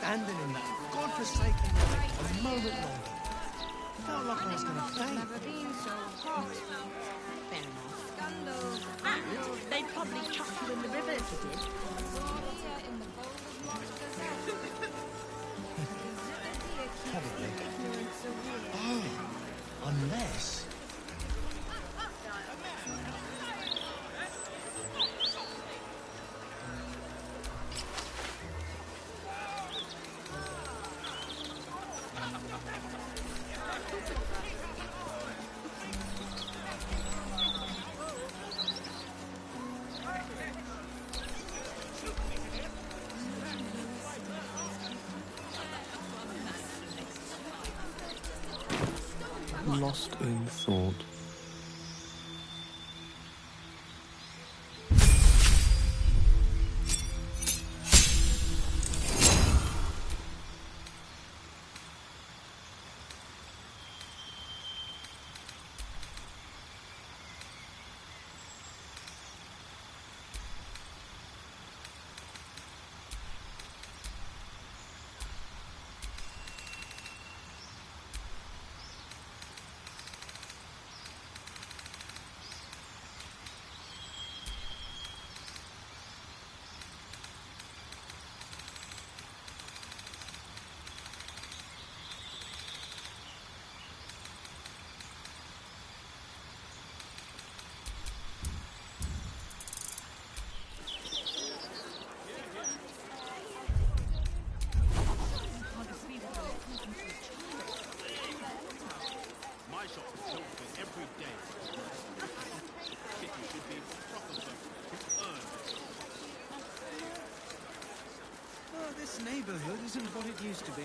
abandoning that godforsaken life a moment longer. Felt like I was going to faint. Never been so hot. Fair enough. And they'd probably chuck you in the river if you did. Probably. Oh, unless... Lost in thought. This neighborhood isn't what it used to be.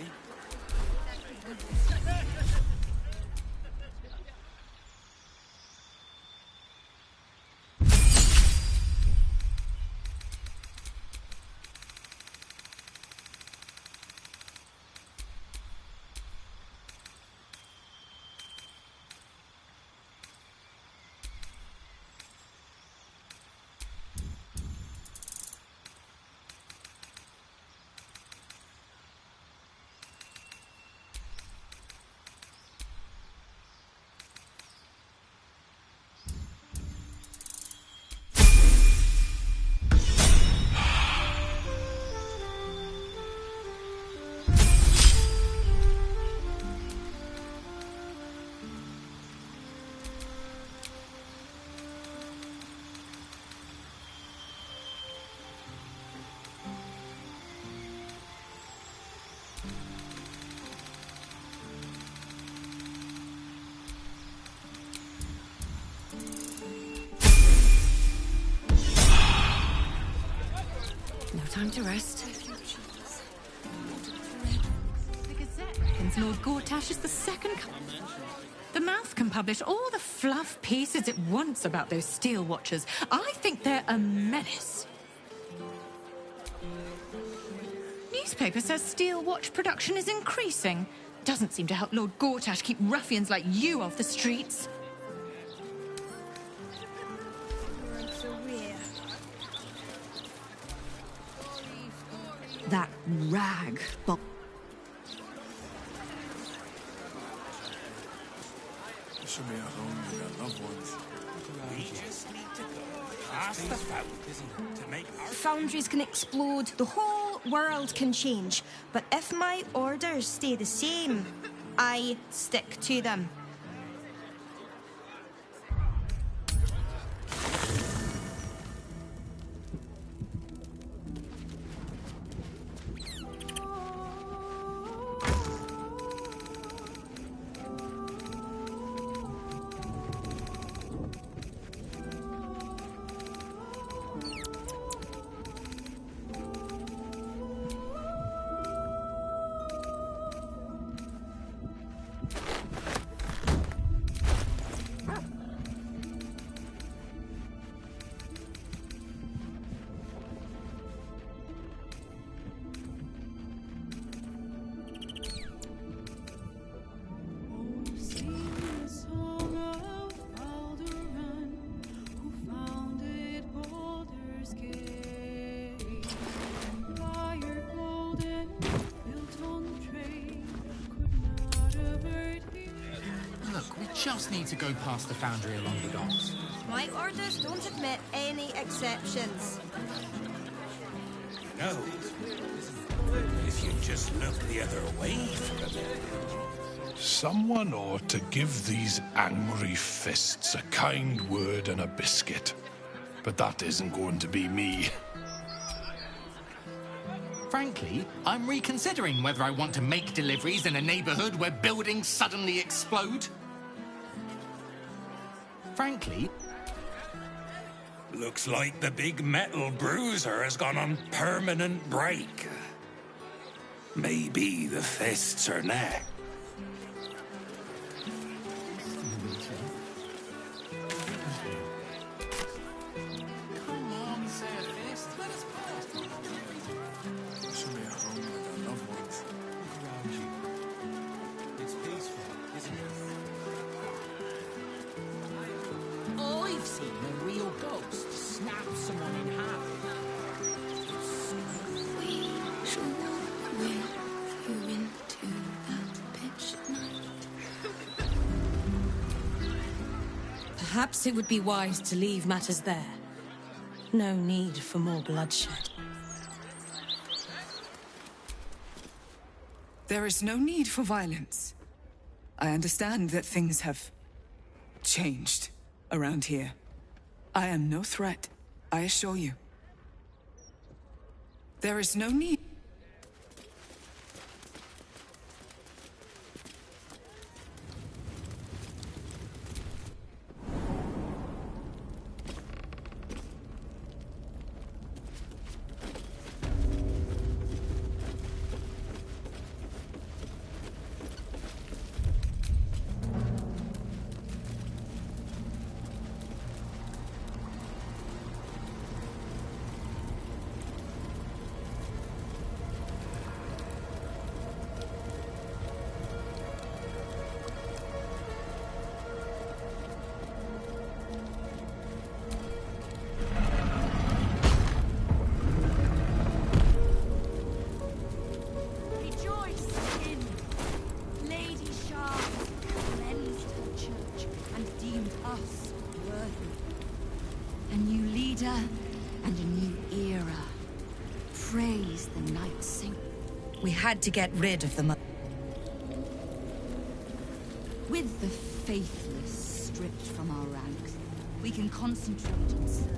Time to rest. The Gazette reckons Lord Gortash is the second. The mouth can publish all the fluff pieces it wants about those steel watchers. I think they're a menace. Newspaper says steel watch production is increasing. Doesn't seem to help Lord Gortash keep ruffians like you off the streets. That rag, Bob. You should be at home with your loved ones. We just need to go past the fountain to make our... Foundries can explode, the whole world can change. But if my orders stay the same, I stick to them. just need to go past the foundry along the docks. My orders don't admit any exceptions. No. If you just look the other way for a minute. Someone ought to give these angry fists a kind word and a biscuit. But that isn't going to be me. Frankly, I'm reconsidering whether I want to make deliveries in a neighborhood where buildings suddenly explode. Frankly... Looks like the big metal bruiser has gone on permanent break. Maybe the fists are next. Come on, say a fist. Let us pass. Should be at home with their loved ones. Look around you. It's peaceful, isn't it? I've seen a real ghost snap someone in half. We shall walk with you into that pitch night. Perhaps it would be wise to leave matters there. No need for more bloodshed. There is no need for violence. I understand that things have changed around here. I am no threat, I assure you. There is no need. And a new era. Praise the Night Sing. We had to get rid of the With the faithless stripped from our ranks, we can concentrate on service.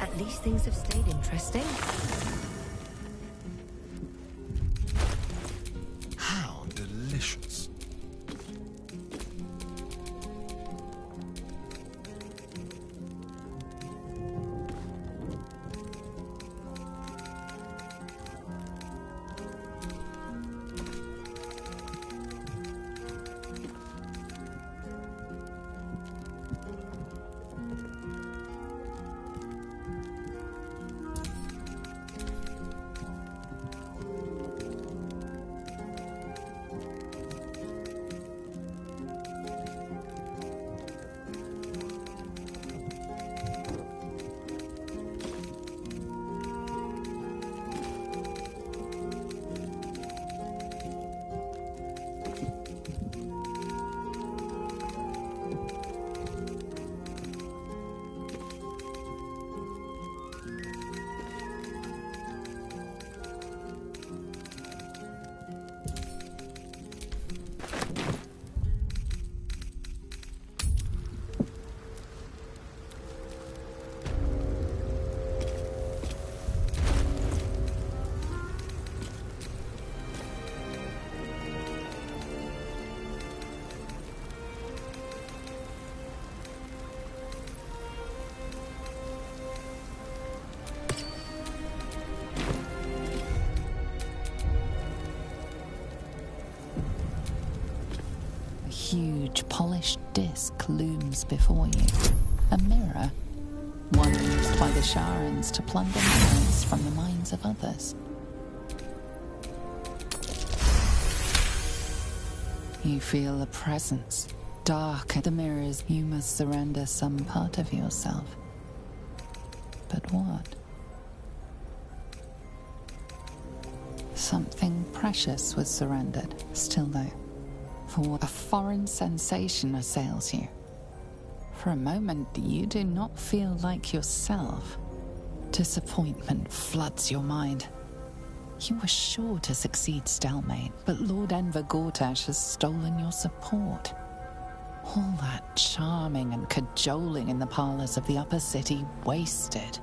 At least things have stayed interesting. How delicious. huge polished disc looms before you. A mirror, one used by the Sharans to plunder memories from the minds of others. You feel a presence, dark at the mirrors. You must surrender some part of yourself. But what? Something precious was surrendered, still though. For a foreign sensation assails you. For a moment, you do not feel like yourself. Disappointment floods your mind. You were sure to succeed, Stelmane, but Lord Enver Gortash has stolen your support. All that charming and cajoling in the parlors of the upper city wasted.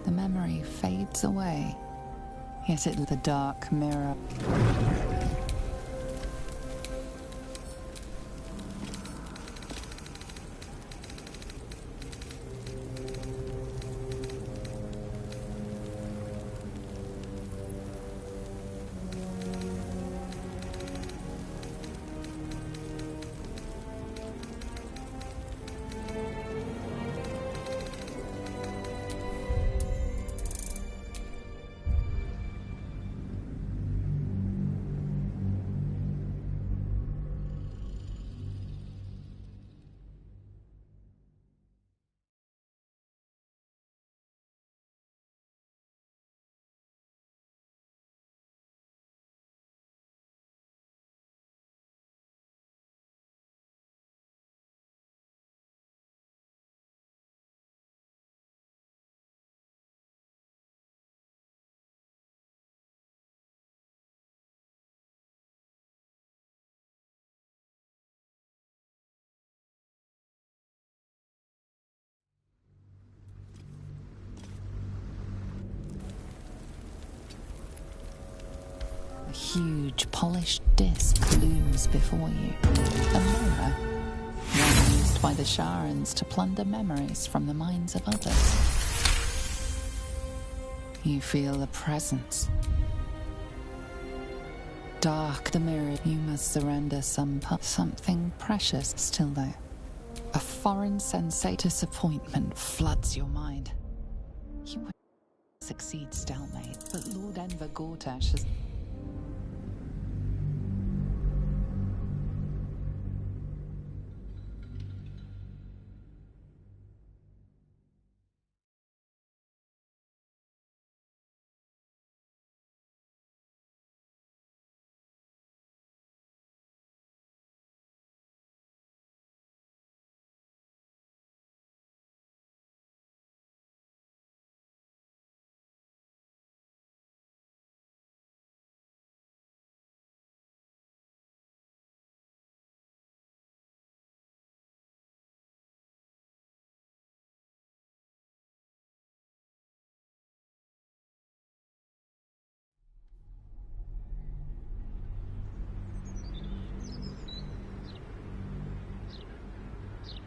The memory fades away, yet it the dark mirror. A huge polished disc looms before you. A mirror, one used by the Sharans to plunder memories from the minds of others. You feel a presence. Dark the mirror, you must surrender something precious, still though. A foreign disappointment floods your mind. You would succeed, Stelmane, but Lord Enver Gortash has...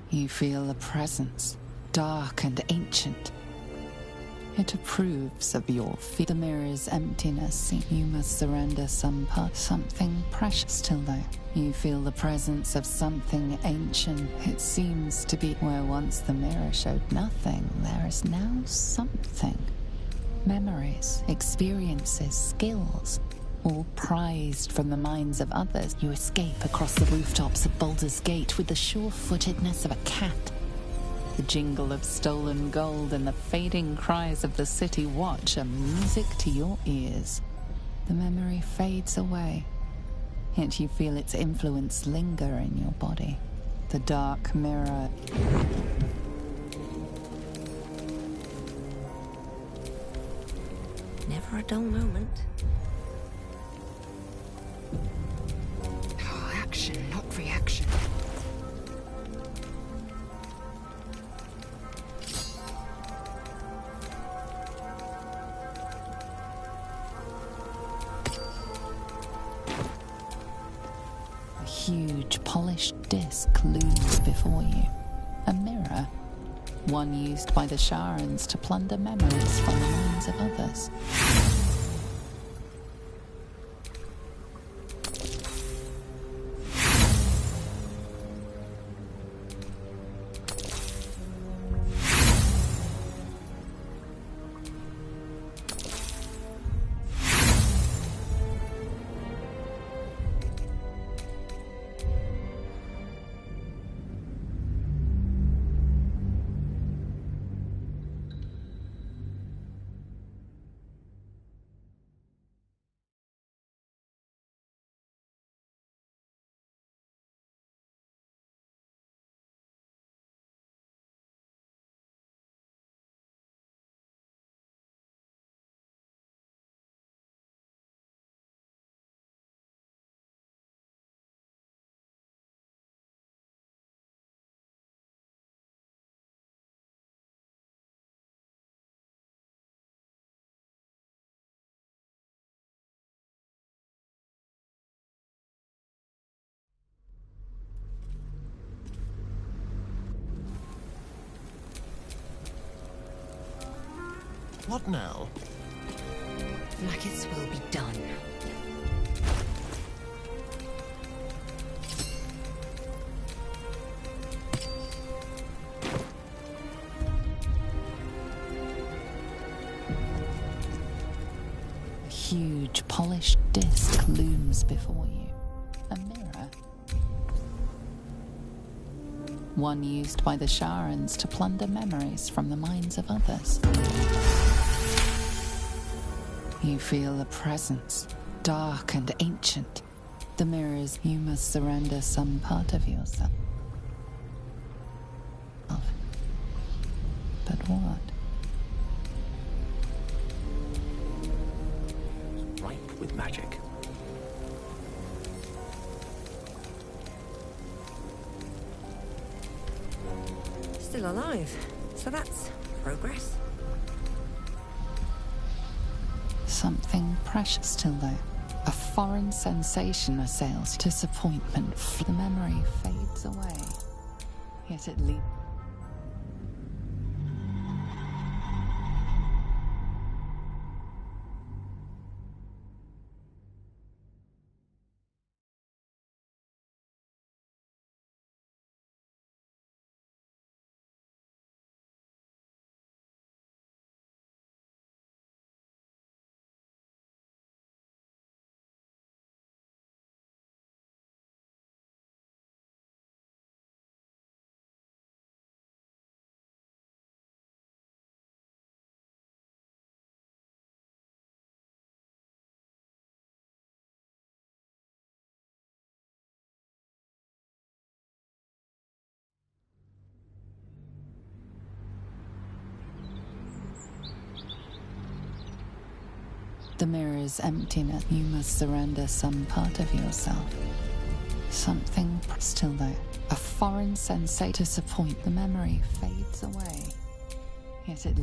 You feel a presence, dark and ancient. It approves of your feet. The mirror's emptiness. You must surrender something precious. Till though, you feel the presence of something ancient. It seems to be where once the mirror showed nothing, there is now something. Memories, experiences, skills, all prized from the minds of others. You escape across the rooftops of Baldur's Gate with the sure-footedness of a cat. The jingle of stolen gold and the fading cries of the city watch are music to your ears. The memory fades away, yet you feel its influence linger in your body. The dark mirror... Never a dull moment. Action, not reaction. A huge polished disc looms before you. A mirror, one used by the Sharans to plunder memories from the minds of others. What now? Like its will be done. A huge, polished disc looms before you. A mirror. One used by the Sharans to plunder memories from the minds of others. You feel a presence, dark and ancient. The mirrors, you must surrender some part of yourself. But what? Ripe with magic. Still alive. So that's progress. Something precious still there. A foreign sensation assails. Disappointment. The memory fades away. Yet it leaves. The mirror's emptiness. You must surrender some part of yourself. Something still there. A foreign sensation. Disappoint. The memory fades away. Yet it.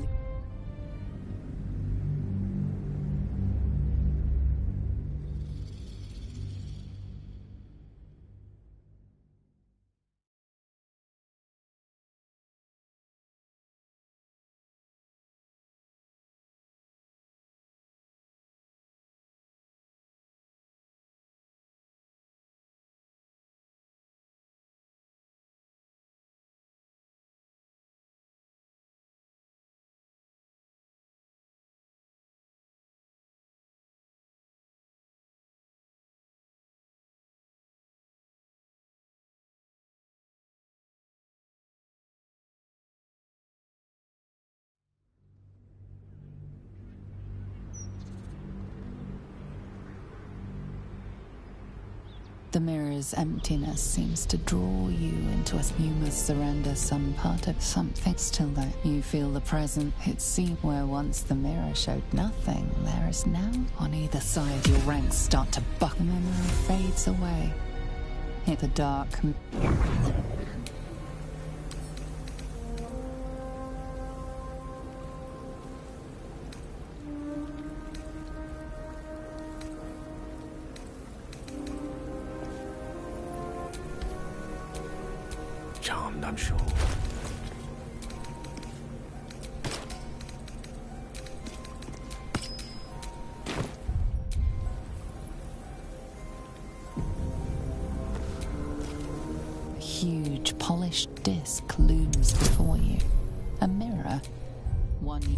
The mirror's emptiness seems to draw you into us. You must surrender some part of something still there. You feel the present. It seems where once the mirror showed nothing, there is now. On either side, your ranks start to buck. The memory fades away. In the dark. Charmed, I'm sure. A huge, polished disc looms before you. A mirror. One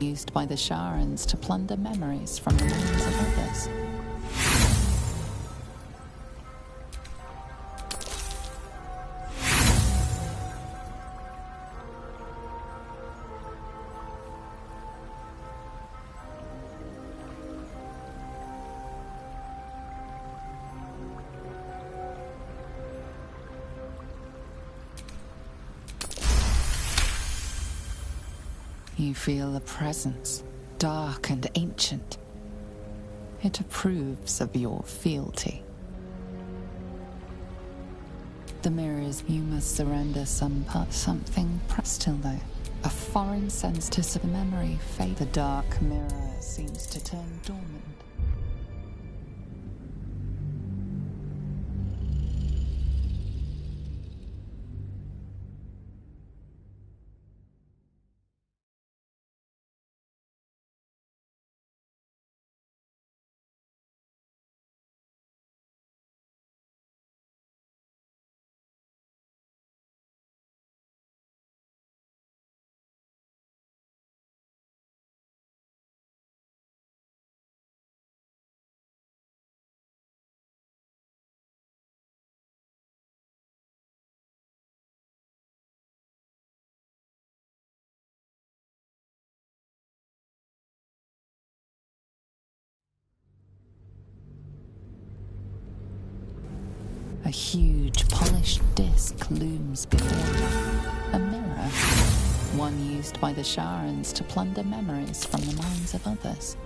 used by the Sharans to plunder memories from the minds of others. You feel a presence, dark and ancient. It approves of your fealty. The mirrors, you must surrender some part. Something still there. A foreign sense to the memory fade. The dark mirror seems to turn dormant. huge, polished disc looms before you. A mirror. One used by the Sharans to plunder memories from the minds of others.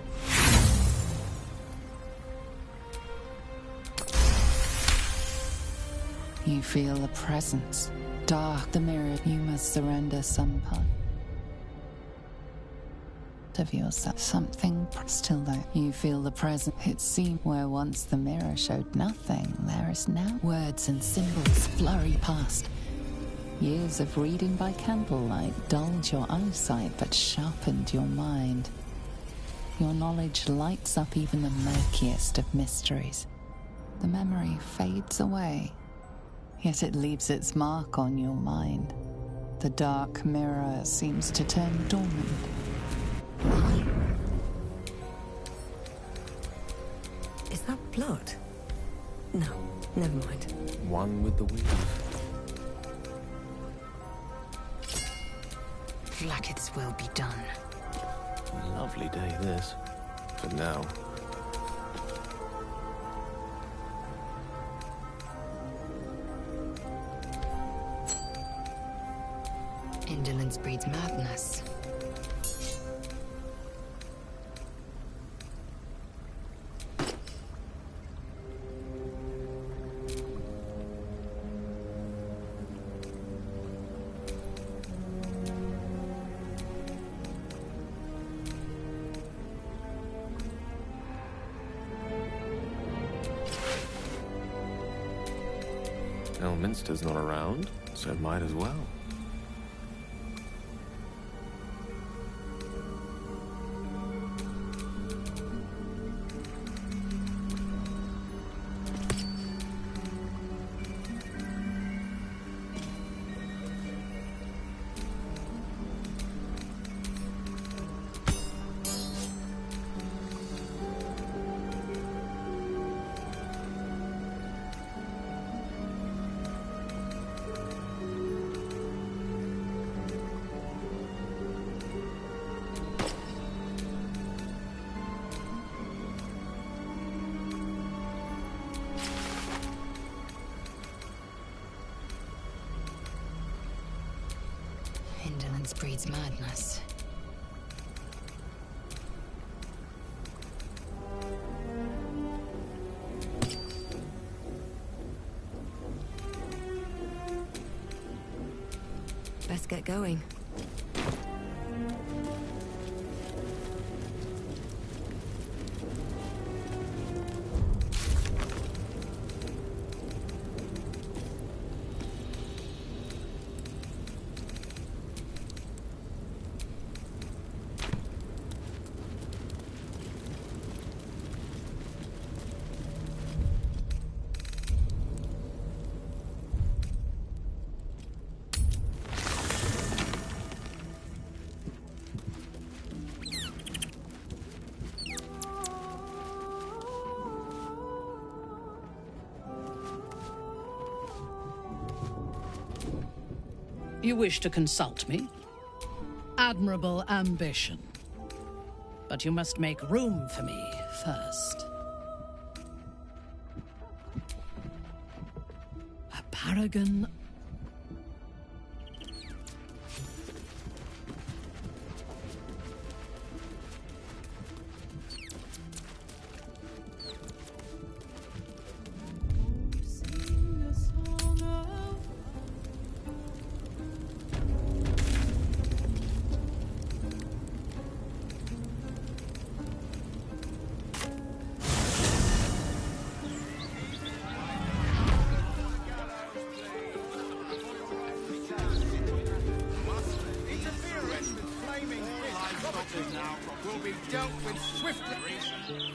You feel a presence. Dark, the mirror. You must surrender some part of yourself. Something still though. You feel the presence. It seemed where once the mirror showed nothing, there is now. Words and symbols flurry past. Years of reading by candlelight dulled your eyesight but sharpened your mind. Your knowledge lights up even the murkiest of mysteries. The memory fades away, yet it leaves its mark on your mind. The dark mirror seems to turn dormant. Is that blood? No, never mind. One with the weave. Blackets will be done. Lovely day, this. For now. Indolence breeds madness. Elminster's not around, so might as well. Indolence breeds madness. Best get going. You wish to consult me? Admirable ambition. But you must make room for me first. A paragon.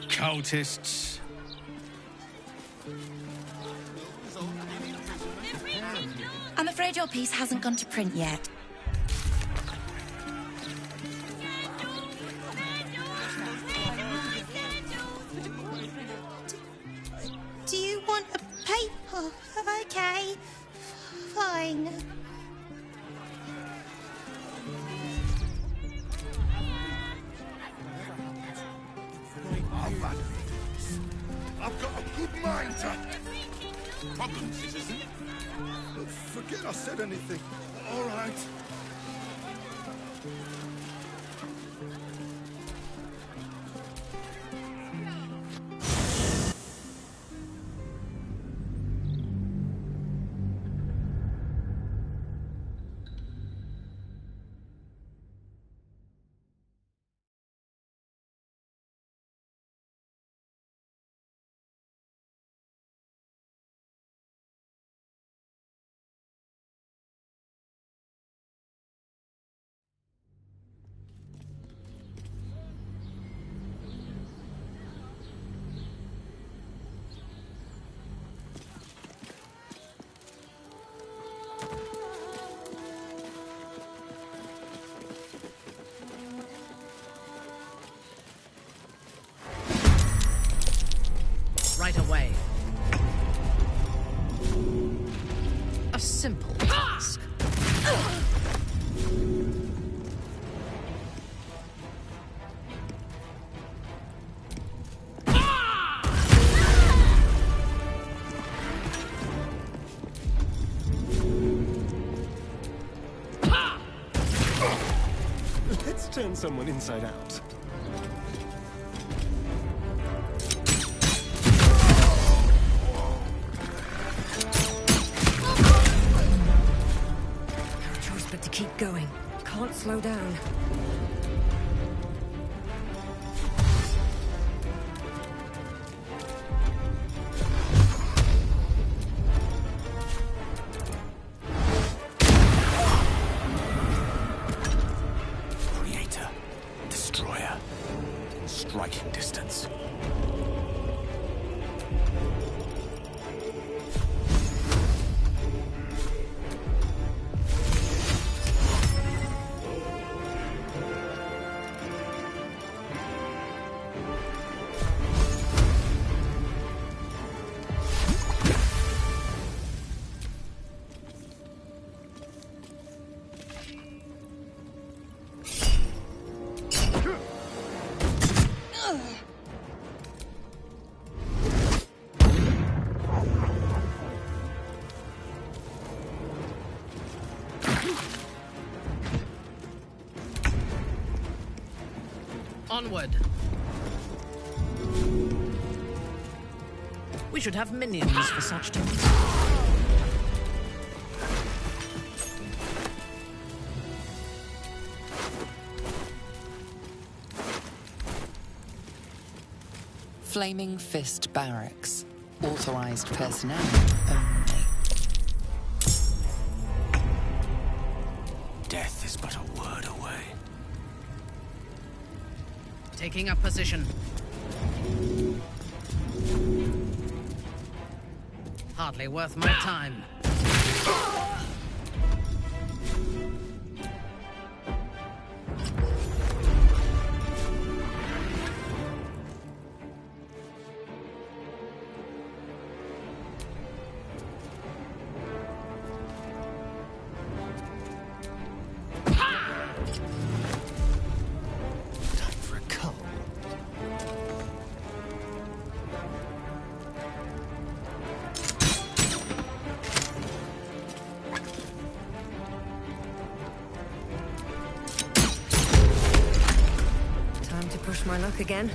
Cultists. I'm afraid your piece hasn't gone to print yet. Do you want a paper? Okay, fine. I've got a good mind to... Problem, citizen? Forget I said anything. All right. Right away. A simple task. Let's turn someone inside out. But to keep going. Can't slow down. Creator. Destroyer. Striking distance. Onward. We should have minions for such times. Flaming Fist Barracks. Authorized personnel only. Death is but a word away. Taking up position. Hardly worth my time. Push my luck again.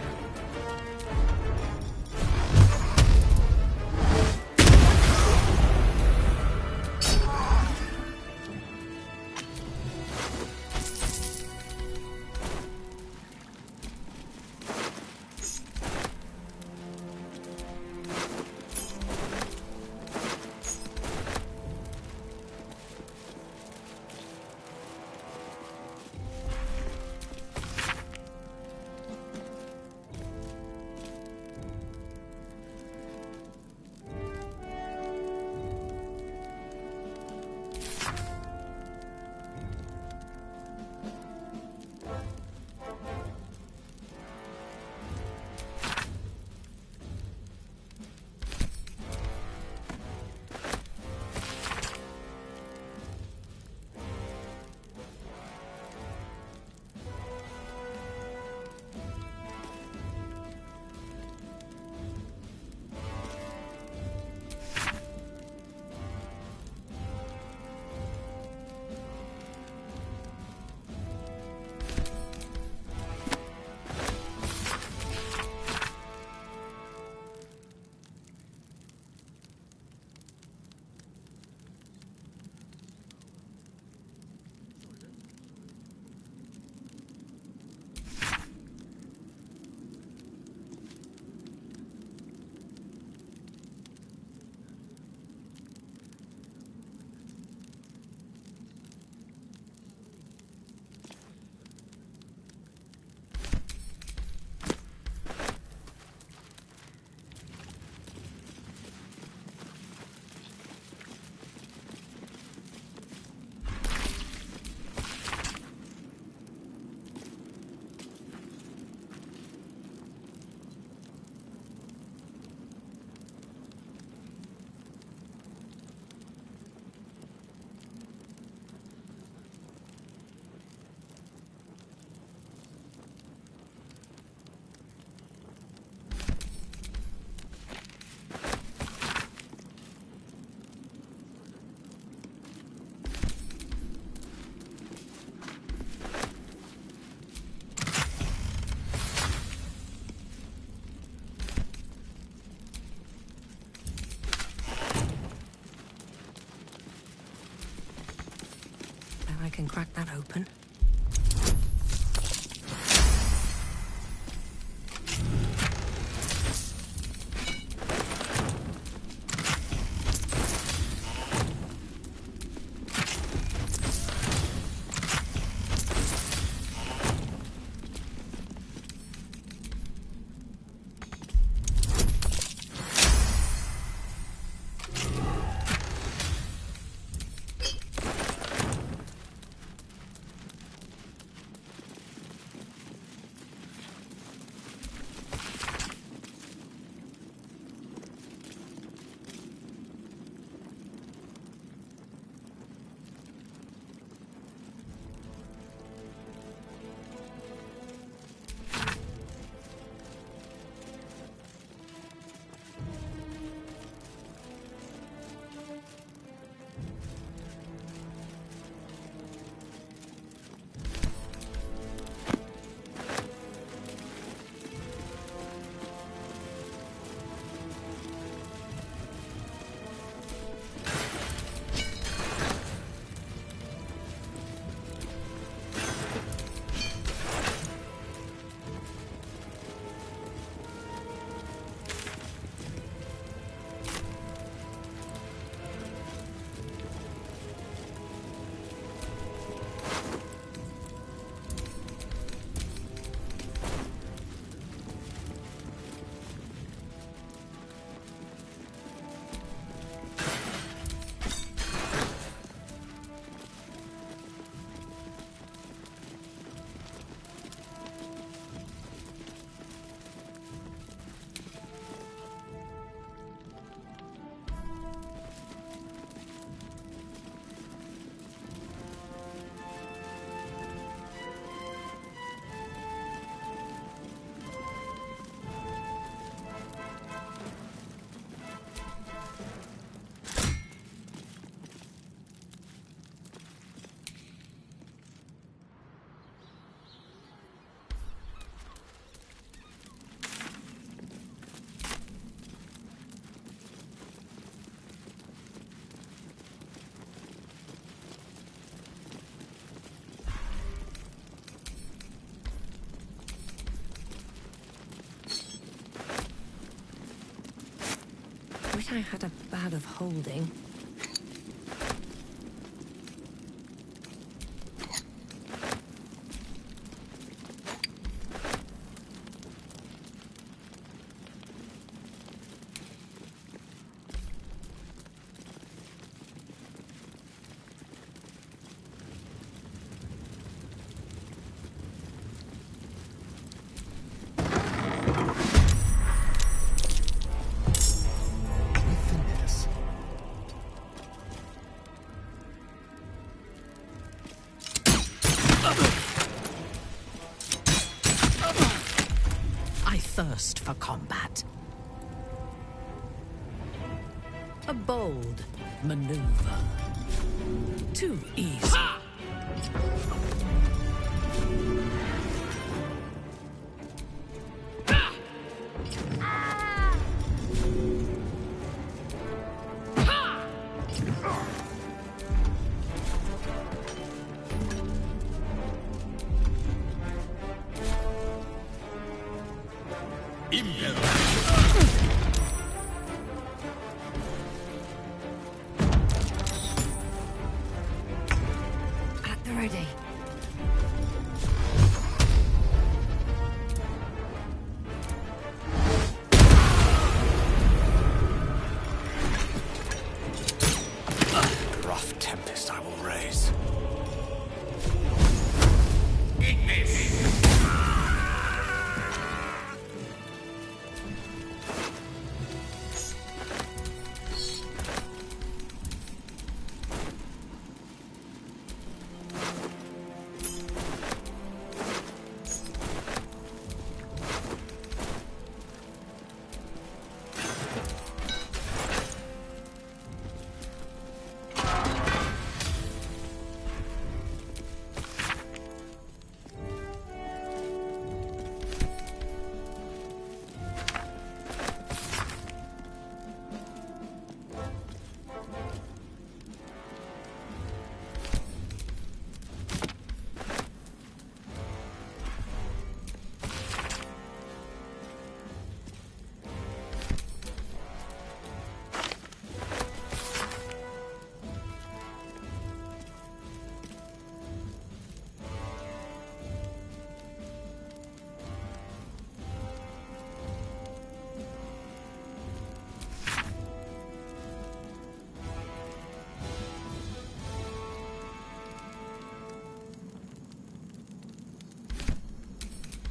can crack that open. Wish I had a bag of holding. Thirst for combat. A bold maneuver. Too easy. At the ready. Rough tempest I will raise.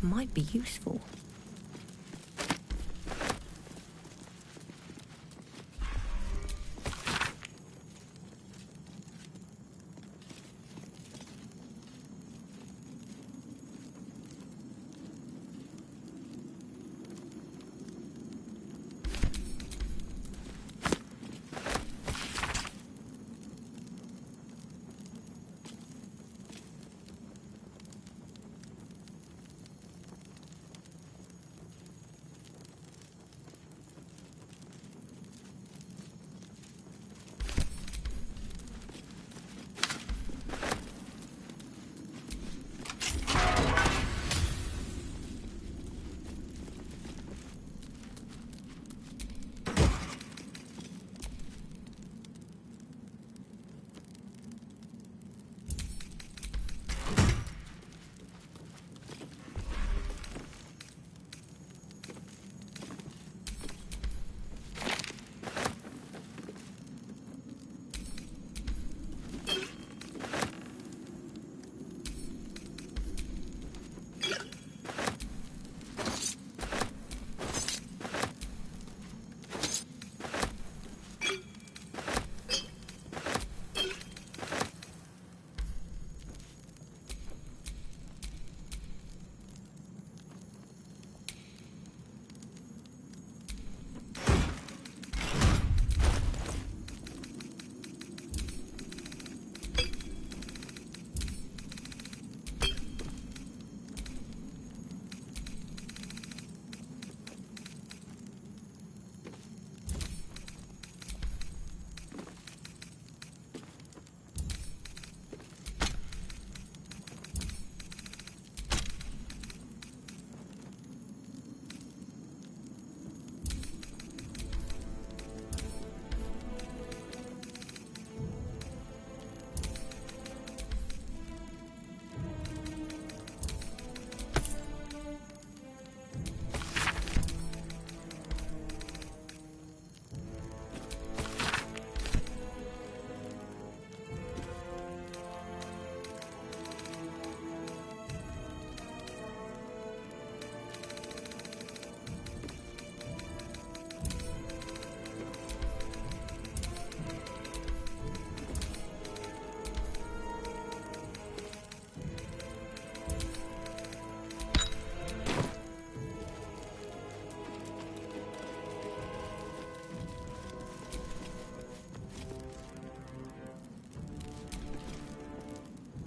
might be useful.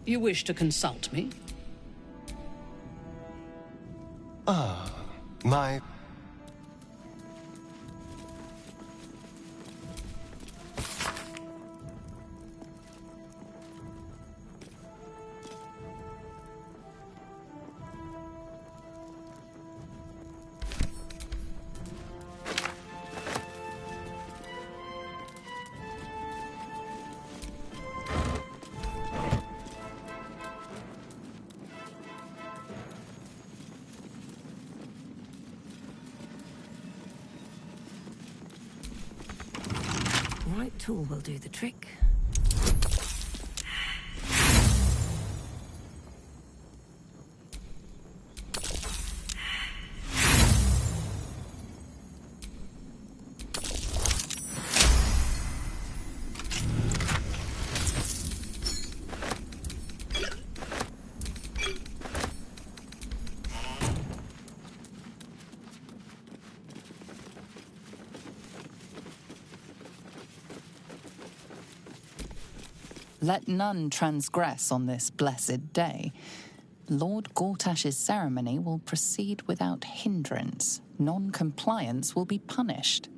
You wish to consult me? My... Right tool will do the trick. Let none transgress on this blessed day. Lord Gortash's ceremony will proceed without hindrance. Non-compliance will be punished.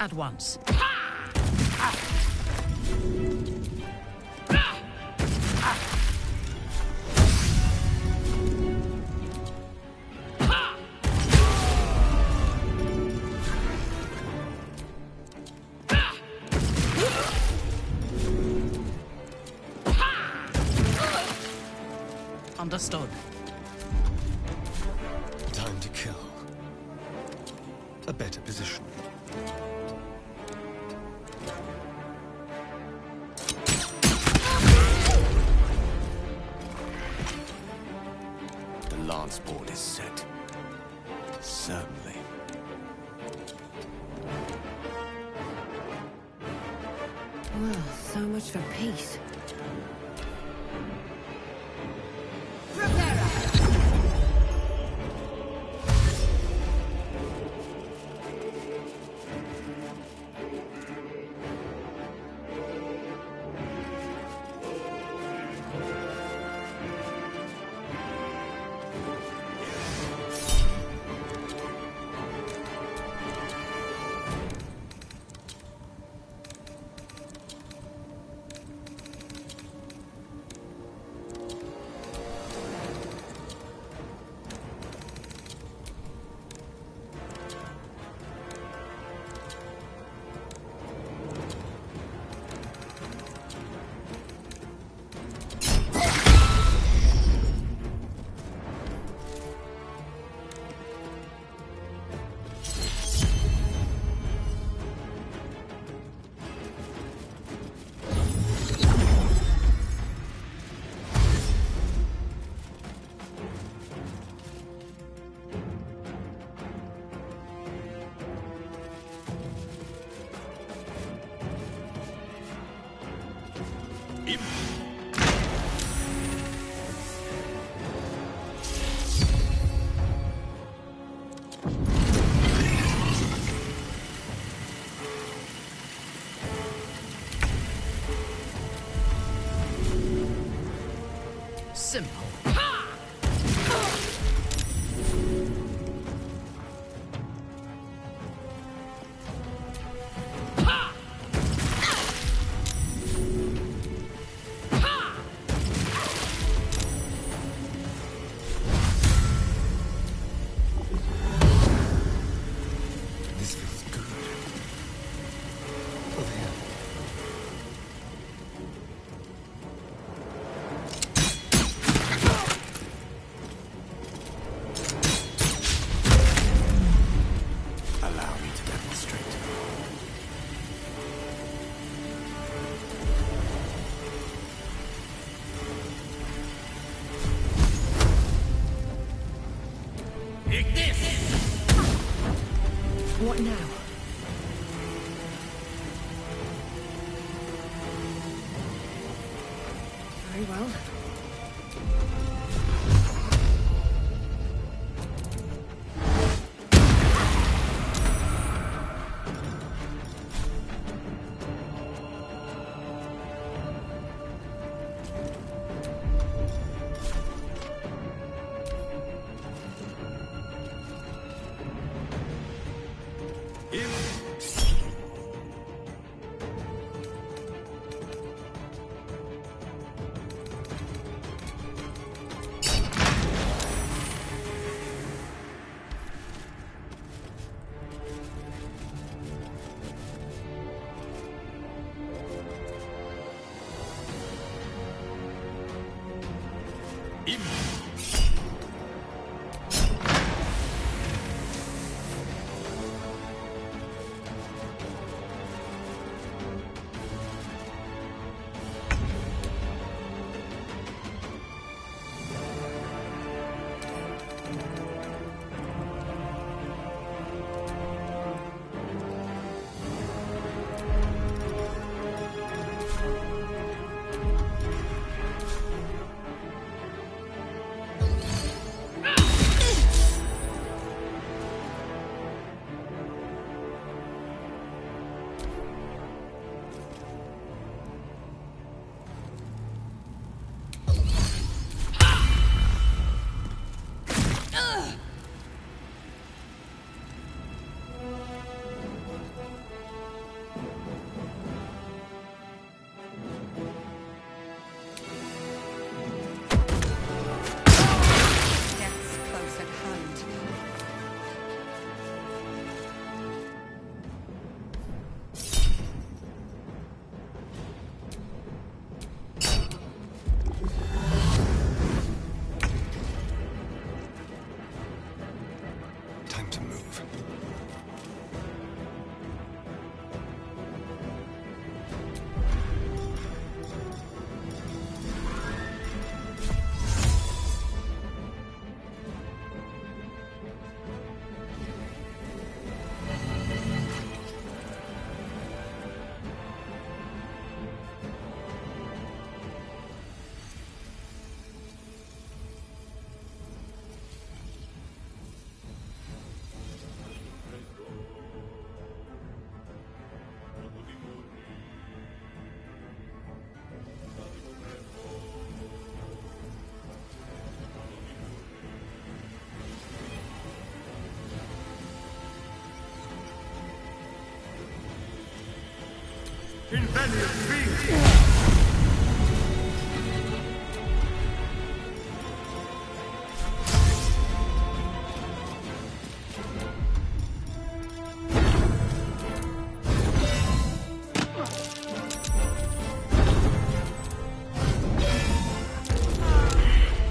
At once. Understood. Time to kill. A better position. The lance board is set. Certainly. Well, so much for peace. Simple. This feels good. Over here. Allow me to demonstrate. What now? Very well.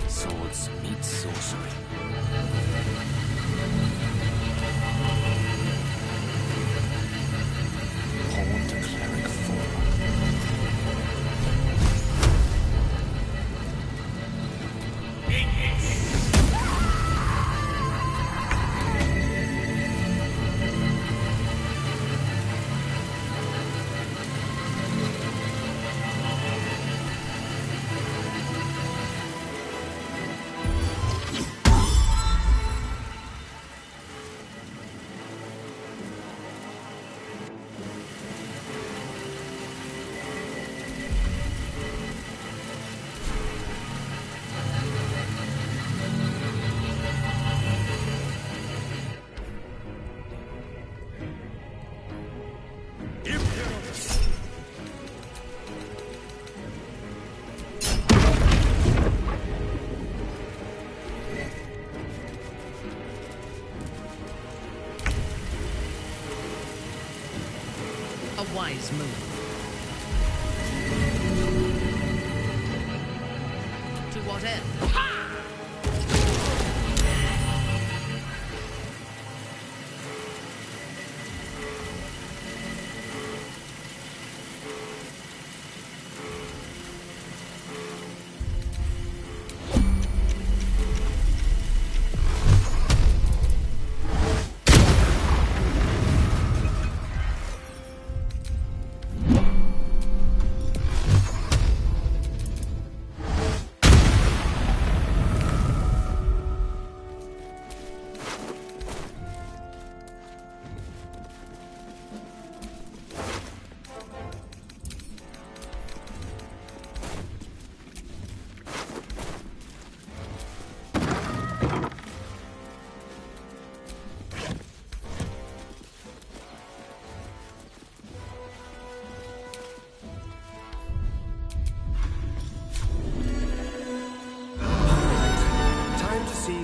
Swords meet sorcery. Pawn to cleric 4. A wise move. To what end?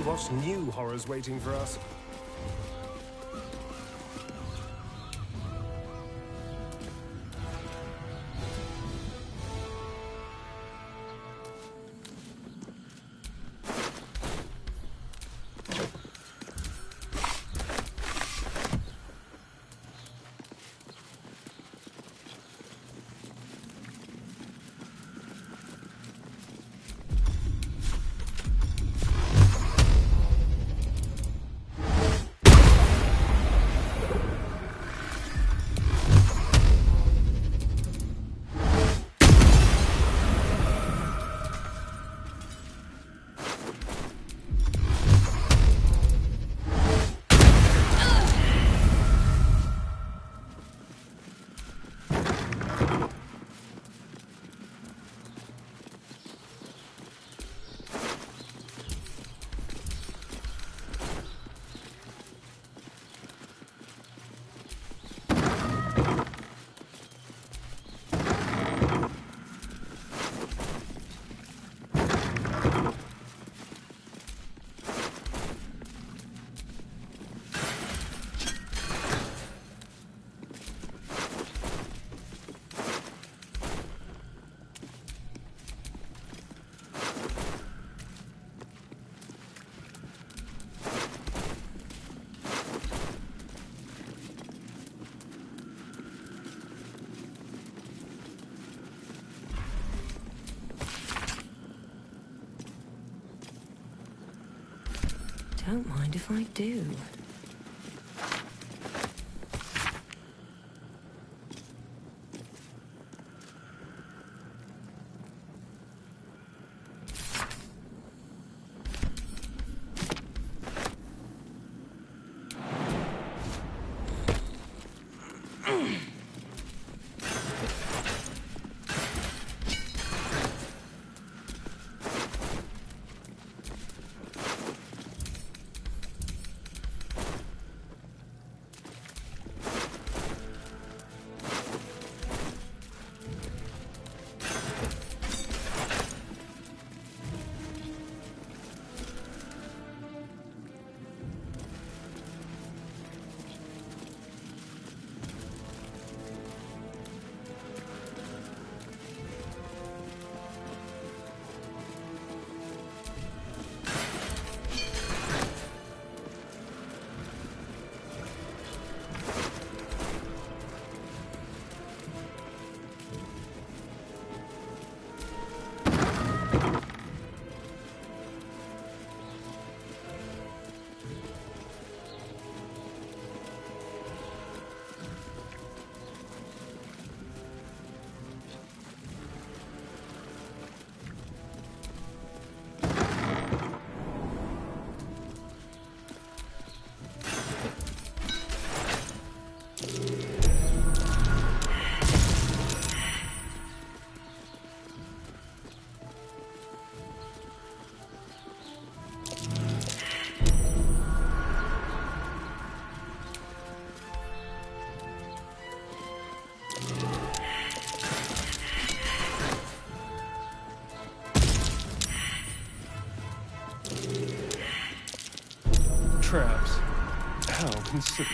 What new horrors waiting for us? Don't mind if I do. traps. How considerate.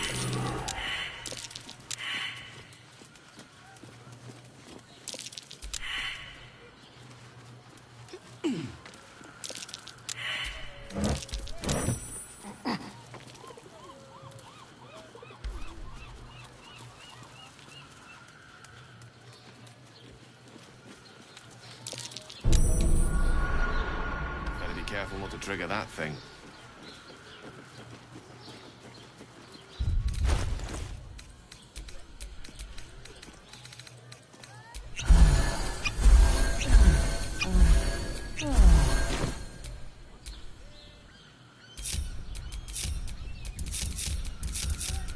Better be careful not to trigger that thing.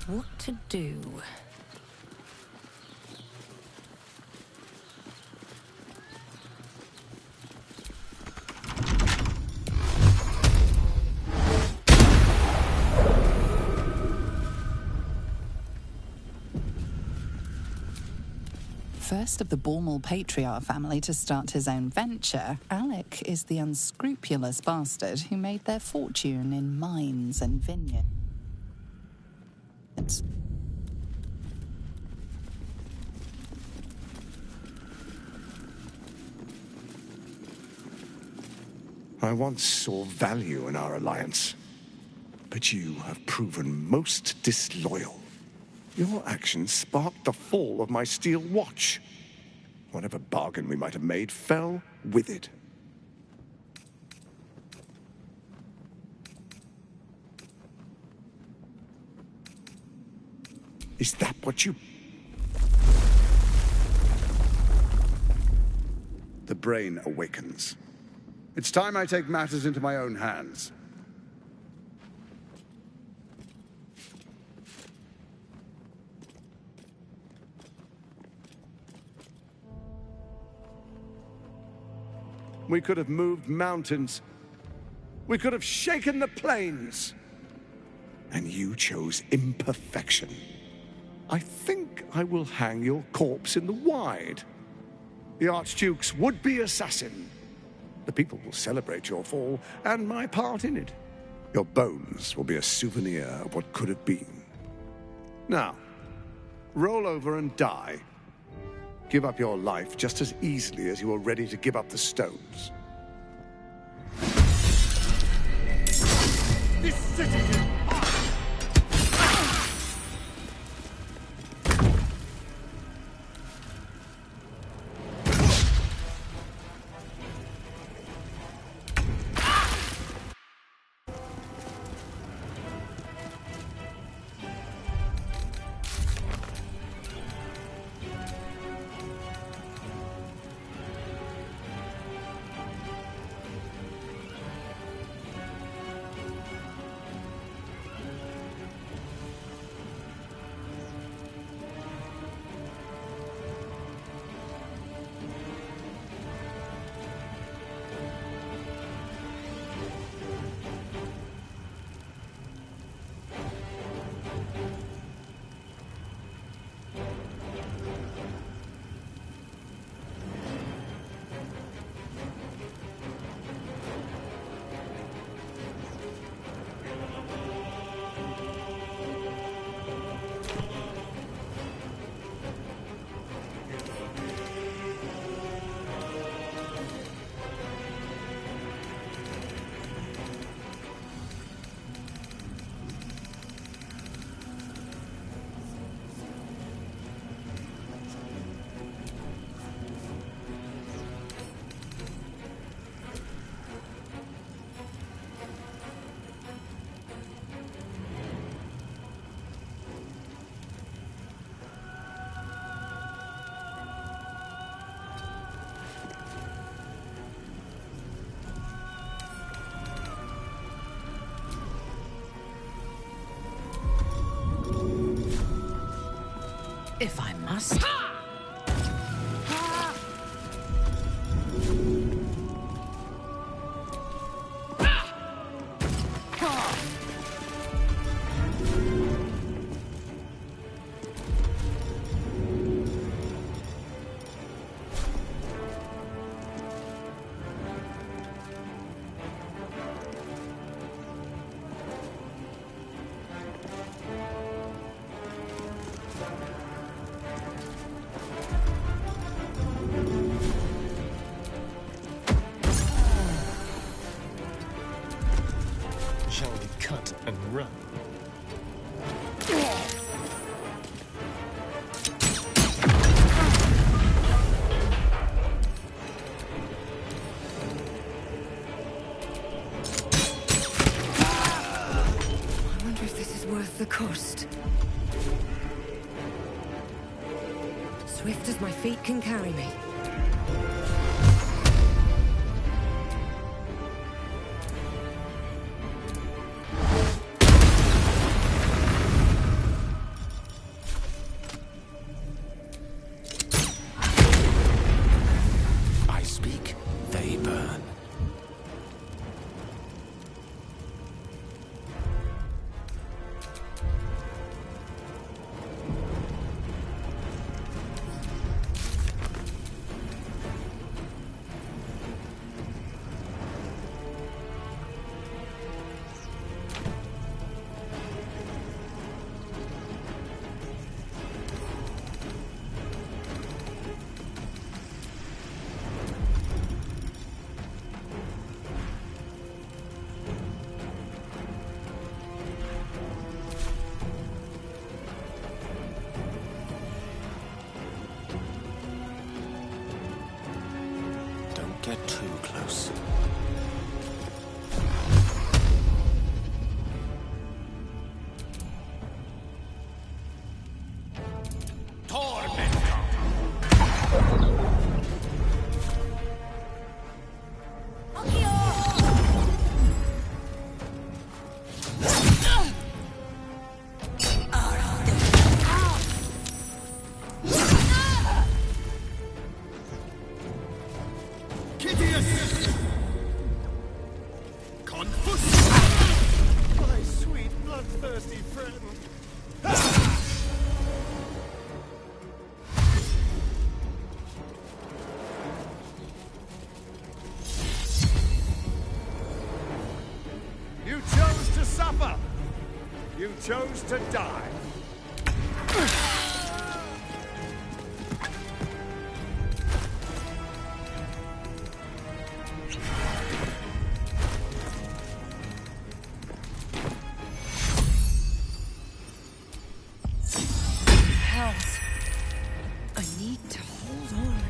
What to do? First of the Bormal patriarch family to start his own venture, Alec is the unscrupulous bastard who made their fortune in mines and vineyards. I once saw value in our alliance, but you have proven most disloyal. Your actions sparked the fall of my steel watch. Whatever bargain we might have made fell with it. Is that what you... The brain awakens. It's time I take matters into my own hands. We could have moved mountains. We could have shaken the plains. And you chose imperfection. I think I will hang your corpse in the wide. The Archduke's would-be assassin. The people will celebrate your fall and my part in it. Your bones will be a souvenir of what could have been. Now, roll over and die. Give up your life just as easily as you are ready to give up the stones. This city is If I must. cut and run. I wonder if this is worth the cost. Swift as my feet can carry me. I speak, they burn. Don't get too close. My sweet, bloodthirsty friend. You chose to suffer. You chose to die. Hells. I need to hold on.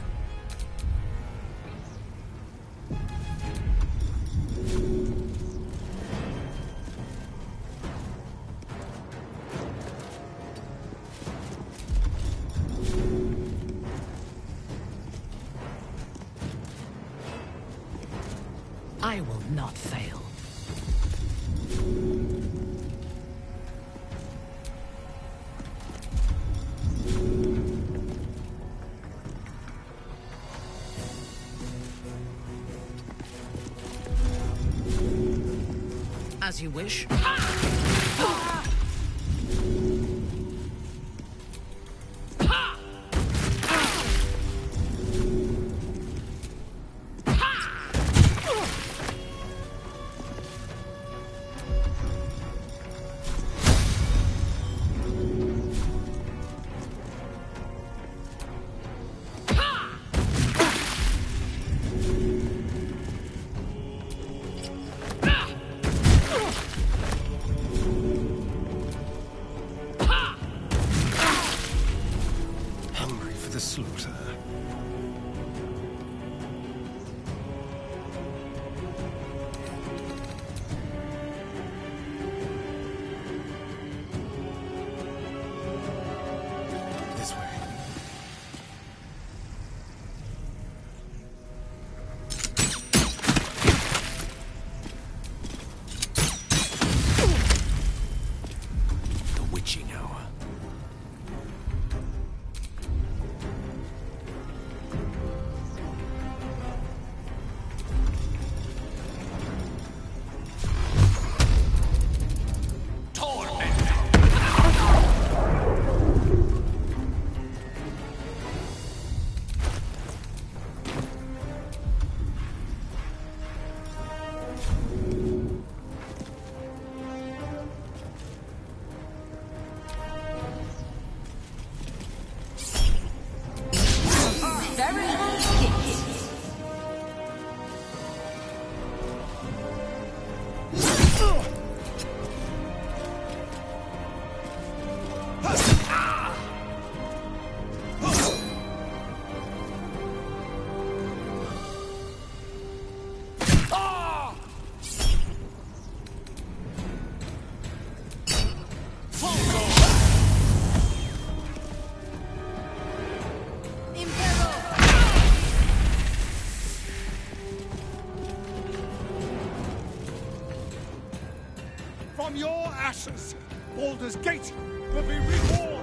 I will not fail. As you wish. From your ashes, Baldur's Gate will be reborn!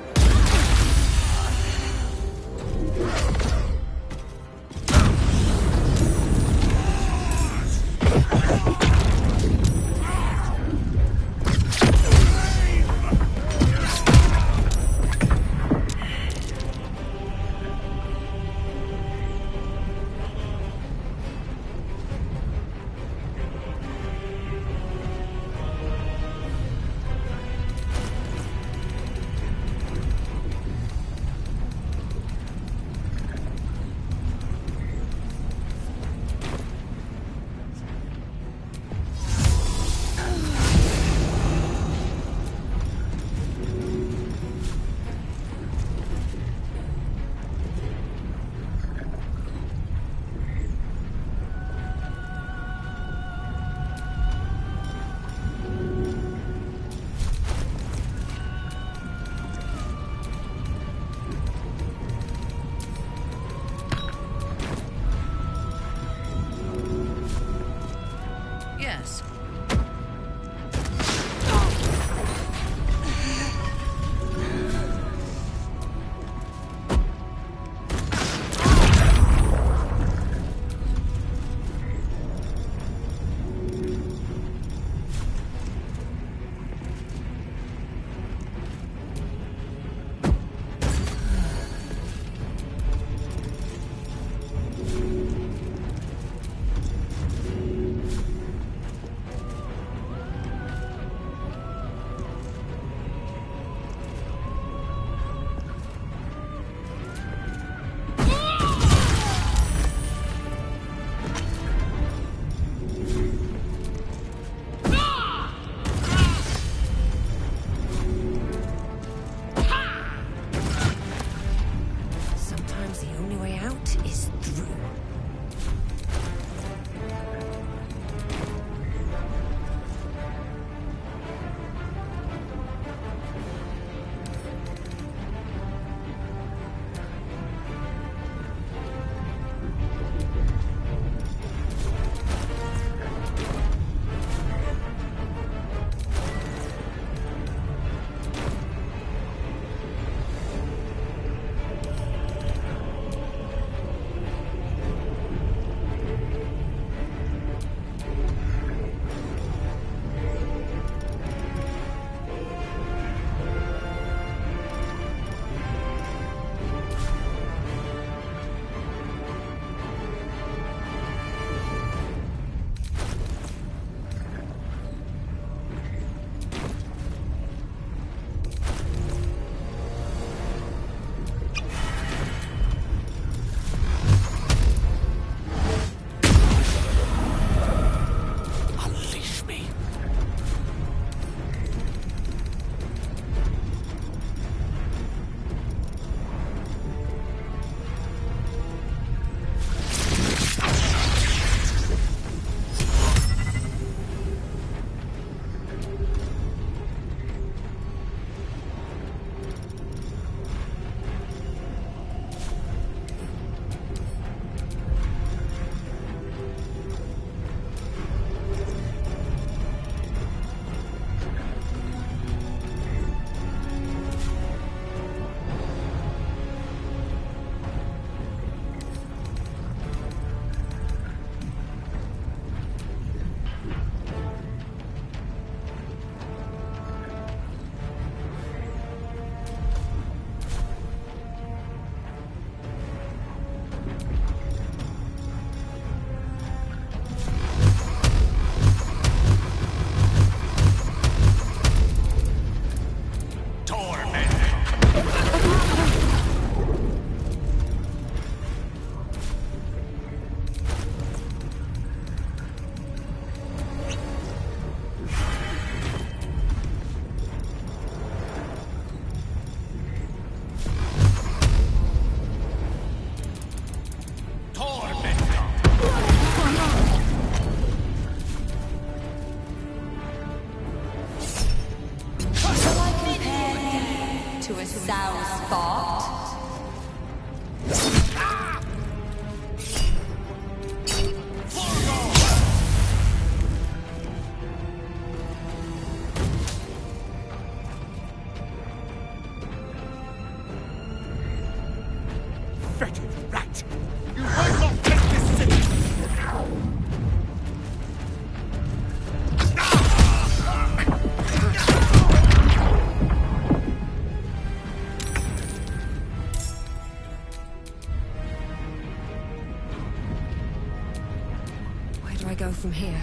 I go from here?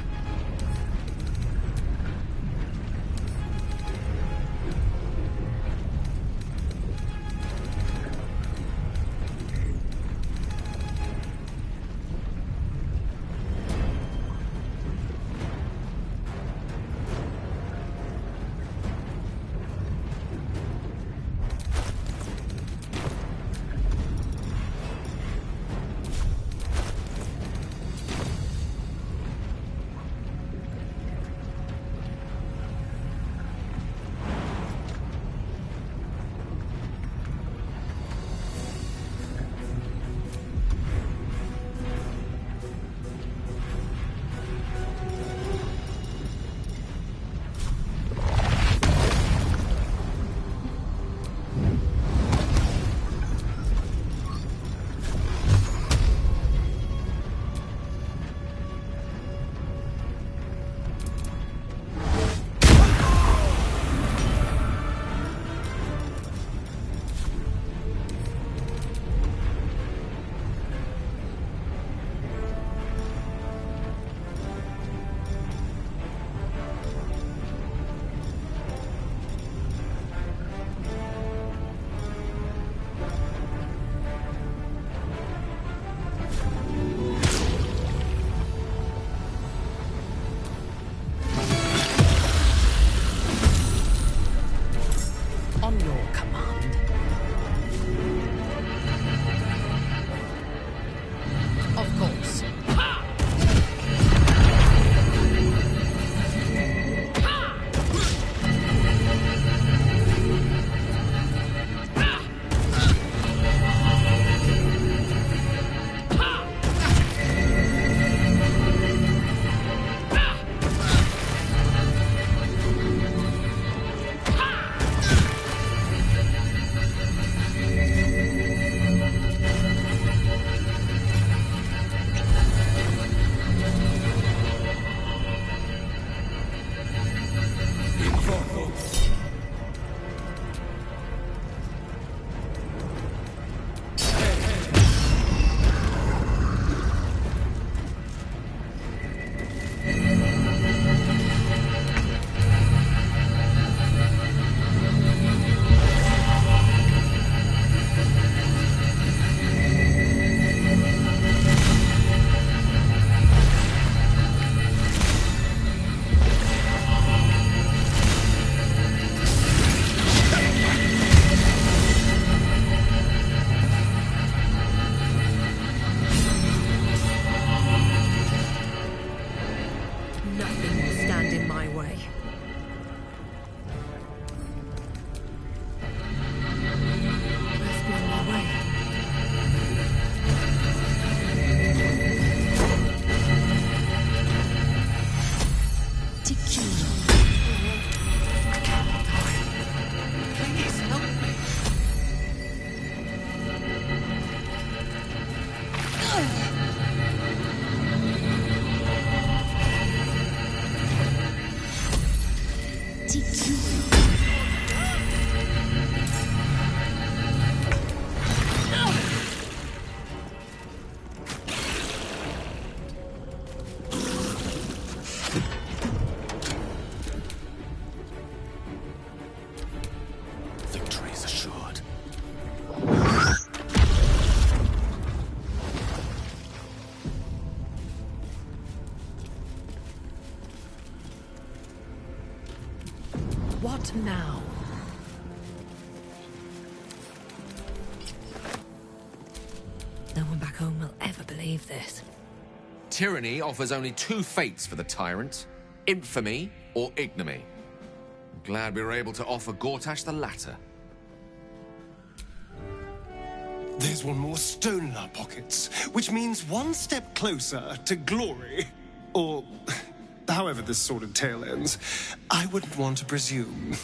On your command. Of course. Nothing will stand in my way. Must be on my way. Please help me. Victory is assured. What now? No one back home will ever believe this. Tyranny offers only two fates for the tyrant: infamy or ignominy. I'm glad we were able to offer Gortash the latter. There's one more stone in our pockets, which means one step closer to glory. Or however this sordid tale ends. I wouldn't want to presume.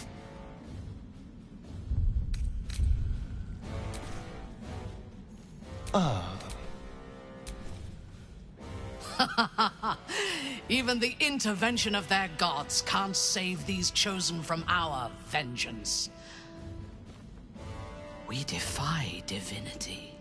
Ah. Even the intervention of their gods can't save these chosen from our vengeance. We defy divinity.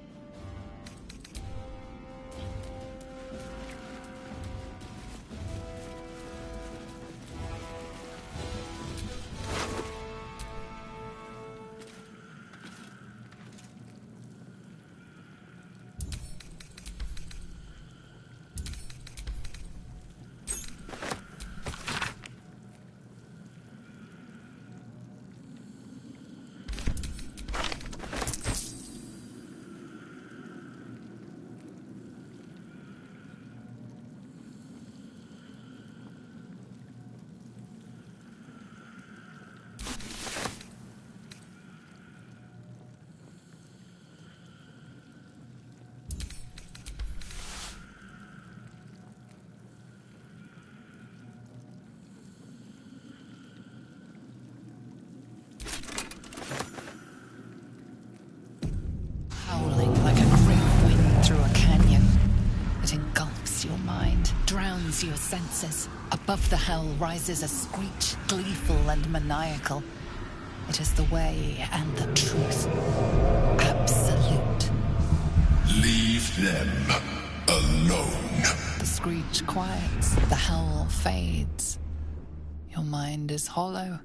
drowns your senses. Above the hell rises a screech, gleeful and maniacal. It is the way and the truth. Absolute. Leave them alone. The screech quiets, the howl fades. Your mind is hollow,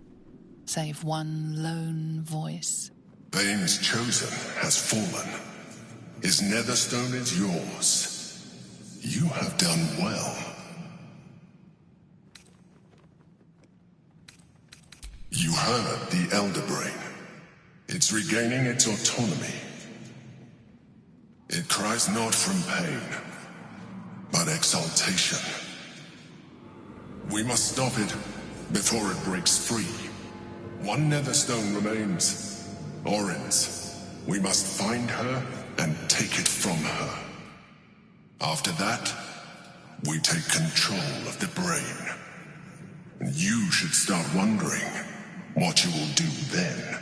save one lone voice. Bane's chosen has fallen. His netherstone is yours. You have done well. You heard the Elder Brain. It's regaining its autonomy. It cries not from pain, but exaltation. We must stop it before it breaks free. One netherstone remains. Orin's. We must find her and take it from her. After that, we take control of the brain. And you should start wondering what you will do then.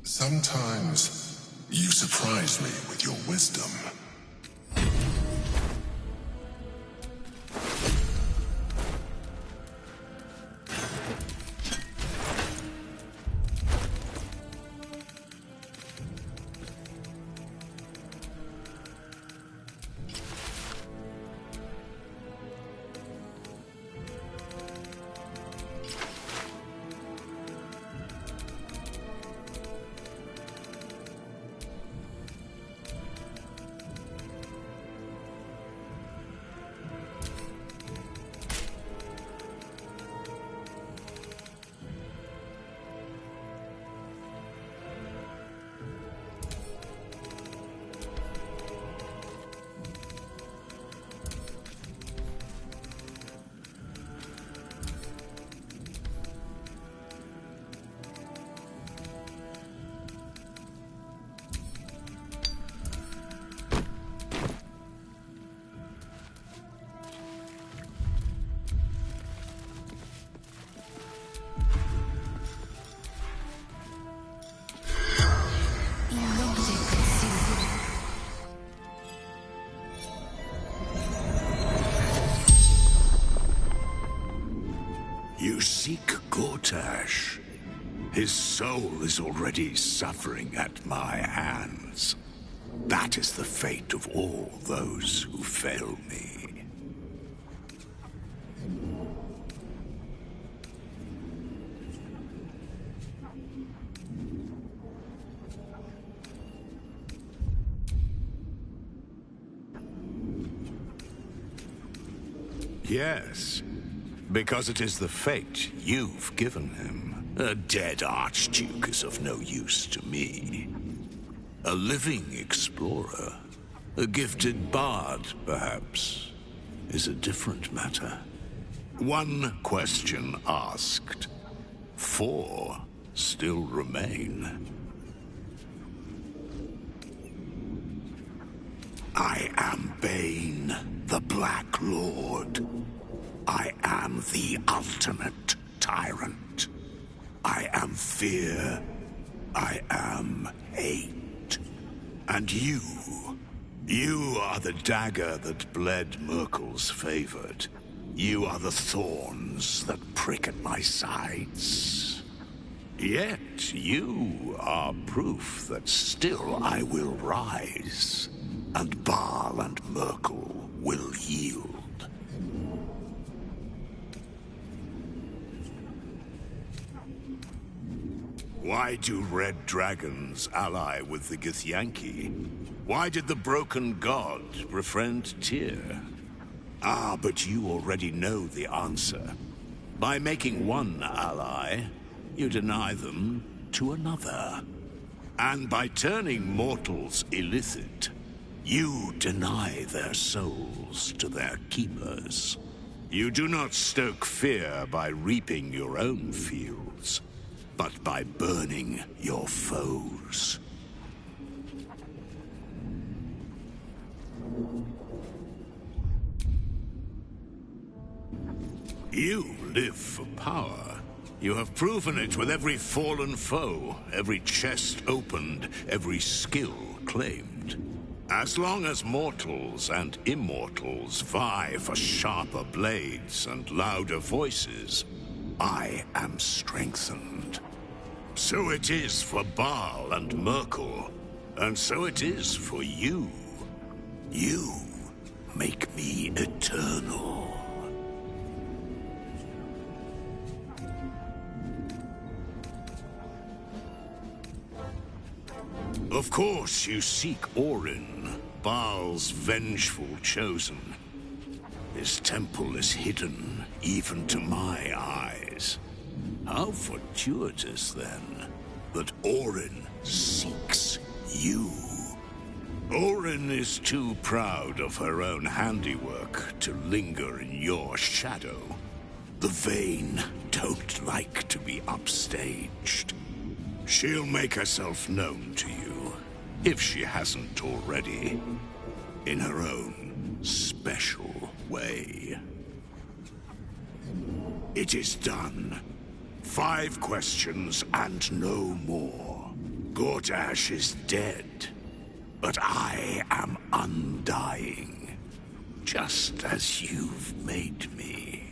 Sometimes you surprise me with your wisdom. You seek Gortash. His soul is already suffering at my hands. That is the fate of all those who fail me. Yes, because it is the fate you've given him. A dead Archduke is of no use to me. A living explorer, a gifted bard, perhaps, is a different matter. One question asked, 4 still remain. I am Bane, the Black Lord. I am the ultimate tyrant. I am fear. I am hate. And you are the dagger that bled Merkel's favored. You are the thorns that prick at my sides. Yet you are proof that still I will rise, and Baal and Merkel will yield. Why do red dragons ally with the Githyanki? Why did the broken god befriend Tyr? Ah, but you already know the answer. By making one ally, you deny them to another. And by turning mortals illicit, you deny their souls to their keepers. You do not stoke fear by reaping your own fields, but by burning your foes. You live for power. You have proven it with every fallen foe, every chest opened, every skill claimed. As long as mortals and immortals vie for sharper blades and louder voices, I am strengthened. So it is for Baal and Merkel, and so it is for you. You make me eternal. Of course you seek Orin, Baal's vengeful chosen. His temple is hidden, even to my eyes. How fortuitous, then, that Orin seeks you. Orin is too proud of her own handiwork to linger in your shadow. The vain don't like to be upstaged. She'll make herself known to you, if she hasn't already, in her own special way. It is done. 5 questions and no more. Gortash is dead, but I am undying, just as you've made me.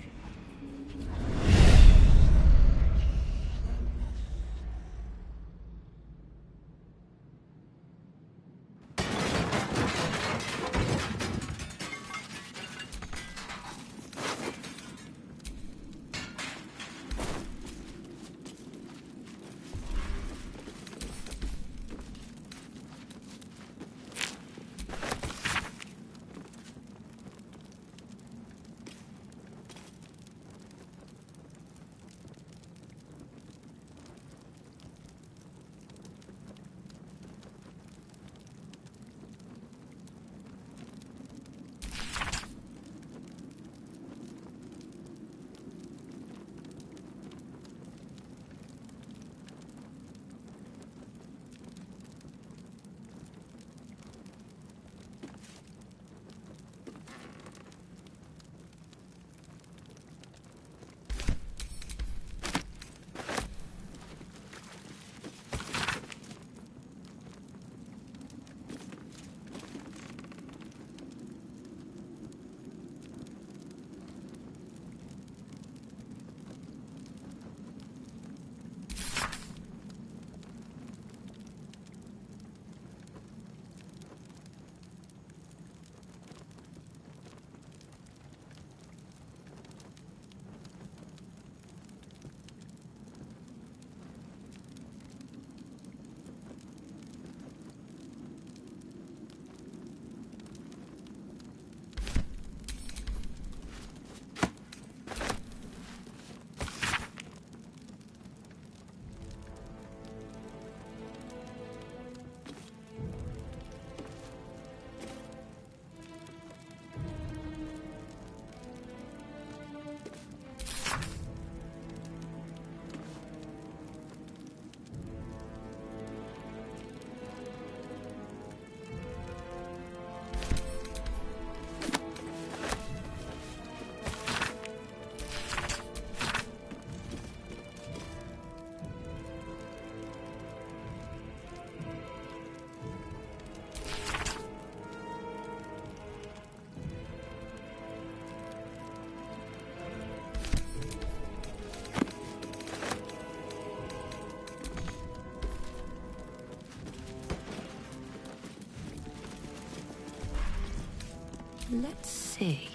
Let's see.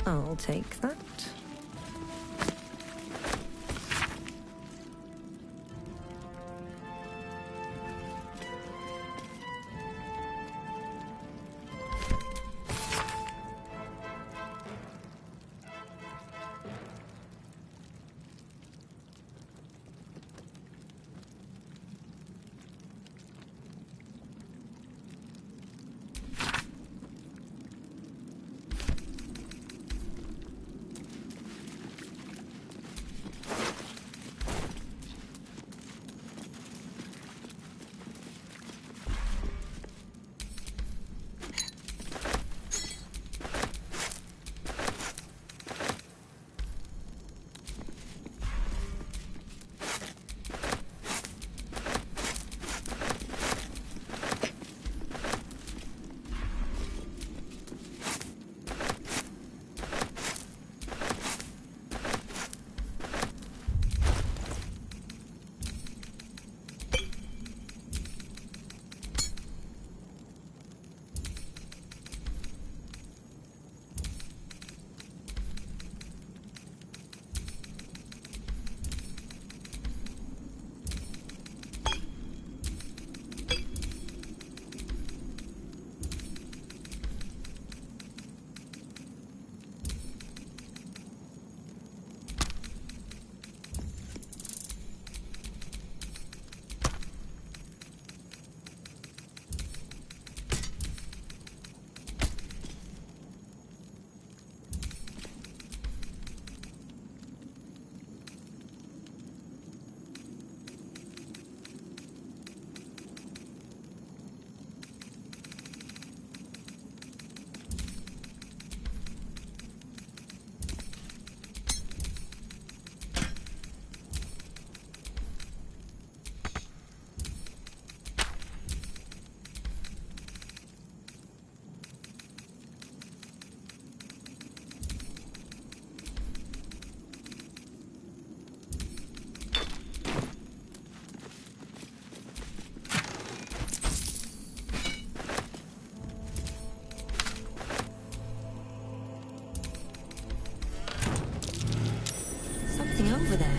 I'll take that. anything over there?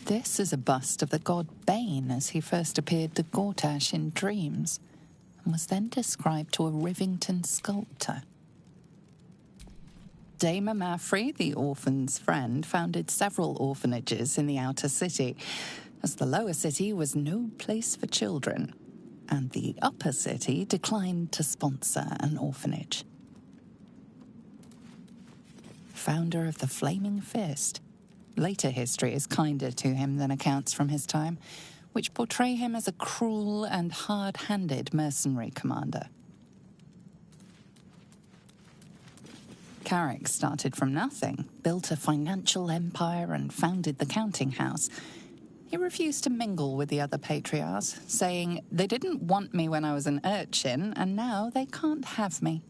This is a bust of the god Bane as he first appeared to Gortash in dreams, and was then described to a Rivington sculptor. Dame Mafrey, the orphan's friend, founded several orphanages in the outer city, as the lower city was no place for children, and the upper city declined to sponsor an orphanage. Founder of the Flaming Fist. Later history is kinder to him than accounts from his time, which portray him as a cruel and hard-handed mercenary commander. Carrick started from nothing, built a financial empire and founded the counting house. He refused to mingle with the other patriarchs, saying, "They didn't want me when I was an urchin, and now they can't have me."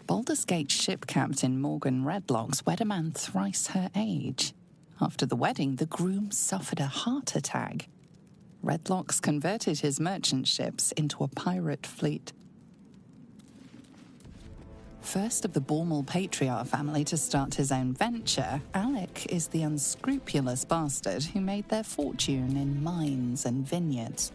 Baldur's Gate ship captain Morgan Redlocks wed a man thrice her age. After the wedding, the groom suffered a heart attack. Redlocks converted his merchant ships into a pirate fleet. First of the Bormal patriarch family to start his own venture, Alec is the unscrupulous bastard who made their fortune in mines and vineyards.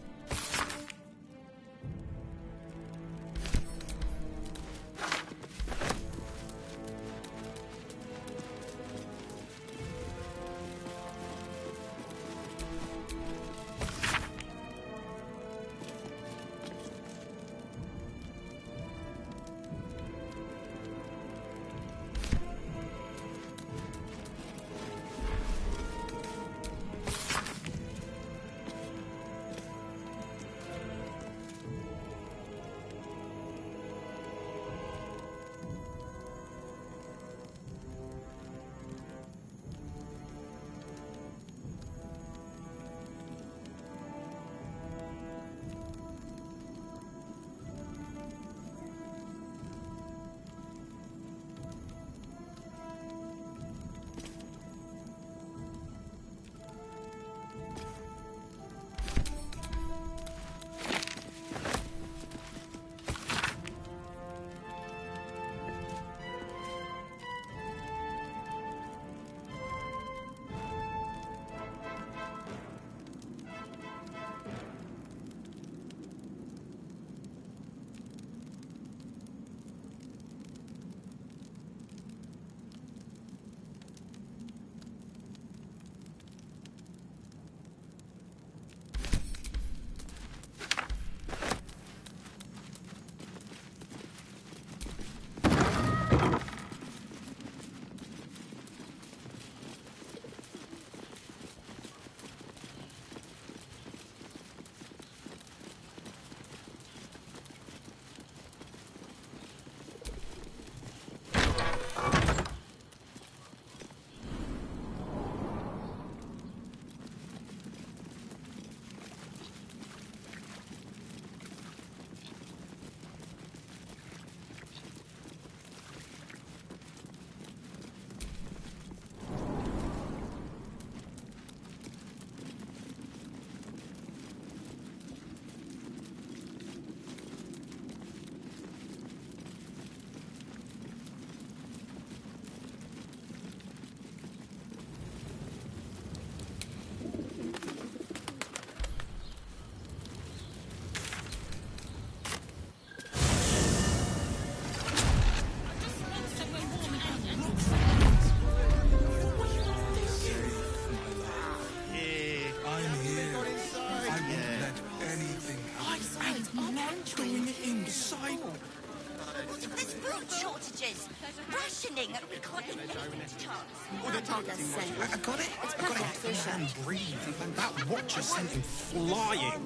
food shortages. Rationing. We can't even get a chance. I got it. I got it. Man, breathe. And that watcher sent him flying.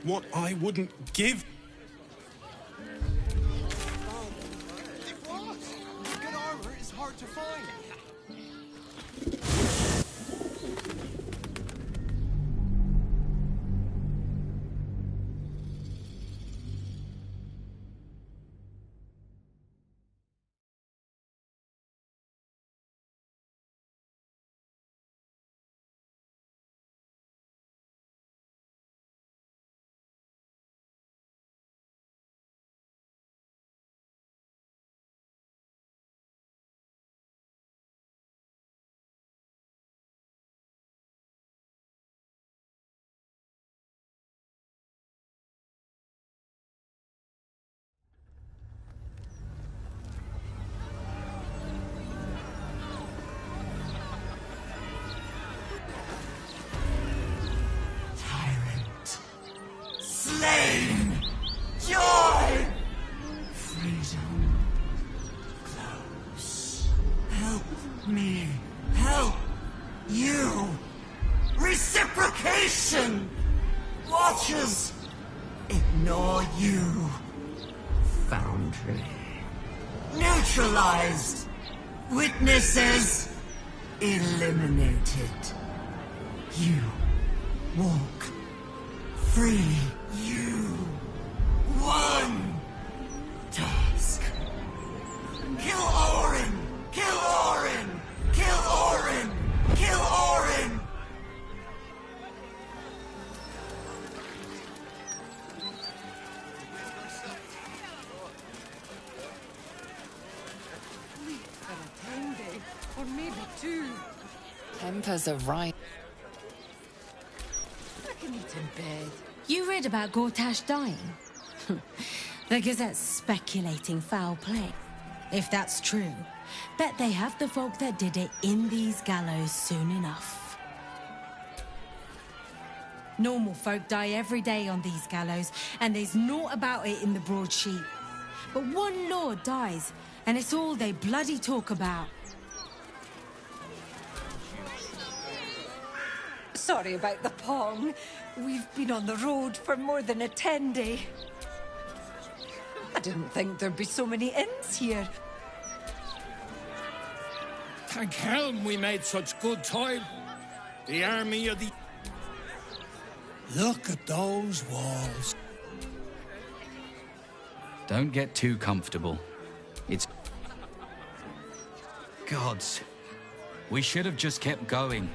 What I wouldn't give. It was. Good armor is hard to find. Slain! Joy! Freedom. Close. Help me. Help you. Reciprocation! Watchers! Ignore you. Foundry. Neutralized. Witnesses. Eliminated. You walk free. You one task. Kill Orin! Kill Orin! Kill Orin! Kill Orin! Or maybe 2. Tempers are right. I can eat in bed. You read about Gortash dying? The Gazette's speculating foul play. If that's true, bet they have the folk that did it in these gallows soon enough. Normal folk die every day on these gallows, and there's naught about it in the broadsheet. But one lord dies, and it's all they bloody talk about. Sorry about the pong. We've been on the road for more than a 10-day. I didn't think there'd be so many inns here. Thank Helm we made such good time. The army of the... Look at those walls. Don't get too comfortable. It's... Gods. We should have just kept going.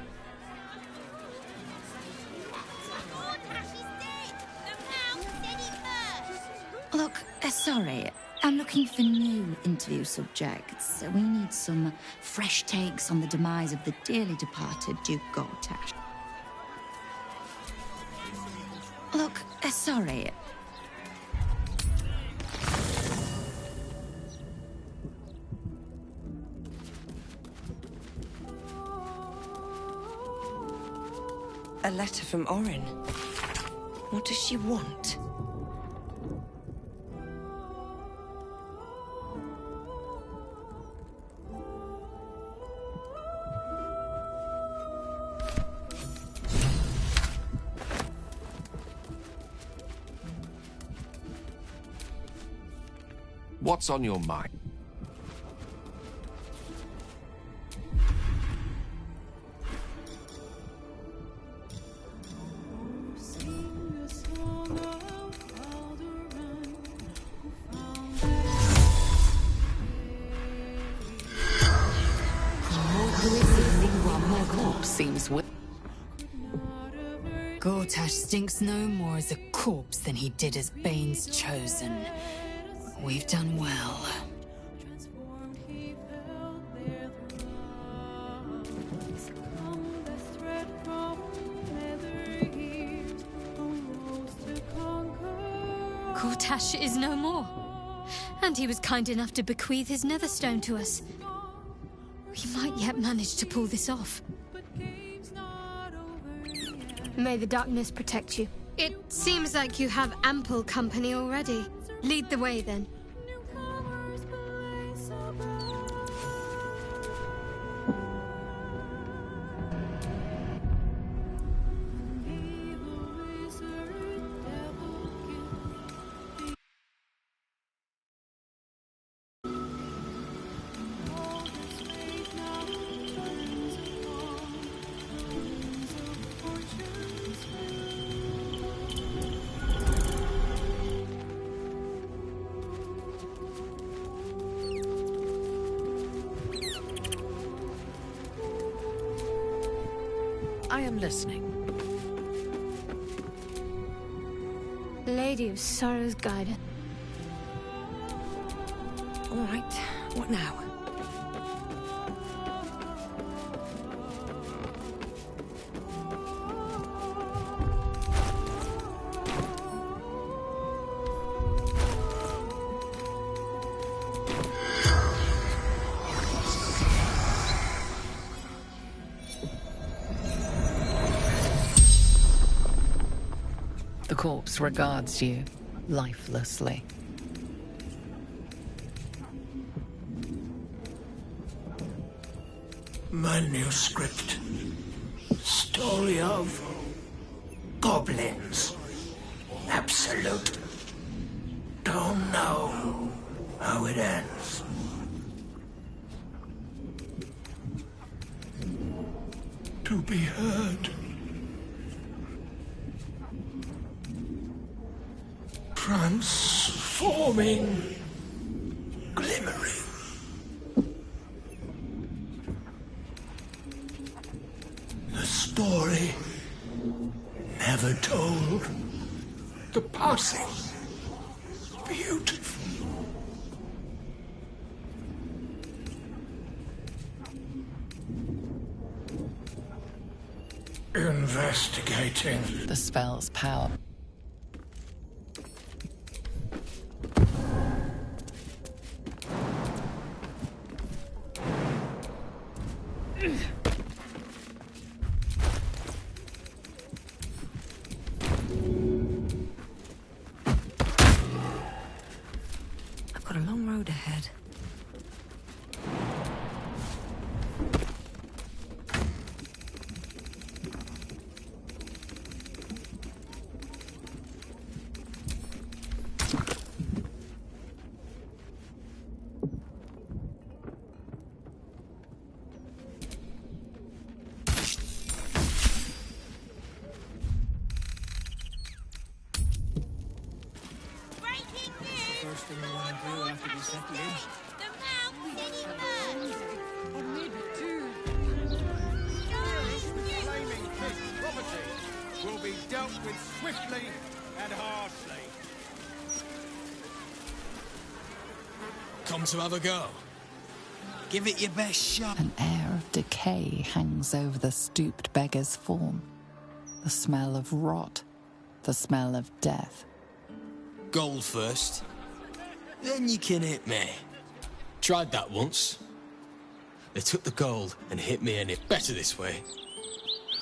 Look, sorry. I'm looking for new interview subjects. We need some fresh takes on the demise of the dearly departed Duke Gortash. Look, sorry. A letter from Orin. What does she want? What's on your mind? Seems with. Gortash stinks no more as a corpse than he did as Bane's chosen. We've done well. Gortash is no more. And he was kind enough to bequeath his netherstone to us. We might yet manage to pull this off. May the darkness protect you. It seems like you have ample company already. Lead the way, then. I am listening. Lady of Sorrow's guidance. All right, what now? The corpse regards you lifelessly. Manuscript. Story of goblins. Absolute. Don't know how it ends. To be heard. Transforming. Glimmering. The story never told. The passing. Beautiful. Investigating. The spell's power. I've got a long road ahead. First thing we want to do after we settle in. Flaming King's property will be dealt with swiftly and harshly. Come to have a go. Give it your best shot. An air of decay hangs over the stooped beggar's form. The smell of rot. The smell of death. Gold first. Then you can hit me. Tried that once. They took the gold and hit me, and it better this way.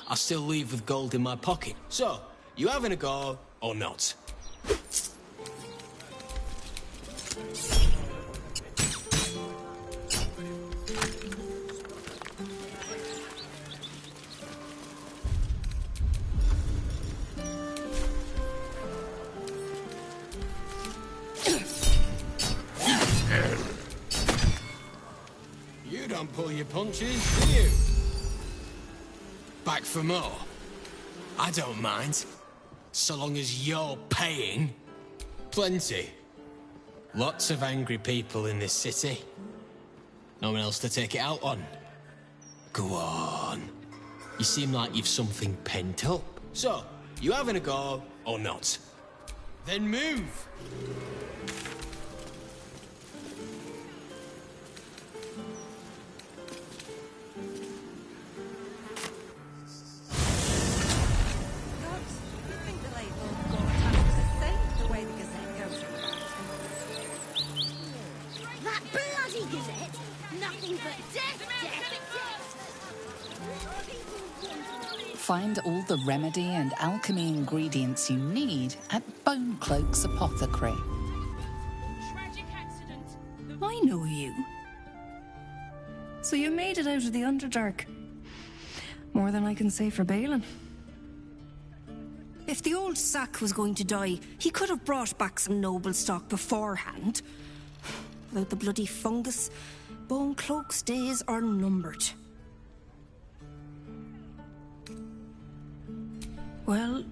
I still leave with gold in my pocket. So, you having a go or not? You don't pull your punches, do you? Back for more? I don't mind. So long as you're paying. Plenty. Lots of angry people in this city. No one else to take it out on. Go on. You seem like you've something pent up. So, you having a go or not? Then move. That bloody gazette! Nothing but death, death, death! Find all the remedy and alchemy ingredients you need at Bonecloak's Apothecary. I know you. So you made it out of the Underdark. More than I can say for Balin. If the old sack was going to die, he could have brought back some noble stock beforehand. Without the bloody fungus, Bonecloak's days are numbered. Well,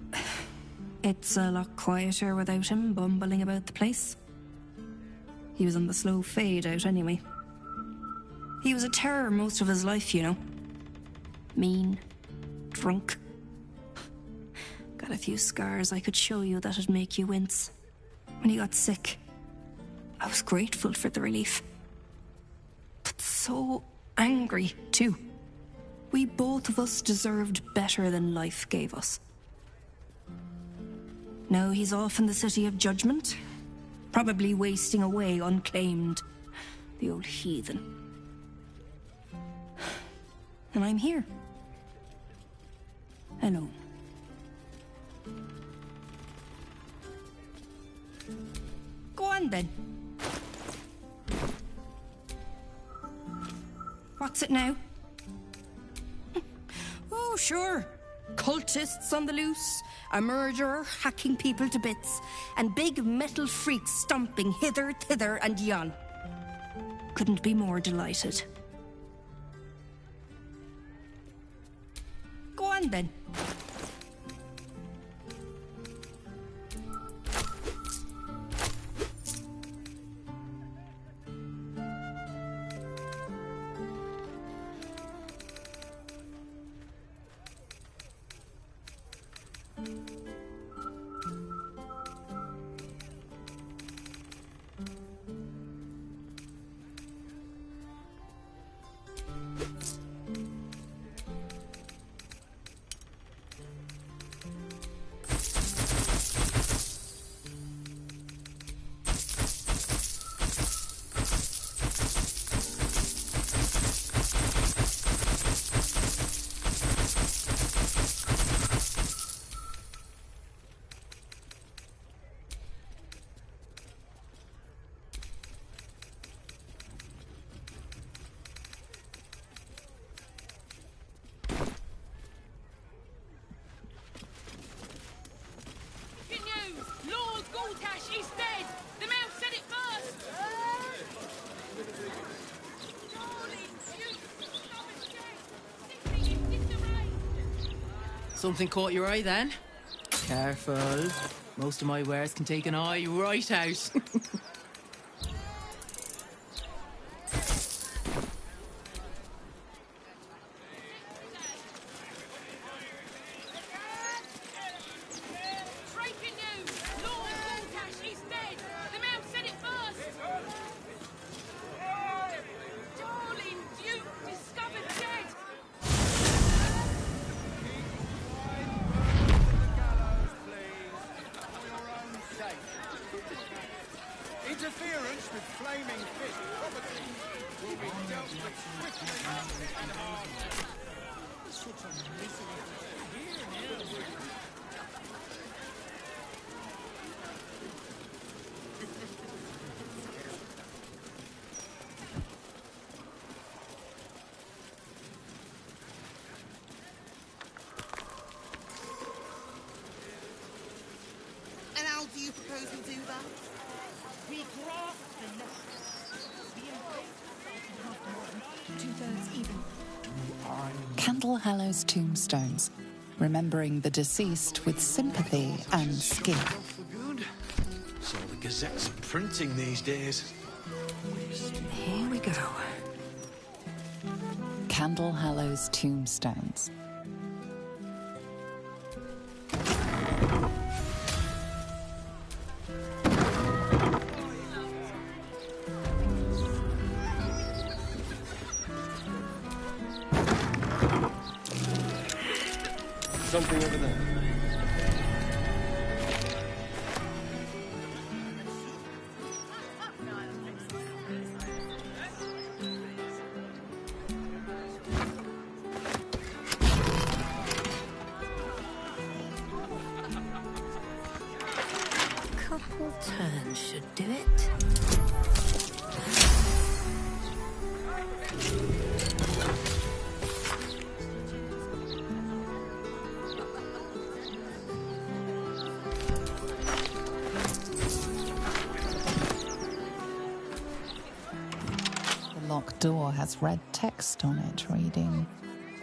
it's a lot quieter without him bumbling about the place. He was on the slow fade out anyway. He was a terror most of his life, you know. Mean, drunk. Got a few scars I could show you that'd make you wince. When he got sick, I was grateful for the relief. But so angry, too. We both of us deserved better than life gave us. Now he's off in the City of Judgment, probably wasting away unclaimed. The old heathen. And I'm here. Alone. Go on, then. What's it now? Oh, sure. Cultists on the loose, a murderer hacking people to bits, and big metal freaks stomping hither, thither, and yon. Couldn't be more delighted. Go on, then. Something caught your eye then? Careful. Most of my wares can take an eye right out. Interference with flaming fist property will be dealt with swiftly and hardly. Such a miserable And how do you propose we do that? We grasp the lessons. We embrace two-thirds even. Candle Hallow's tombstones, remembering the deceased with sympathy and skill. For good. So the gazettes are printing these days. Here we go. Candle Hallow's tombstones. Something over there. Couple turns should do it. The locked door has red text on it reading,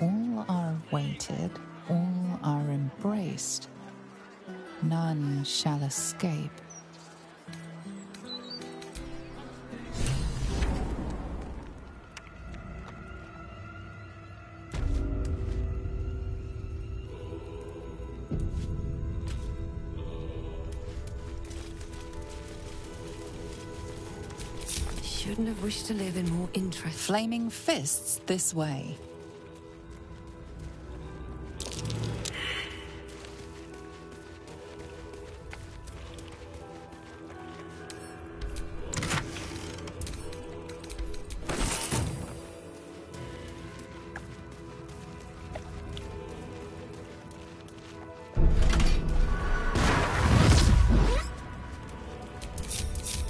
"All are weighted, all are embraced. None shall escape." shouldn't have wished to live in more interest. Flaming fists this way.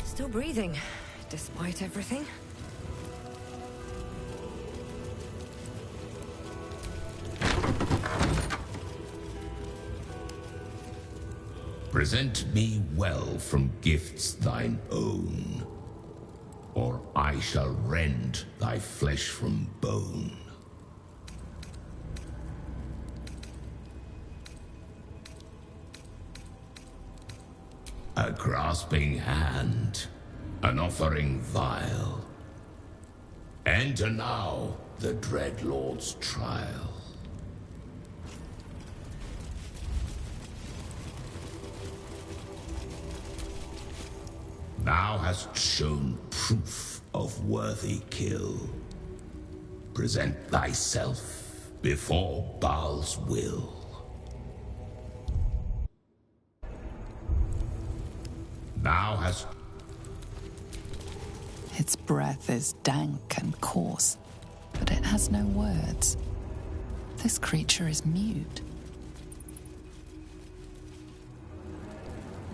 Still breathing, despite everything. Present me well from gifts thine own, or I shall rend thy flesh from bone. A grasping hand, an offering vile. Enter now the dread Lord's trial. Thou hast shown proof of worthy kill. Present thyself before Baal's will. Thou hast... Its breath is dank and coarse, but it has no words. This creature is mute.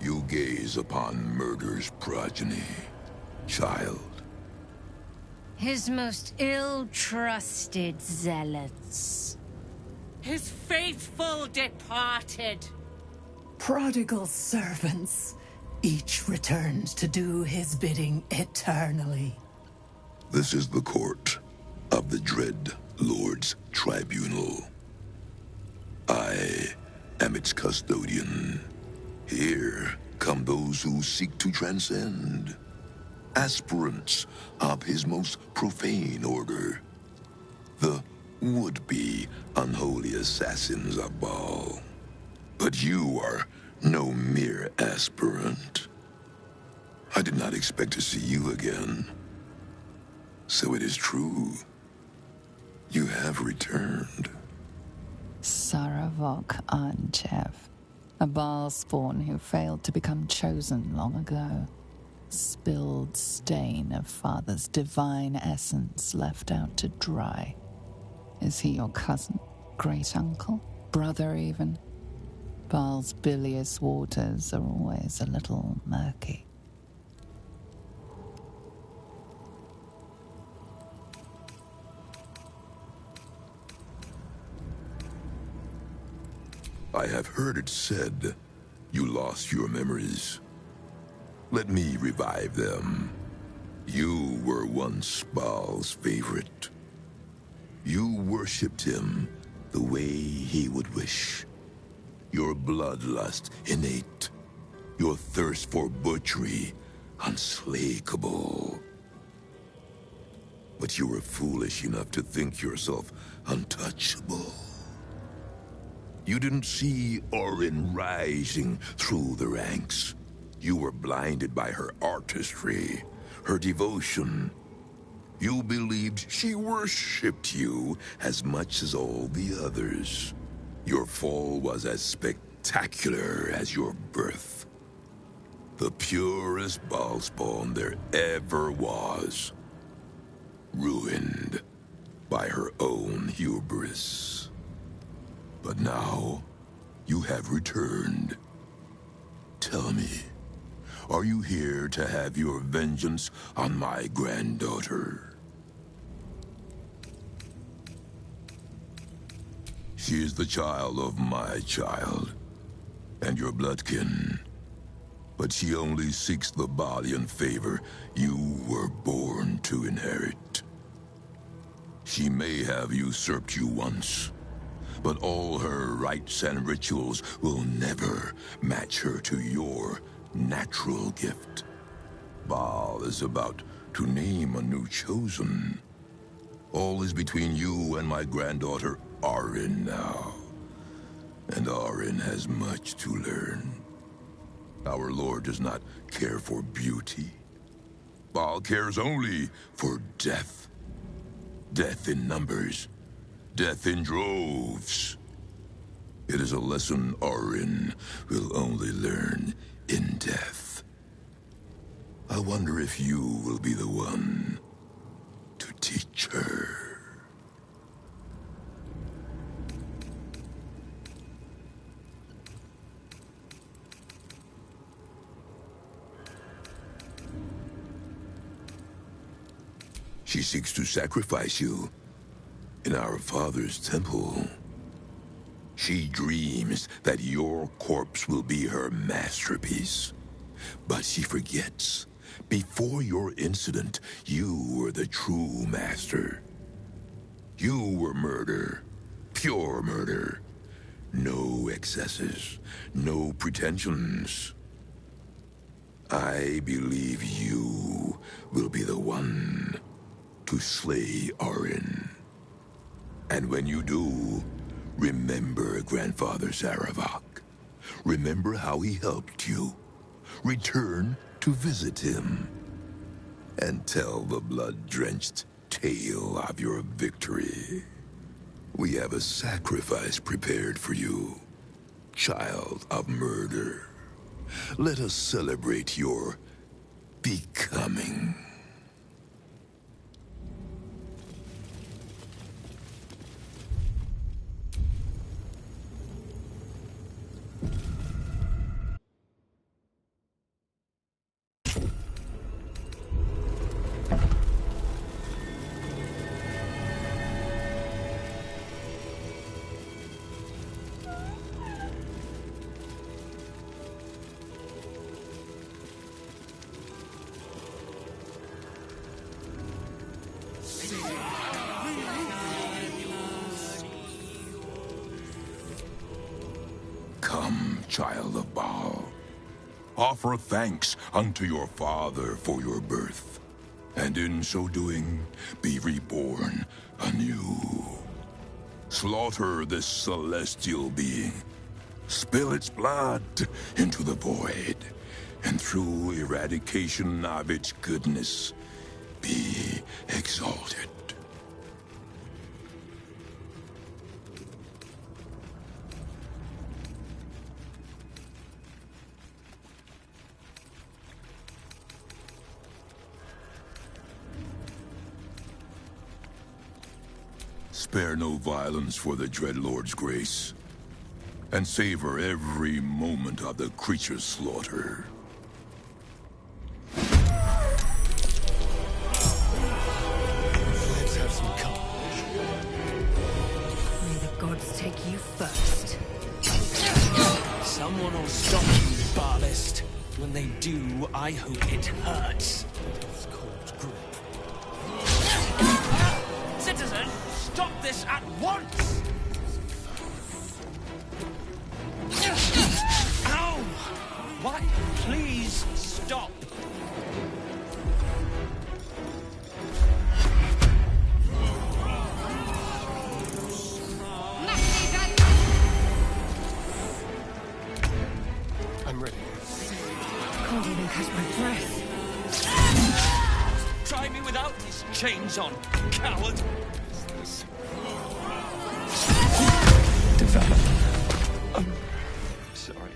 You gaze upon murder's progeny, child. His most ill-trusted zealots. His faithful departed. Prodigal servants, each returned to do his bidding eternally. This is the court of the dread Lord's tribunal. I am its custodian. Here come those who seek to transcend, aspirants of his most profane order, the would-be unholy assassins of Baal. But you are no mere aspirant. I did not expect to see you again. So it is true. You have returned. Saravok Anchev, a Baal spawn who failed to become chosen long ago. Spilled stain of Father's divine essence left out to dry. Is he your cousin? Great uncle? Brother even? Baal's bilious waters are always a little murky. I have heard it said you lost your memories. Let me revive them. You were once Baal's favorite. You worshipped him the way he would wish. Your bloodlust innate. Your thirst for butchery unslakable. But you were foolish enough to think yourself untouchable. You didn't see Orin rising through the ranks. You were blinded by her artistry, her devotion. You believed she worshipped you as much as all the others. Your fall was as spectacular as your birth. The purest Baalspawn there ever was. Ruined by her own hubris. But now, you have returned. Tell me, are you here to have your vengeance on my granddaughter? She is the child of my child, and your bloodkin. But she only seeks the Baalian favor you were born to inherit. She may have usurped you once, but all her rites and rituals will never match her to your natural gift. Baal is about to name a new chosen. All is between you and my granddaughter, Orin, now. And Orin has much to learn. Our Lord does not care for beauty. Baal cares only for death. Death in numbers. Death in droves. It is a lesson Orin will only learn in death. I wonder if you will be the one to teach her. She seeks to sacrifice you in our father's temple. She dreams that your corpse will be her masterpiece. But she forgets, before your incident, you were the true master. You were murder, pure murder. No excesses, no pretensions. I believe you will be the one to slay Orin. And when you do, remember Grandfather Saravak. Remember how he helped you. Return to visit him. And tell the blood-drenched tale of your victory. We have a sacrifice prepared for you, child of murder. Let us celebrate your becoming. Come, child of Baal. Offer thanks unto your father for your birth, and in so doing, be reborn anew. Slaughter this celestial being. Spill its blood into the void, and through eradication of its goodness, be exalted. Spare no violence for the Dreadlord's grace, and savor every moment of the creature's slaughter. Let's have some carnage. May the gods take you first. Someone will stop you, Baalist. When they do, I hope it hurts. It's called grip. Citizen, stop this at once! Ow! What? Please stop. I'm ready. Can't even catch my breath. Try me without these chains on, coward! Develop. Sorry.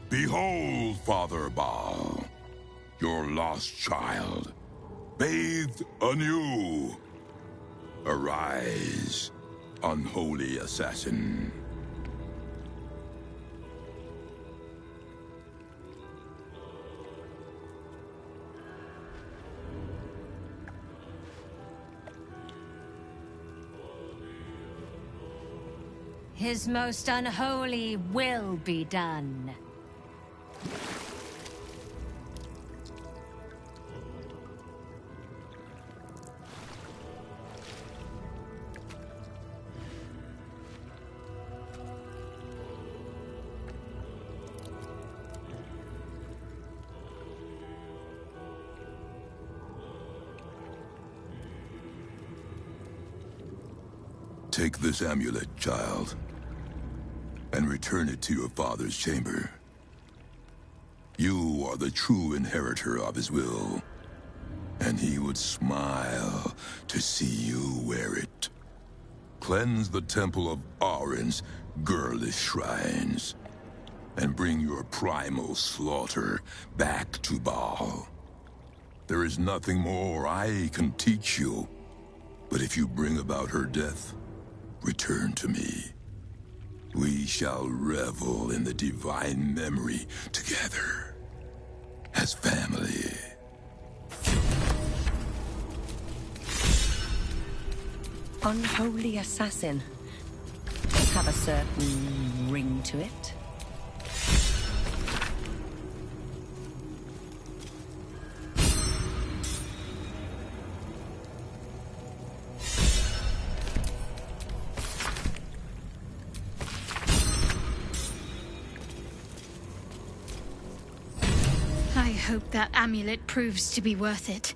Behold, Father Baal, your lost child, bathed anew. Arise, unholy assassin. His most unholy will be done. Take this amulet, child, and return it to your father's chamber. You are the true inheritor of his will, and he would smile to see you wear it. Cleanse the temple of Arin's girlish shrines, and bring your primal slaughter back to Baal. There is nothing more I can teach you, but if you bring about her death, return to me. We shall revel in the divine memory together, as family. Unholy assassin. Does have a certain ring to it. I hope that amulet proves to be worth it.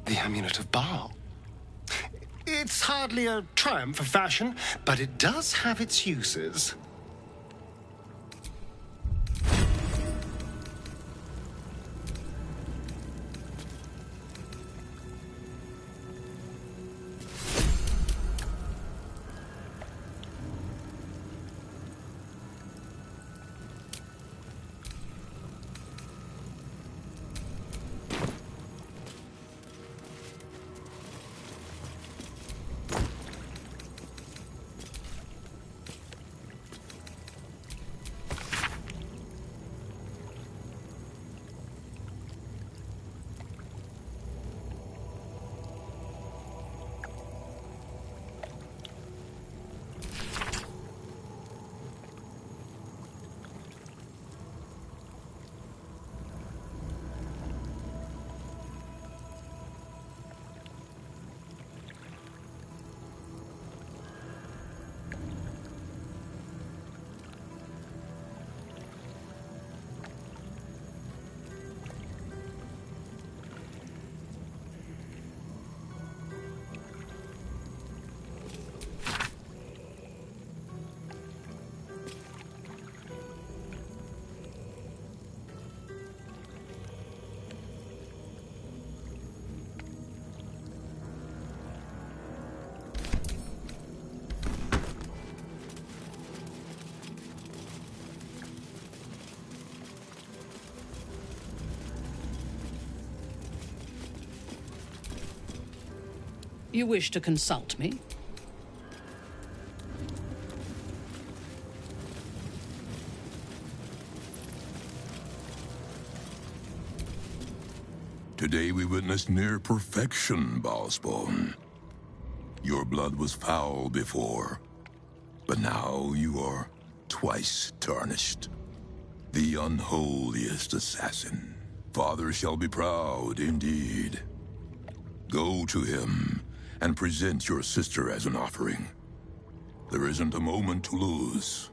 The Amulet of Baal. It's hardly a triumph of fashion, but it does have its uses. You wish to consult me? Today we witnessed near perfection, Baalspawn. Your blood was foul before, but now you are twice tarnished. The unholiest assassin. Father shall be proud indeed. Go to him and present your sister as an offering. There isn't a moment to lose.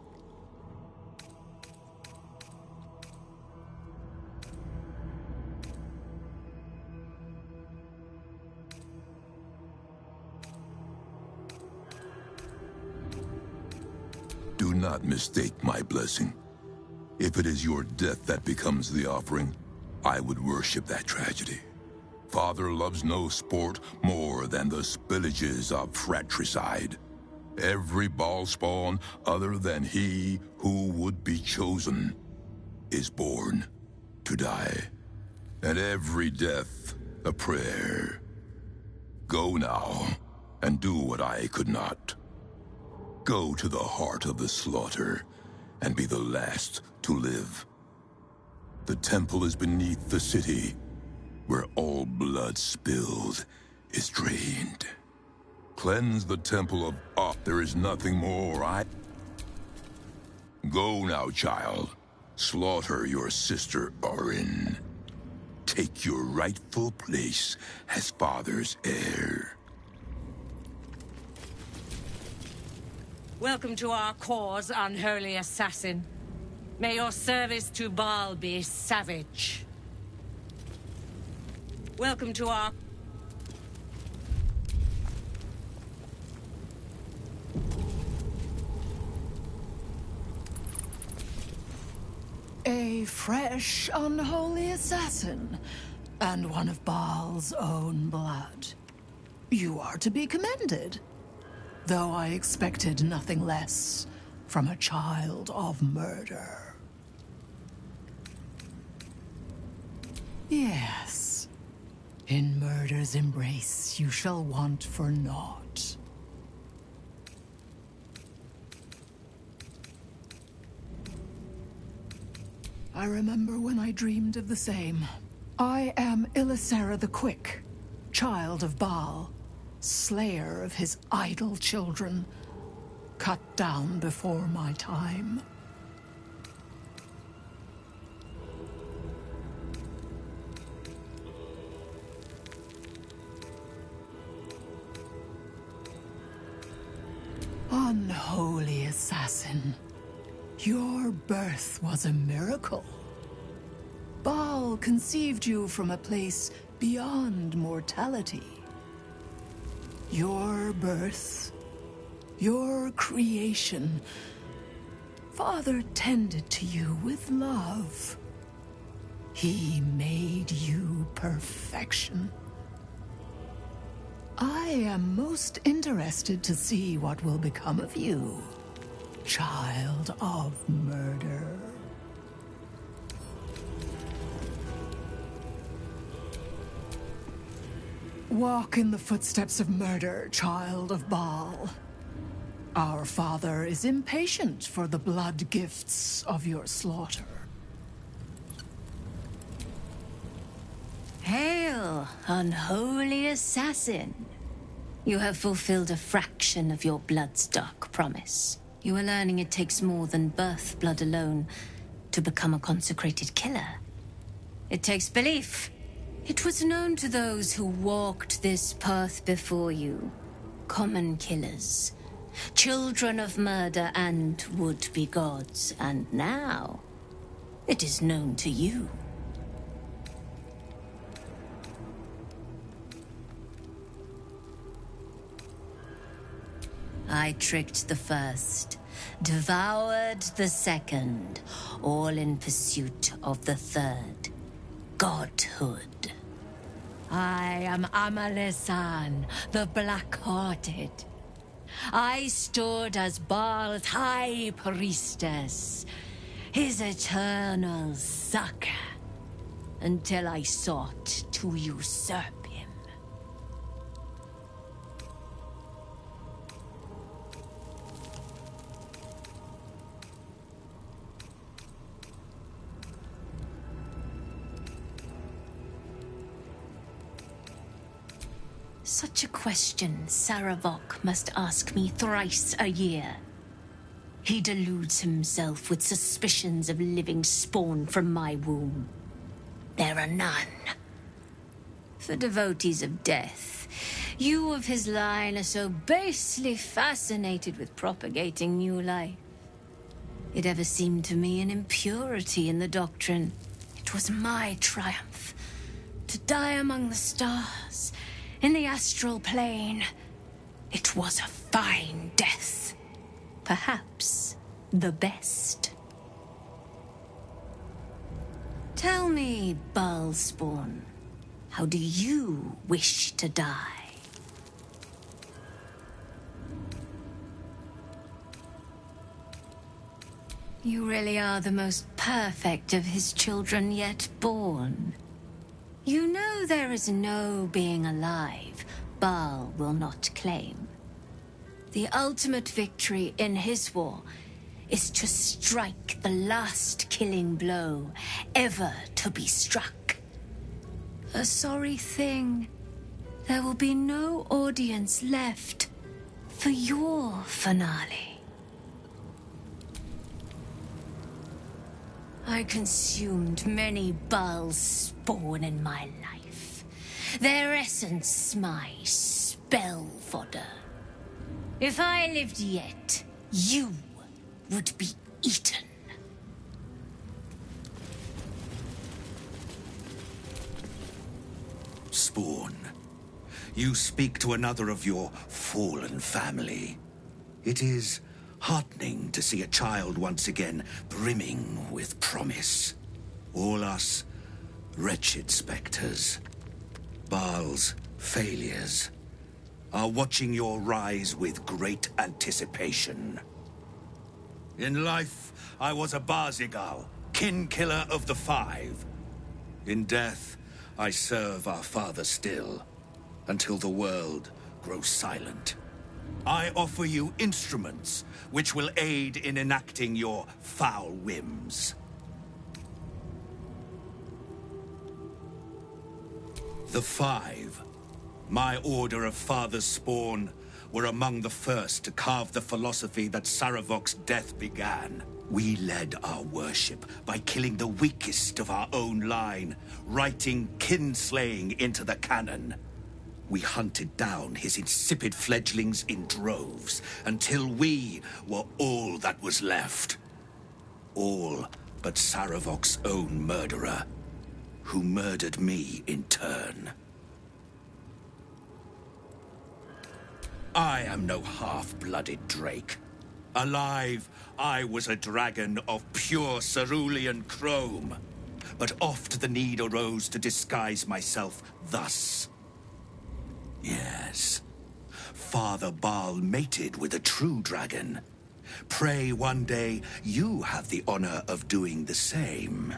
Do not mistake my blessing. If it is your death that becomes the offering, I would worship that tragedy. Father loves no sport more than the spillages of fratricide. Every Baalspawn other than he who would be chosen is born to die. And every death a prayer. Go now and do what I could not. Go to the heart of the slaughter and be the last to live. The temple is beneath the city, where all blood spilled is drained. Cleanse the temple of there is nothing more Go now, child. Slaughter your sister Arin. Take your rightful place as father's heir. Welcome to our cause, unholy assassin. May your service to Baal be savage. Welcome to our... A fresh, unholy assassin, and one of Baal's own blood. You are to be commended, though I expected nothing less from a child of murder. Yes, in murder's embrace you shall want for naught. I remember when I dreamed of the same. I am Ilisera the Quick, child of Baal, slayer of his idle children, cut down before my time. Unholy assassin. Your birth was a miracle. Baal conceived you from a place beyond mortality. Your birth, your creation, Father tended to you with love. He made you perfection. I am most interested to see what will become of you, child of murder. Walk in the footsteps of murder, child of Baal. Our father is impatient for the blood gifts of your slaughter. Hail, unholy assassin. You have fulfilled a fraction of your blood's dark promise. You are learning it takes more than birth blood alone to become a consecrated killer. It takes belief. It was known to those who walked this path before you. Common killers. Children of murder and would-be gods. And now, it is known to you. I tricked the first, devoured the second, all in pursuit of the third, godhood. I am Amalesan, the Black-Hearted. I stood as Baal's high priestess, his eternal succor, until I sought to usurp him. Such a question Saravok must ask me thrice a year. He deludes himself with suspicions of living spawn from my womb. There are none. For devotees of death, you of his line are so basely fascinated with propagating new life. It ever seemed to me an impurity in the doctrine. It was my triumph to die among the stars, in the astral plane. It was a fine death. Perhaps the best. Tell me, Baalspawn, how do you wish to die? You really are the most perfect of his children yet born. You know there is no being alive Baal will not claim. The ultimate victory in his war is to strike the last killing blow ever to be struck. A sorry thing. There will be no audience left for your finale. I consumed many Baal's spawn in my life. Their essence my spell fodder. If I lived yet, you would be eaten. Spawn, you speak to another of your fallen family. It is Heartening to see a child once again brimming with promise. All us wretched spectres, Baal's failures, are watching your rise with great anticipation. In life, I was a Barzigal, kin-killer of the Five. In death, I serve our father still, until the world grows silent. I offer you instruments which will aid in enacting your foul whims. The Five, my order of father's spawn, were among the first to carve the philosophy that Saravok's death began. We led our worship by killing the weakest of our own line, writing kinslaying into the canon. We hunted down his insipid fledglings in droves, until we were all that was left. All but Saravok's own murderer, who murdered me in turn. I am no half-blooded Drake. Alive, I was a dragon of pure cerulean chrome. But oft the need arose to disguise myself thus. Yes, Father Baal mated with a true dragon. Pray one day you have the honor of doing the same.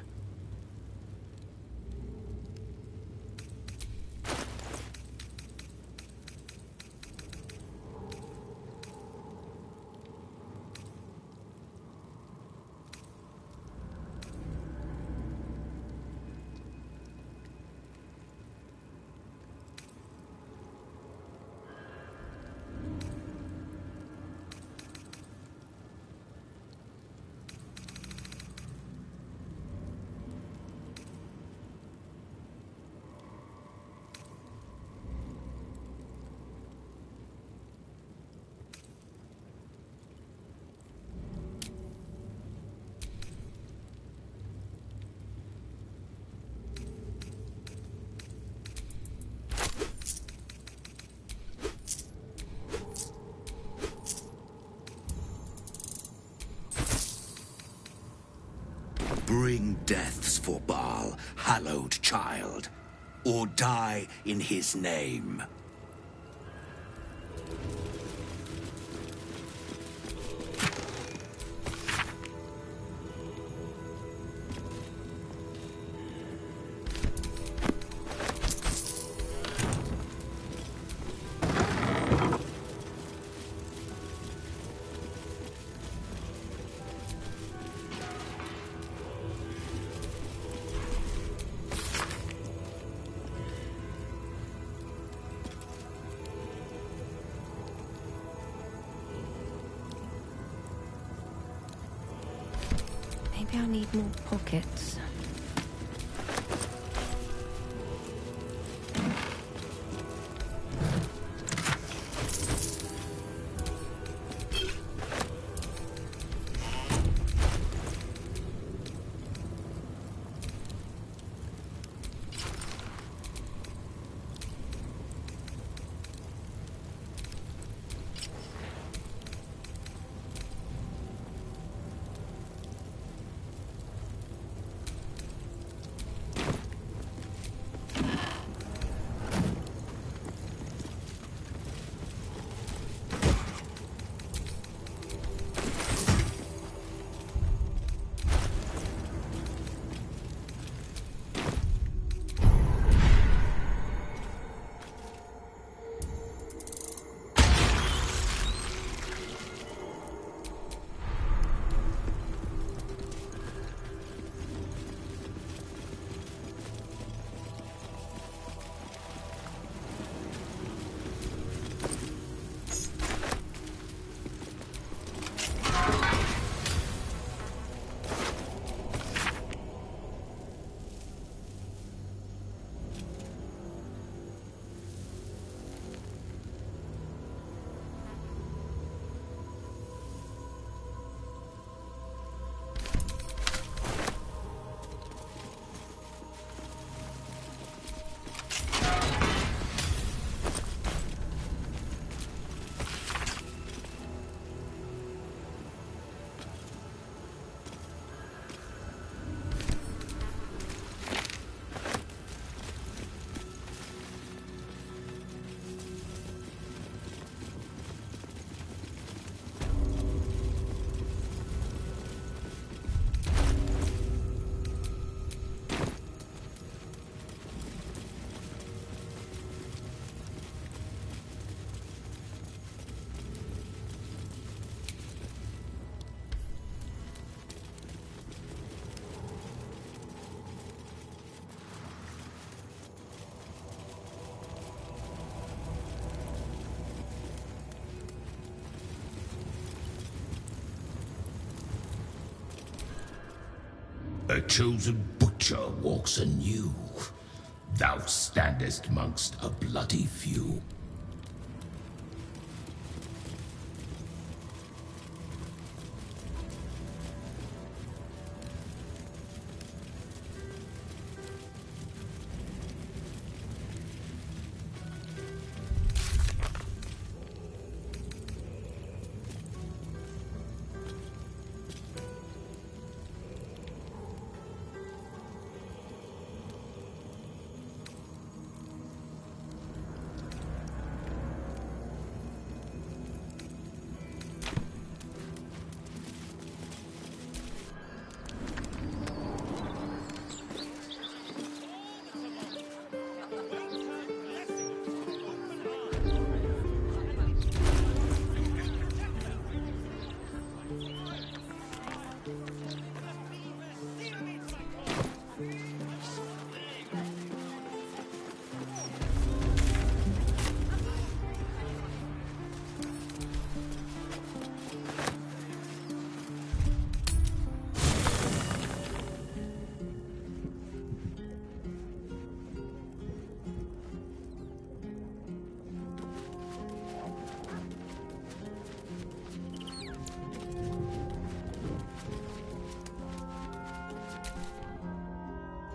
Bring deaths for Baal, hallowed child, or die in his name. Maybe I need more pockets. A chosen butcher walks anew. Thou standest amongst a bloody few.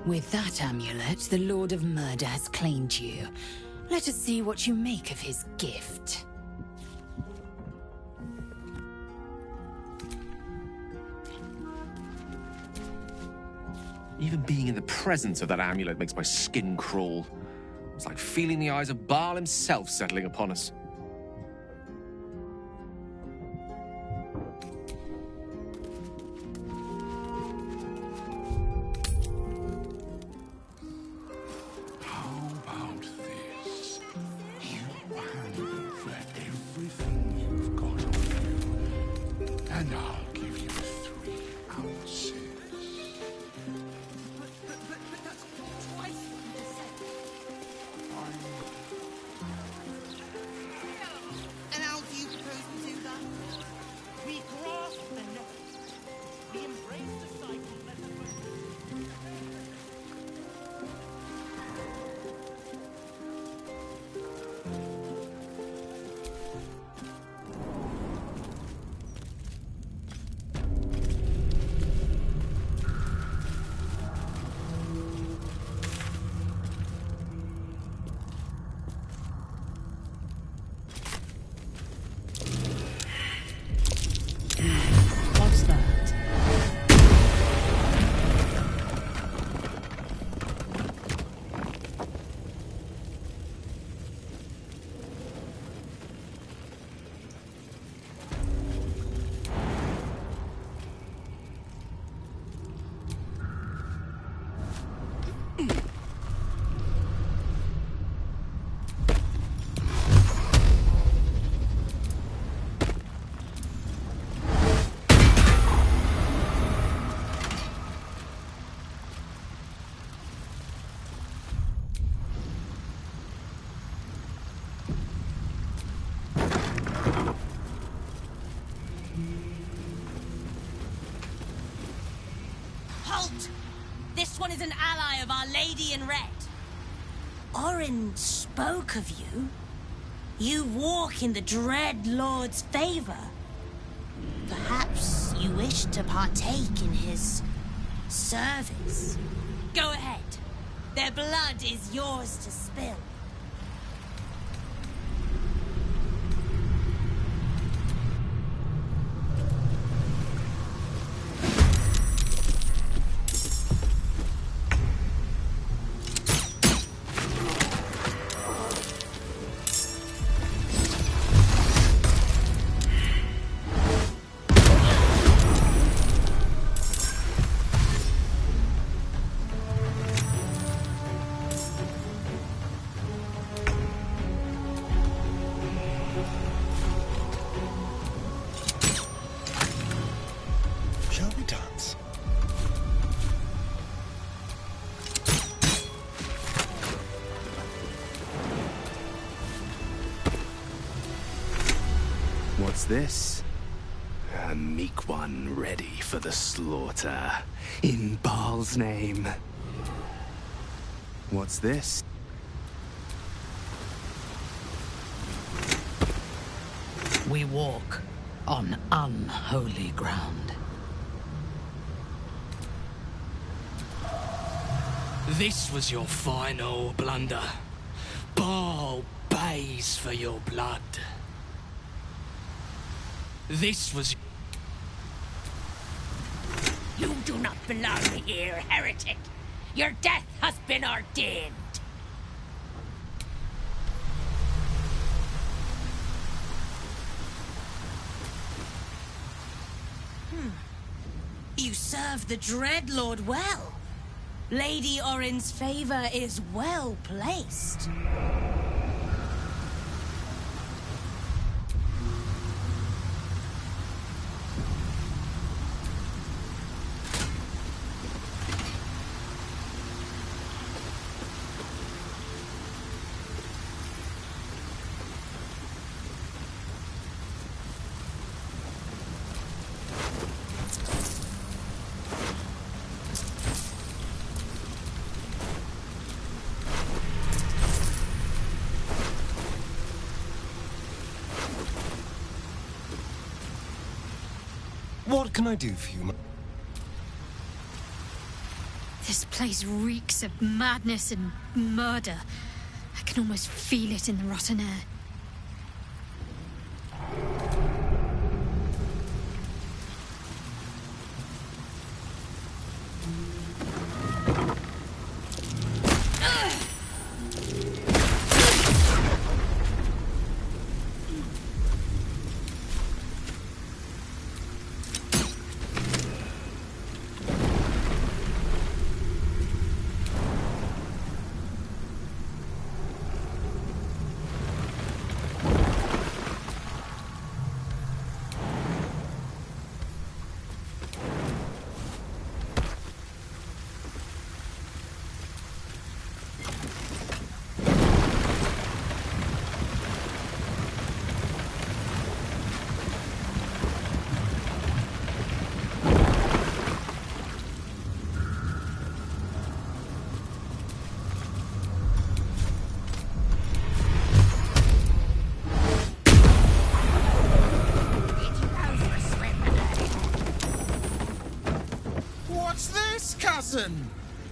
With that amulet, the Lord of Murder has claimed you. Let us see what you make of his gift. Even being in the presence of that amulet makes my skin crawl. It's like feeling the eyes of Baal himself settling upon us. This one is an ally of Our Lady in Red. Orin spoke of you. You walk in the Dread Lord's favor. Perhaps you wish to partake in his service. Go ahead. Their blood is yours to spill. What's this? a meek one ready for the slaughter. In Baal's name. What's this? We walk on unholy ground. This was your final blunder. Baal pays for your blood. This was... You do not belong here, heretic. Your death has been ordained. You serve the Dreadlord well. Lady Orin's favor is well placed. What can I do for you? This place reeks of madness and murder. I can almost feel it in the rotten air.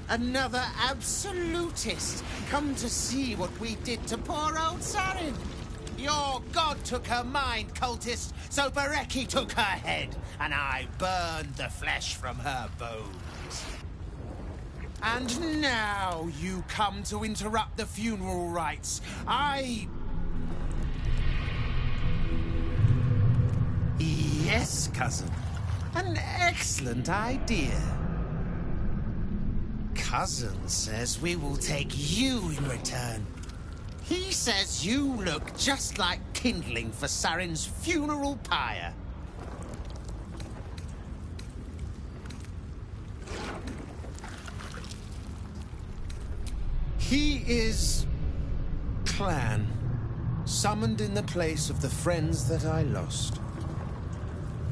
Another absolutist, come to see what we did to poor old Sarin. Your god took her mind, cultist, so Bereki took her head, and I burned the flesh from her bones. And now you come to interrupt the funeral rites. Yes, cousin. An excellent idea. Cousin says we will take you in return. He says you look just like kindling for Sarin's funeral pyre. He is... Clan, summoned in the place of the friends that I lost.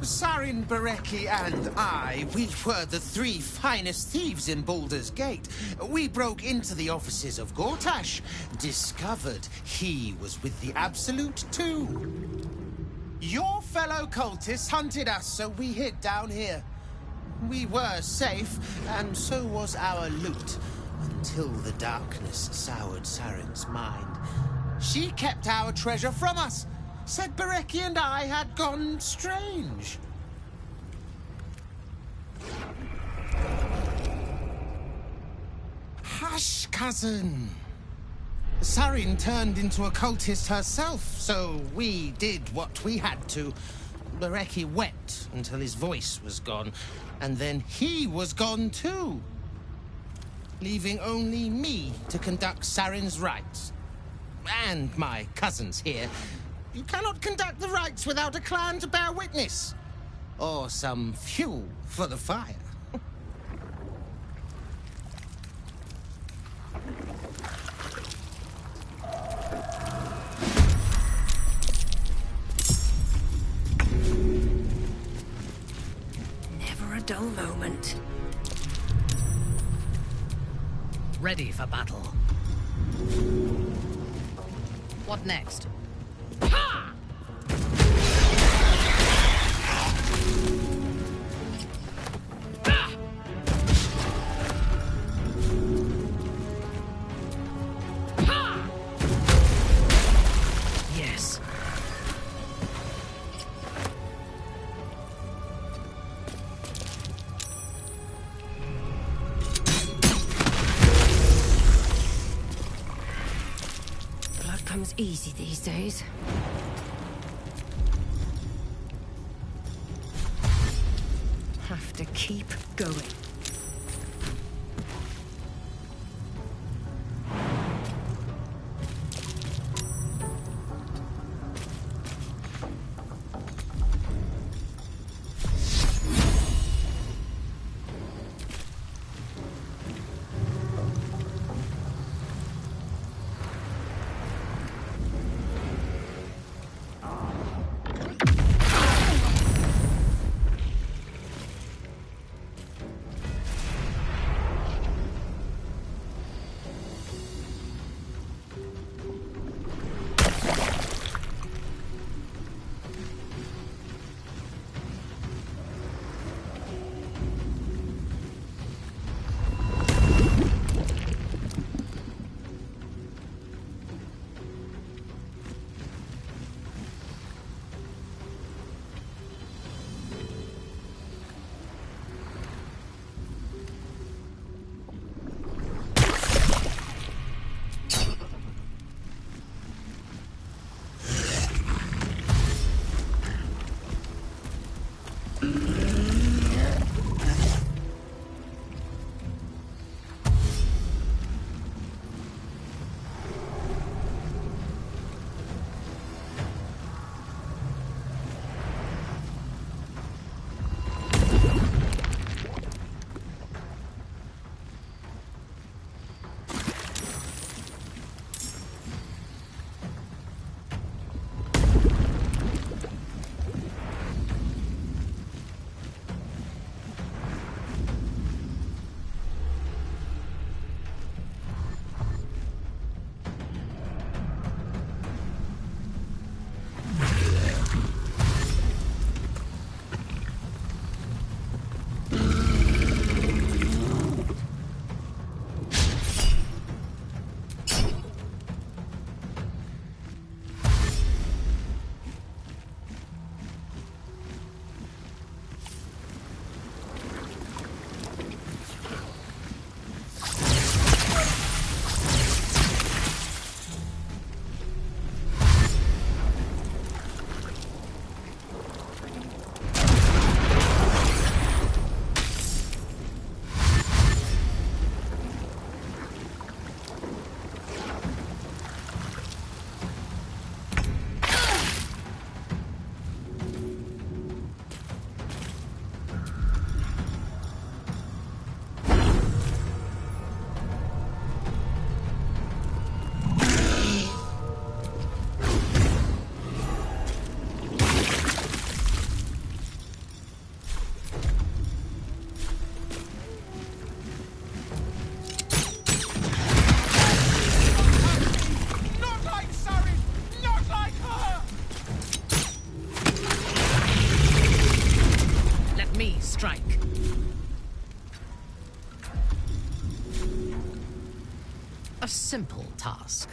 Sarin, Bereki, and I, we were the three finest thieves in Baldur's Gate. We broke into the offices of Gortash, discovered he was with the Absolute too. Your fellow cultists hunted us, so we hid down here. We were safe, and so was our loot, until the darkness soured Sarin's mind. She kept our treasure from us. Said Bereki and I had gone strange. Hush, cousin. Sarin turned into a cultist herself, so we did what we had to. Bereki wept until his voice was gone, and then he was gone too, leaving only me to conduct Sarin's rites. And my cousins here. You cannot conduct the rites without a clan to bear witness. Or some fuel for the fire. a dull moment. Ready for battle. What next? Yes. Blood comes easy these days. Have to keep going. A simple task.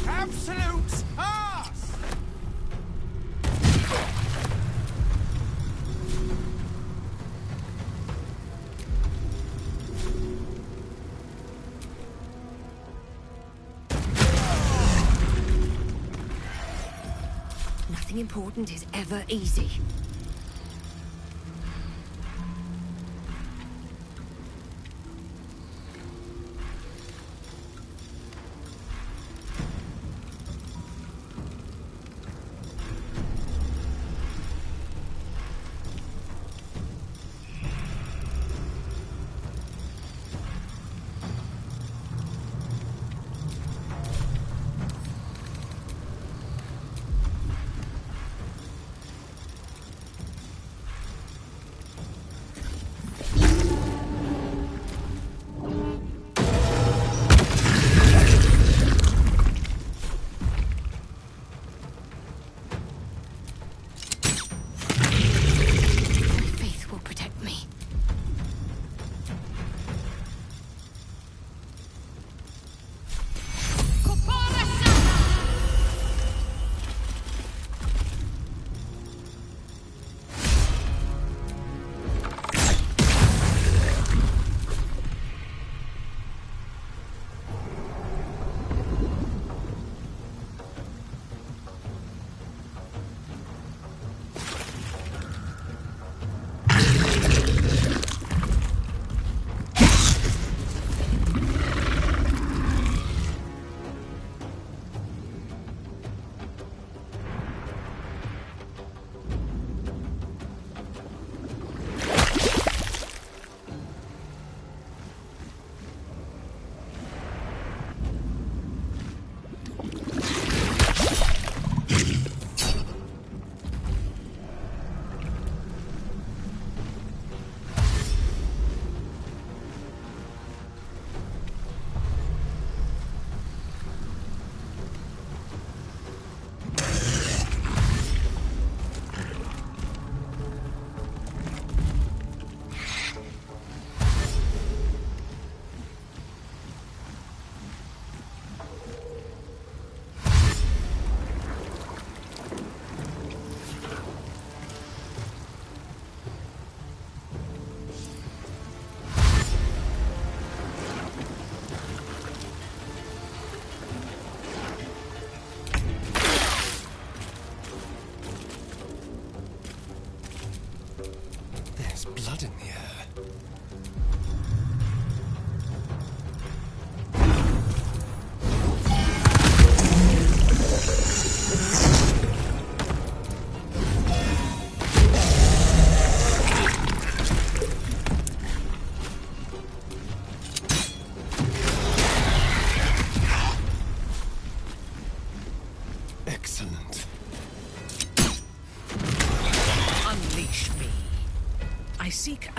Absolute ass! Nothing important is ever easy.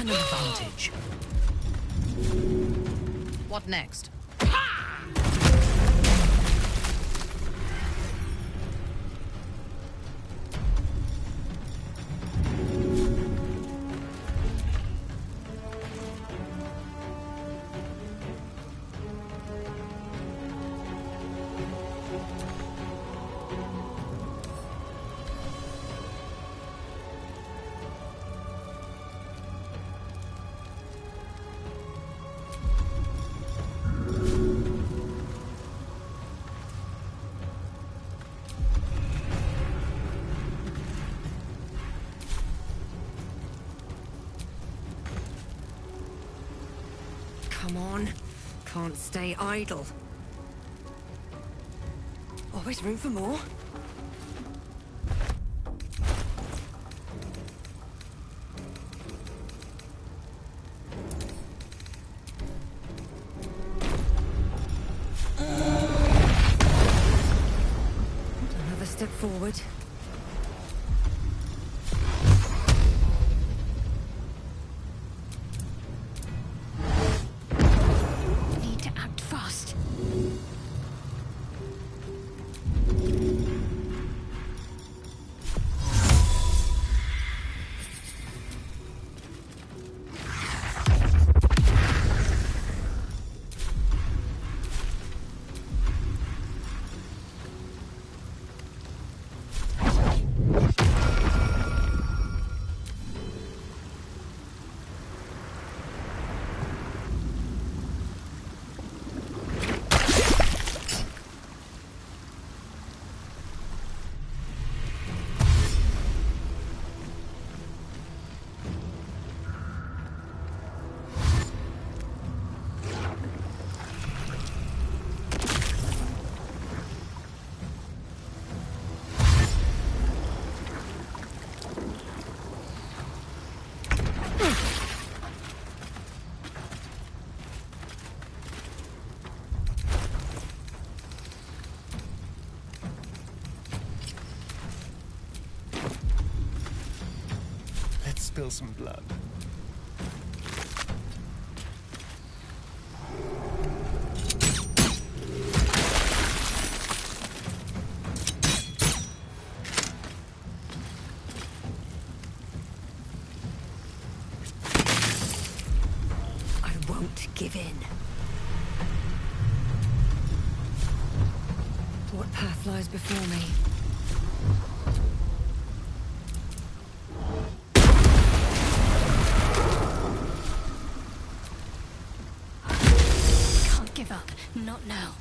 an advantage. What next? Come on. Can't stay idle. Always room for more. Another step forward. Need to act fast. Let's spill some blood. I won't give in. What path lies before me? Can't give up. Not now.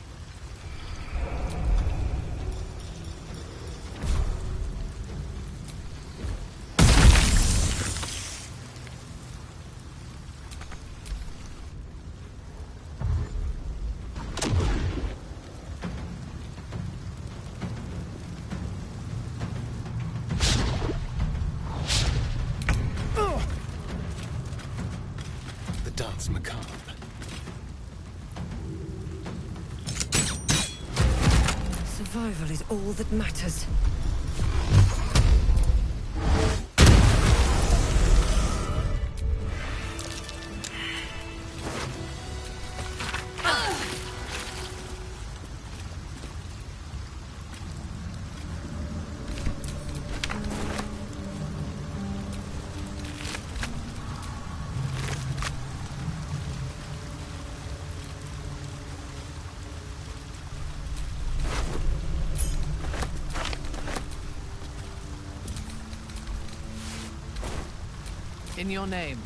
The dance macabre. Survival is all that matters. In your name.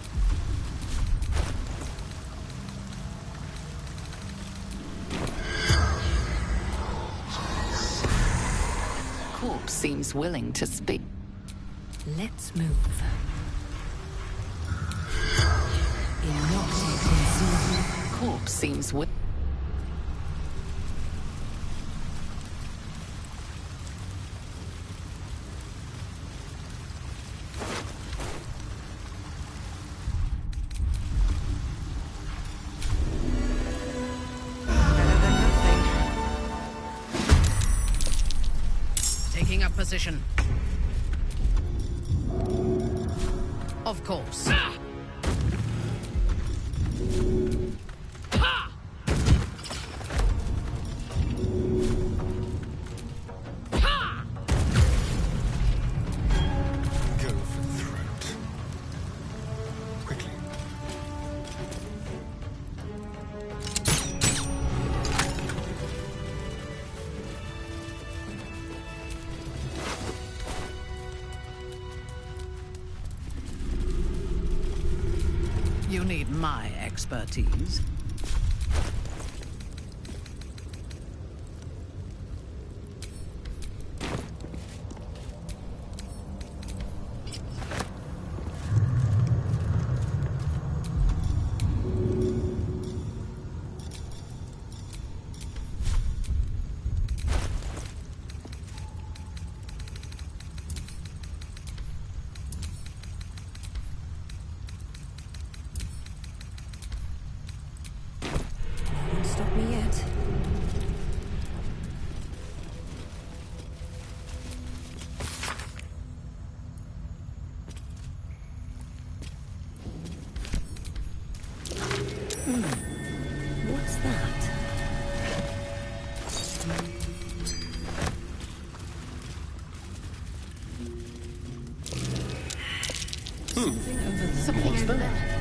Corpse seems willing to speak. Let's move. Enough. Corpse seems willing. Taking up position. Of course. need my expertise. Won't stop me yet. What's that? Something over there.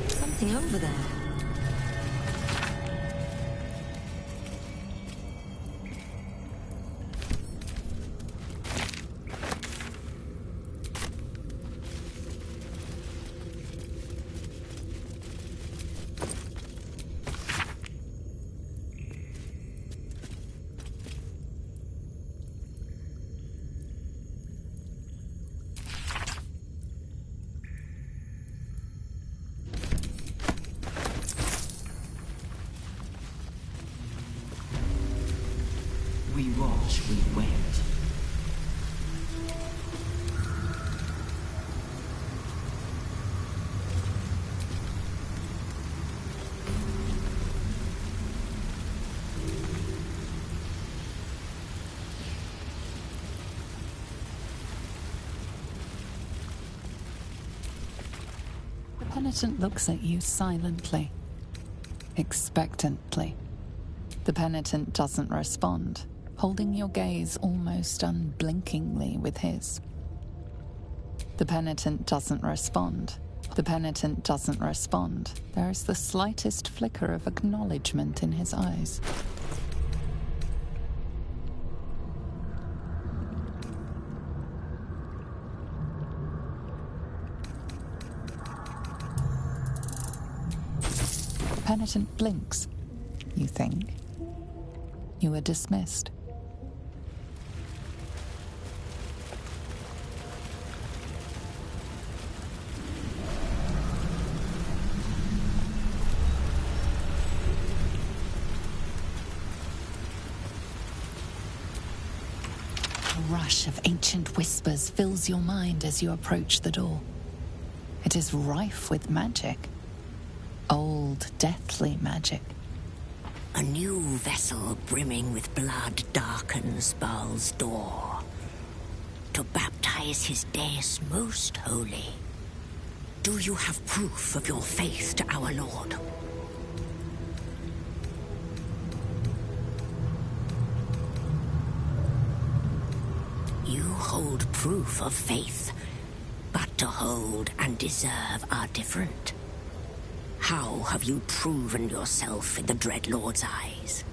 Something over there. We watch, we wait. The penitent looks at you silently, expectantly. The penitent doesn't respond, holding your gaze almost unblinkingly with his. The penitent doesn't respond. The penitent doesn't respond. There is the slightest flicker of acknowledgement in his eyes. The penitent blinks. You think. You are dismissed. A rush of ancient whispers fills your mind as you approach the door. It is rife with magic. Old, deathly magic. A new vessel brimming with blood darkens Baal's door to baptize his deus most holy. Do you have proof of your faith to our Lord? You hold proof of faith, but to hold and deserve are different. How have you proven yourself in the Dreadlord's eyes?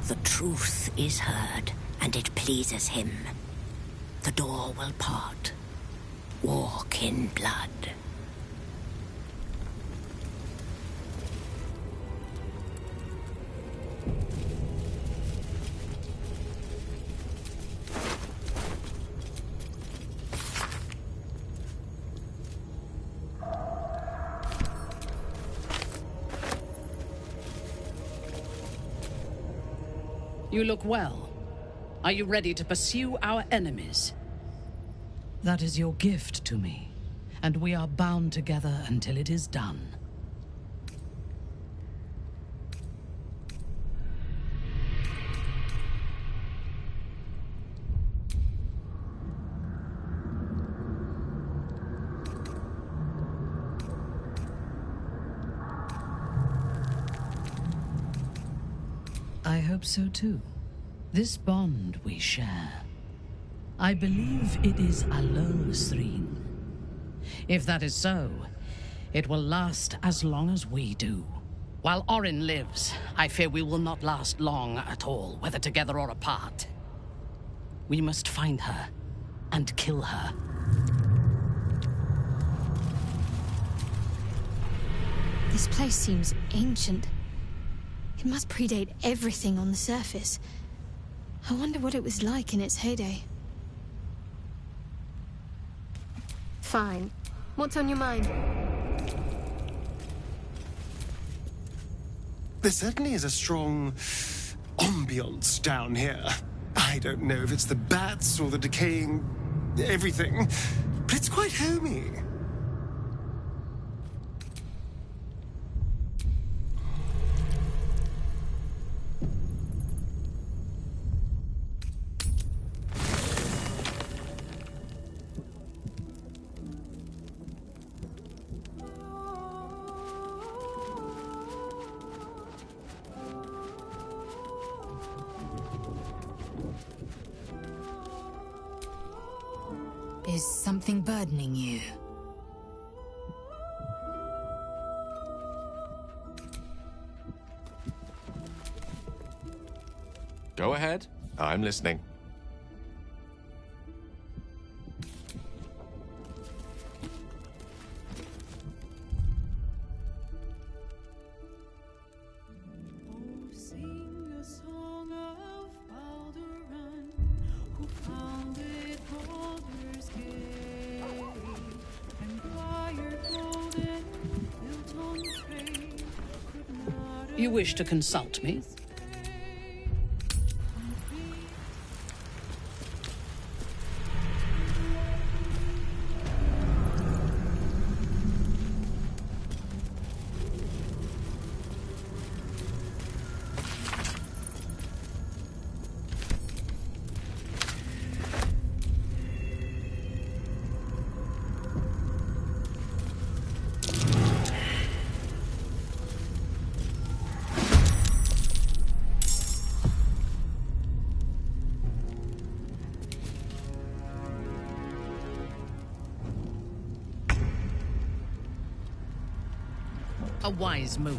The truth is heard, and it pleases him. The door will part. Walk in blood. You look well. Are you ready to pursue our enemies? That is your gift to me, and we are bound together until it is done. I hope so too. This bond we share, I believe it is Alolthrin. If that is so, it will last as long as we do. While Orin lives, I fear we will not last long at all, whether together or apart. We must find her and kill her. This place seems ancient. It must predate everything on the surface. I wonder what it was like in its heyday. Fine. What's on your mind? There certainly is a strong ambiance down here. I don't know if it's the bats or the decaying everything, but it's quite homey. Is something burdening you? Go ahead. I'm listening. Sing a song of Baldur, who founded Baldur's Gate, empire golden, built on trade, could not You wish to consult me? A wise move.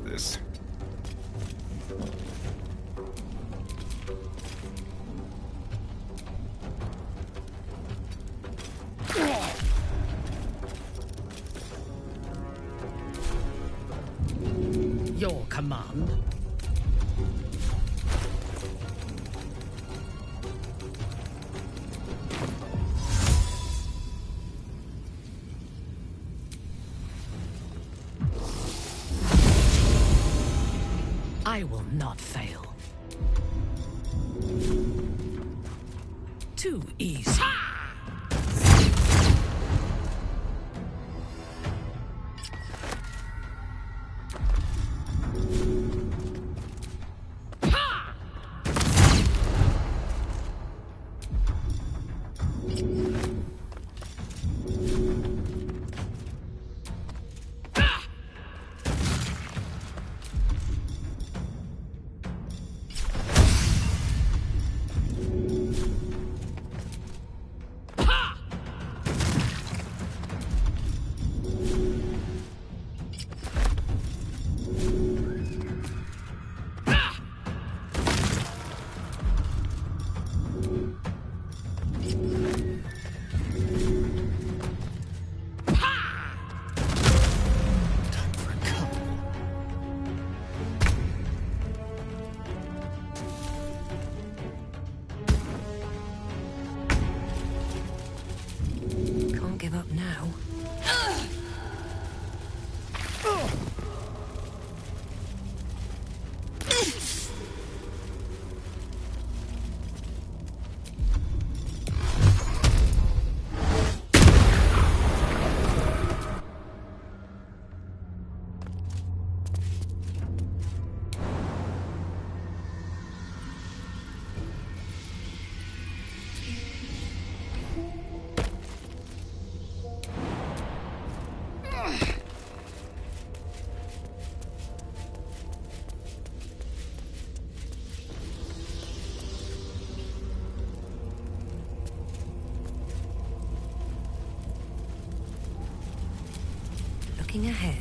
This. Your command. I will not fail. Too easy. looking ahead.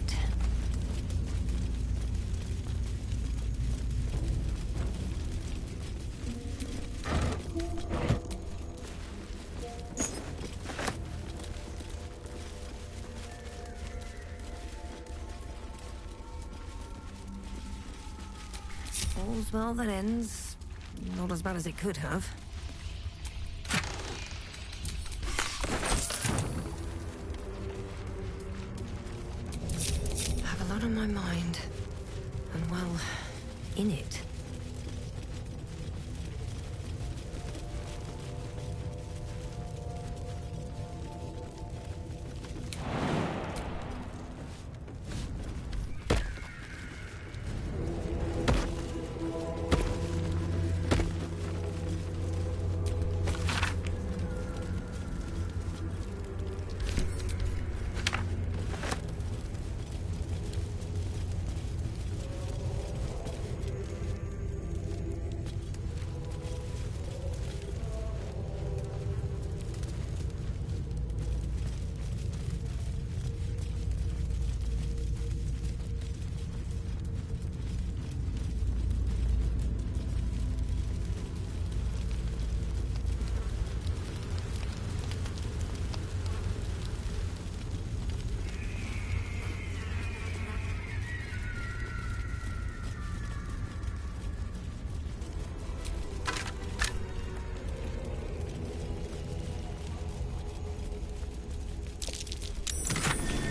All's well that ends. Not as bad as it could have. Have a lot on my mind. And well, in it.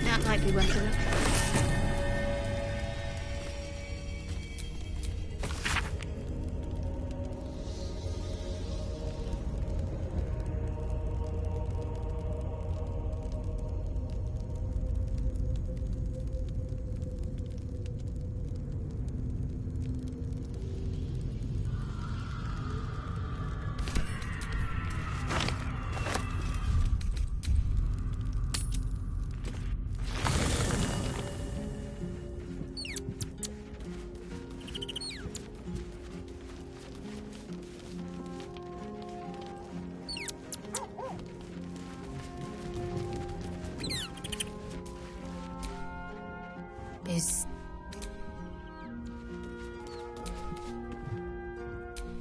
That might be worth a look.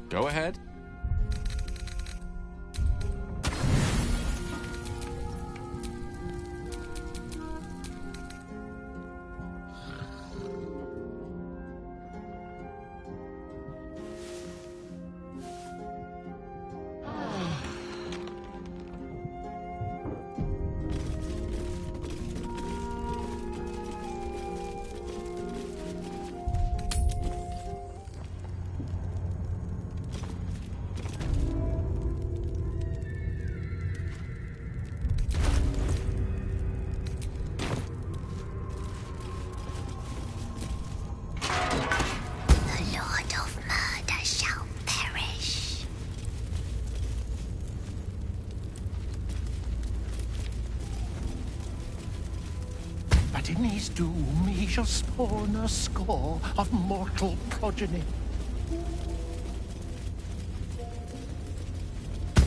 Go ahead. In his doom, he shall spawn a score of mortal progeny.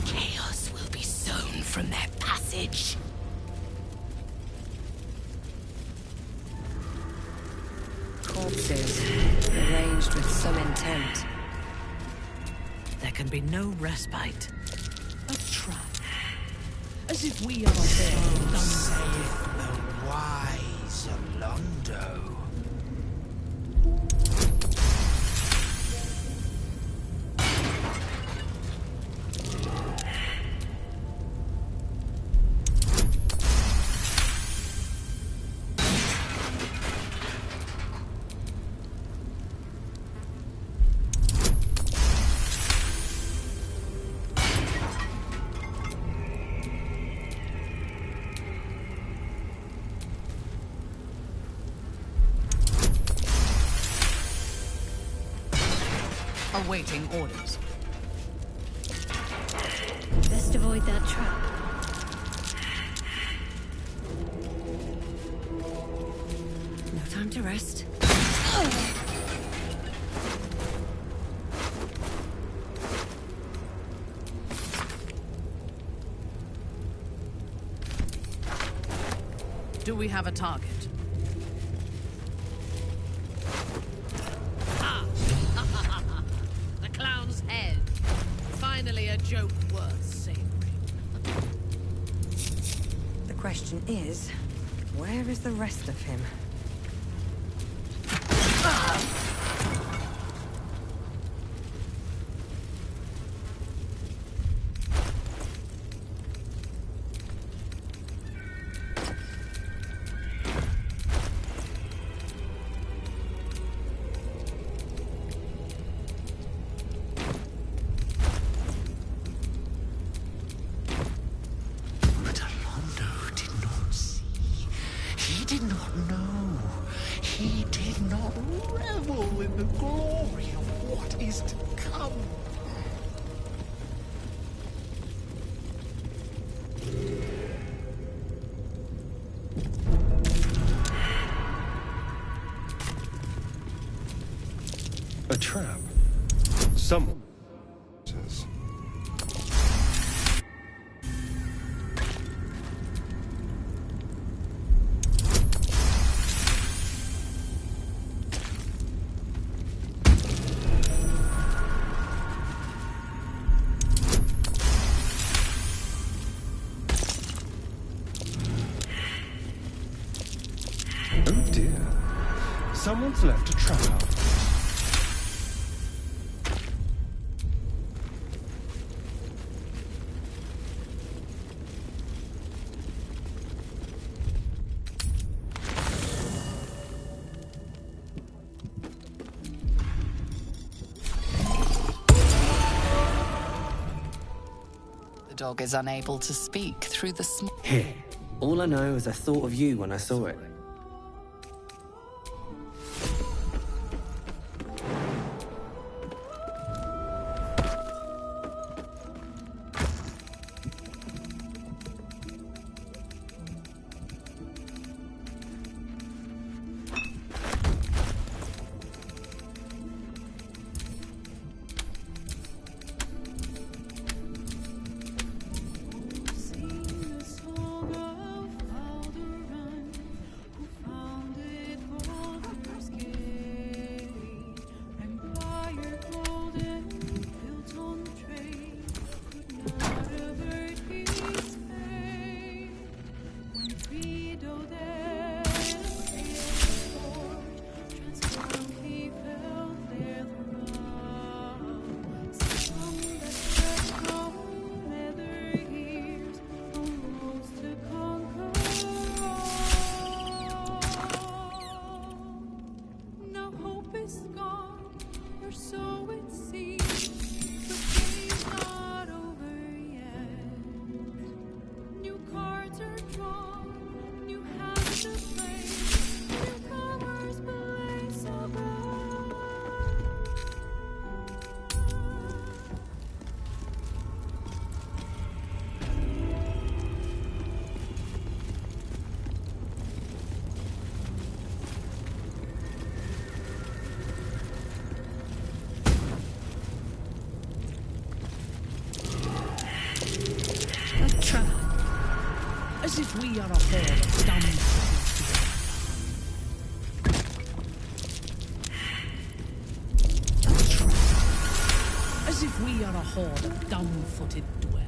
Chaos will be sown from their passage. Corpses, arranged with some intent. There can be no respite. A trap. As if we are there. Saith the wise Alondo. Awaiting orders. Best avoid that trap. No time to rest. Do we have a target? a joke worth savoring. The question is, where is the rest of him? But Alondo did not see. He did not know. He did not revel in the glory of what is to come. A trap. Someone says. Oh dear. Someone's left a trap out. The dog is unable to speak through the smoke. Here. All I know is I thought of you when I saw it. Sing the song of Baldur, who founded Baldur's Gate. Empire golden, built on trade, could not avert his fate. When Fido there transformed, he felt their throne. Some that stretched from leather years, arose to conquer all. Now hope is gone, or so it seems, but day's not over yet. New cards are drawn, new hands to play, newcomers blaze above. A trap. As if we are a horde of dumb A trap. As if we are a horde of dumb-footed dwerg.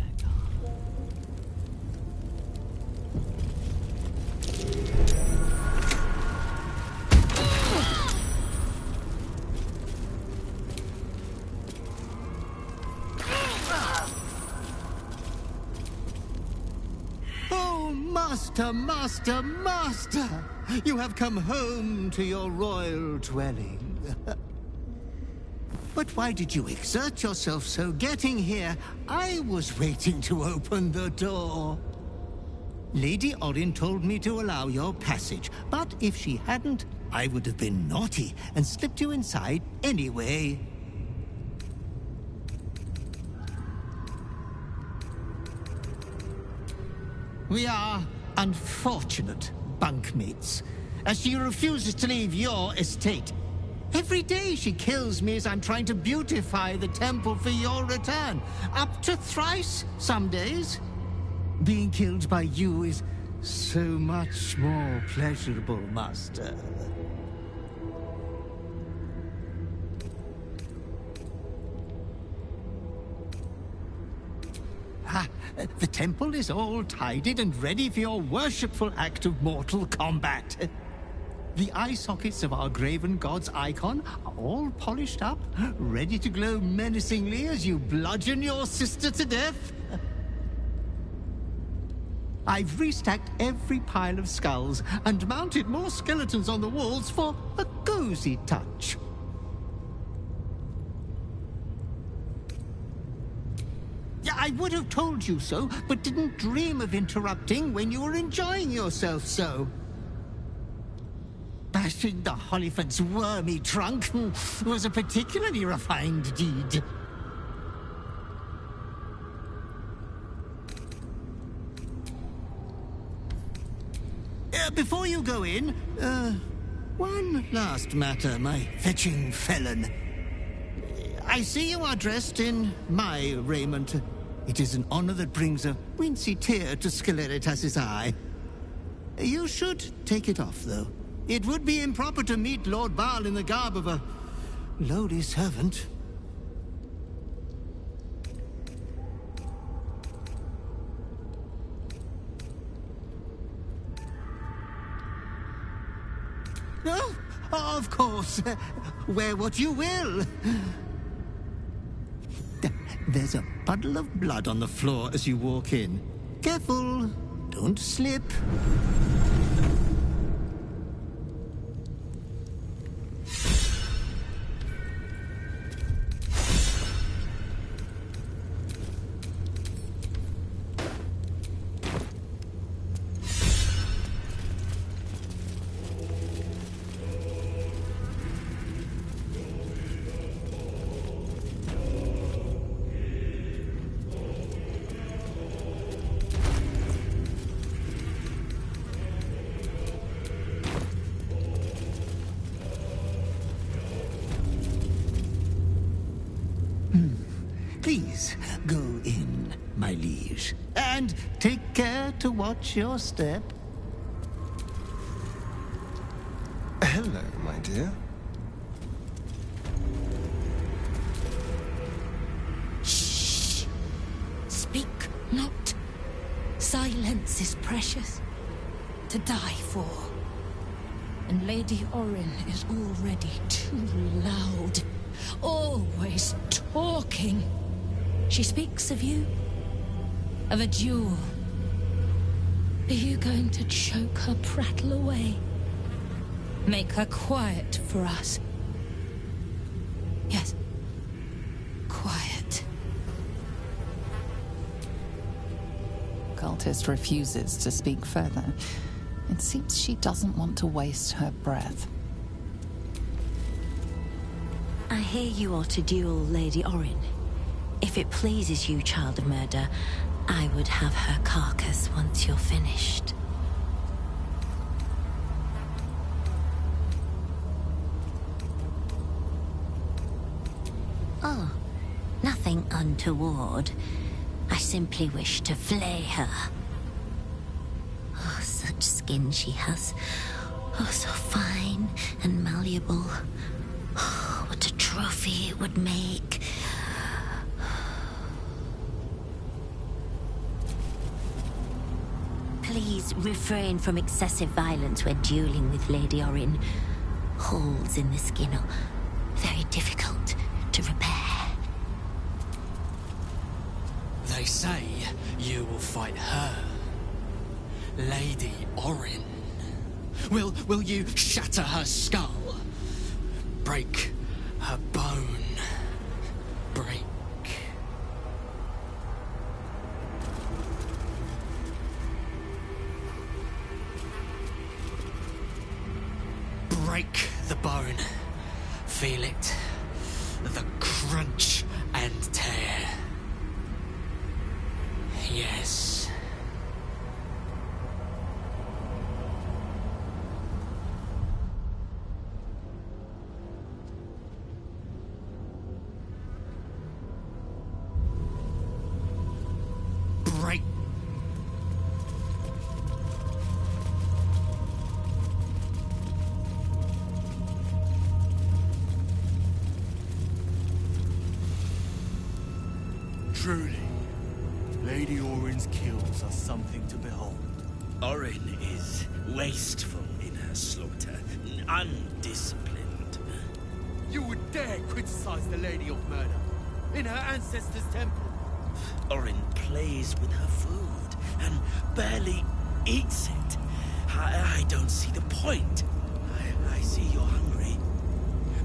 Oh, master, master, master! You have come home to your royal dwelling. But why did you exert yourself so getting here? I was waiting to open the door. Lady Orin told me to allow your passage, but if she hadn't, I would have been naughty and slipped you inside anyway. We are unfortunate bunkmates, as she refuses to leave your estate. Every day she kills me as I'm trying to beautify the temple for your return. Up to thrice some days. Being killed by you is so much more pleasurable, master. The temple is all tidied and ready for your worshipful act of mortal combat. The eye sockets of our graven god's icon are all polished up, ready to glow menacingly as you bludgeon your sister to death. I've restacked every pile of skulls and mounted more skeletons on the walls for a cozy touch. I would have told you so, but didn't dream of interrupting when you were enjoying yourself so. Bashing the Hollyphant's wormy trunk was a particularly refined deed. Before you go in, one last matter, my fetching felon. I see you are dressed in my raiment. It is an honor that brings a wincy tear to Sceleritas's eye. You should take it off, though. It would be improper to meet Lord Baal in the garb of a lowly servant. Oh, of course. Wear what you will. There's a puddle of blood on the floor as you walk in. Careful, don't slip. Please, go in, my liege. And take care to watch your step. Hello, my dear. Shh! Speak not. Silence is precious. To die for. And Lady Orin is already too loud. Always talking. She speaks of you. Of a duel. Are you going to choke her prattle away? Make her quiet for us? Yes. Quiet. Cultist refuses to speak further. It seems she doesn't want to waste her breath. I hear you are to duel Lady Orin. If it pleases you, child of murder, I would have her carcass once you're finished. Oh, nothing untoward. I simply wish to flay her. Oh, such skin she has. Oh, so fine and malleable. Oh, what a trophy it would make. Please refrain from excessive violence when dueling with Lady Orin. Holes in the skin are very difficult to repair. They say you will fight her, Lady Orin. Will you shatter her skull? Break her bone? Break... Break the bone. Feel it. The crunch and tear. Yes. Break. Truly, Lady Orin's kills are something to behold. Orin is wasteful in her slaughter, undisciplined. You would dare criticize the Lady of Murder in her ancestors' temple? Orin plays with her food and barely eats it. I don't see the point. I see you're hungry.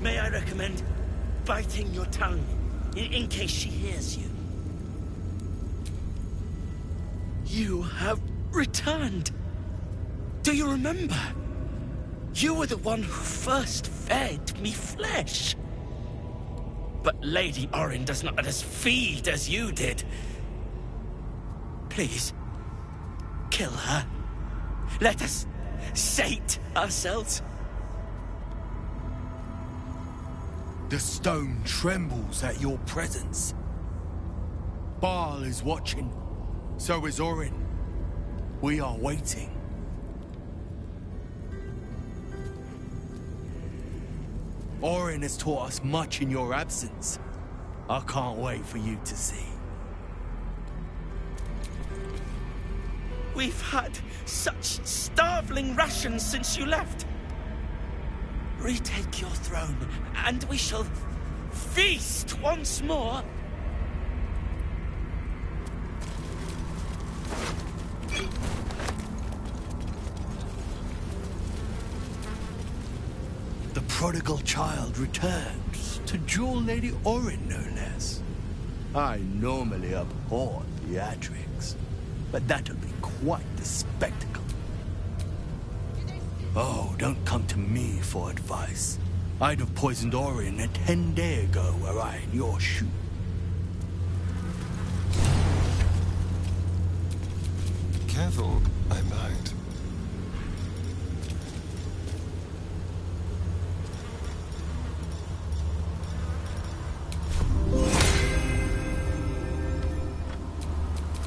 May I recommend biting your tongue in case she hears you? You have returned. Do you remember? You were the one who first fed me flesh. But Lady Orin does not let us feed as you did. Please, kill her. Let us sate ourselves. The stone trembles at your presence. Baal is watching. So is Orin. We are waiting. Orin has taught us much in your absence. I can't wait for you to see. We've had such starveling rations since you left. Retake your throne, and we shall feast once more. The prodigal child returns to duel Lady Orin, no less. I normally abhor theatrics, but that'll be quite the spectacle. Oh, don't come to me for advice. I'd have poisoned Orin 10 days ago were I in your shoe. Careful, I might.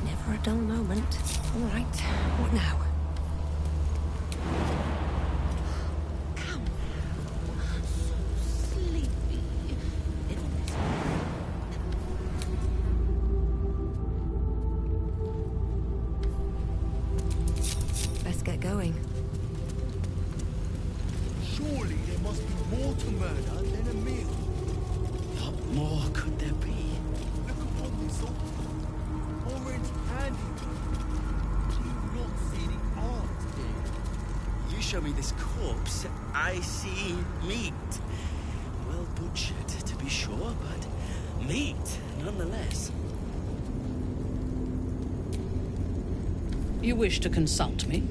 Never a dull moment. All right, what now? Come now. So sleepy. Let's get going. Surely there must be more to murder than a meal. What more could there be? Look upon this altar. Orin's handiwork. Do you not see the art here? You show me this corpse, I see meat. Well butchered, to be sure, but meat nonetheless. You wish to consult me?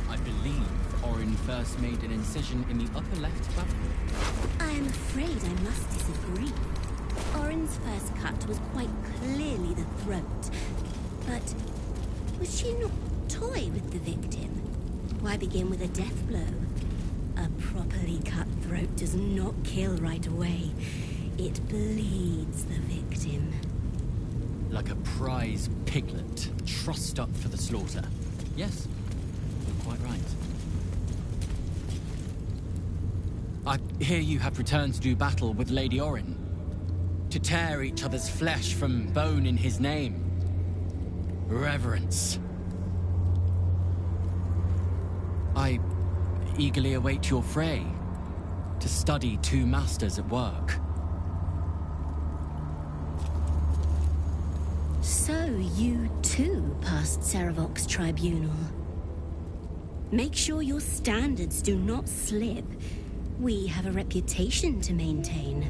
I believe Orin first made an incision in the upper left clavicle. I am afraid I must disagree. Orin's first cut was quite clearly the throat. But was she not toy with the victim? Why begin with a death blow? A properly cut throat does not kill right away. It bleeds the victim. Like a prize piglet, trussed up for the slaughter. Yes, you're quite right. I hear you have returned to do battle with Lady Orin. To tear each other's flesh from bone in his name. Reverence. I eagerly await your fray, to study two masters at work. So you too passed Saravok's tribunal. Make sure your standards do not slip. We have a reputation to maintain.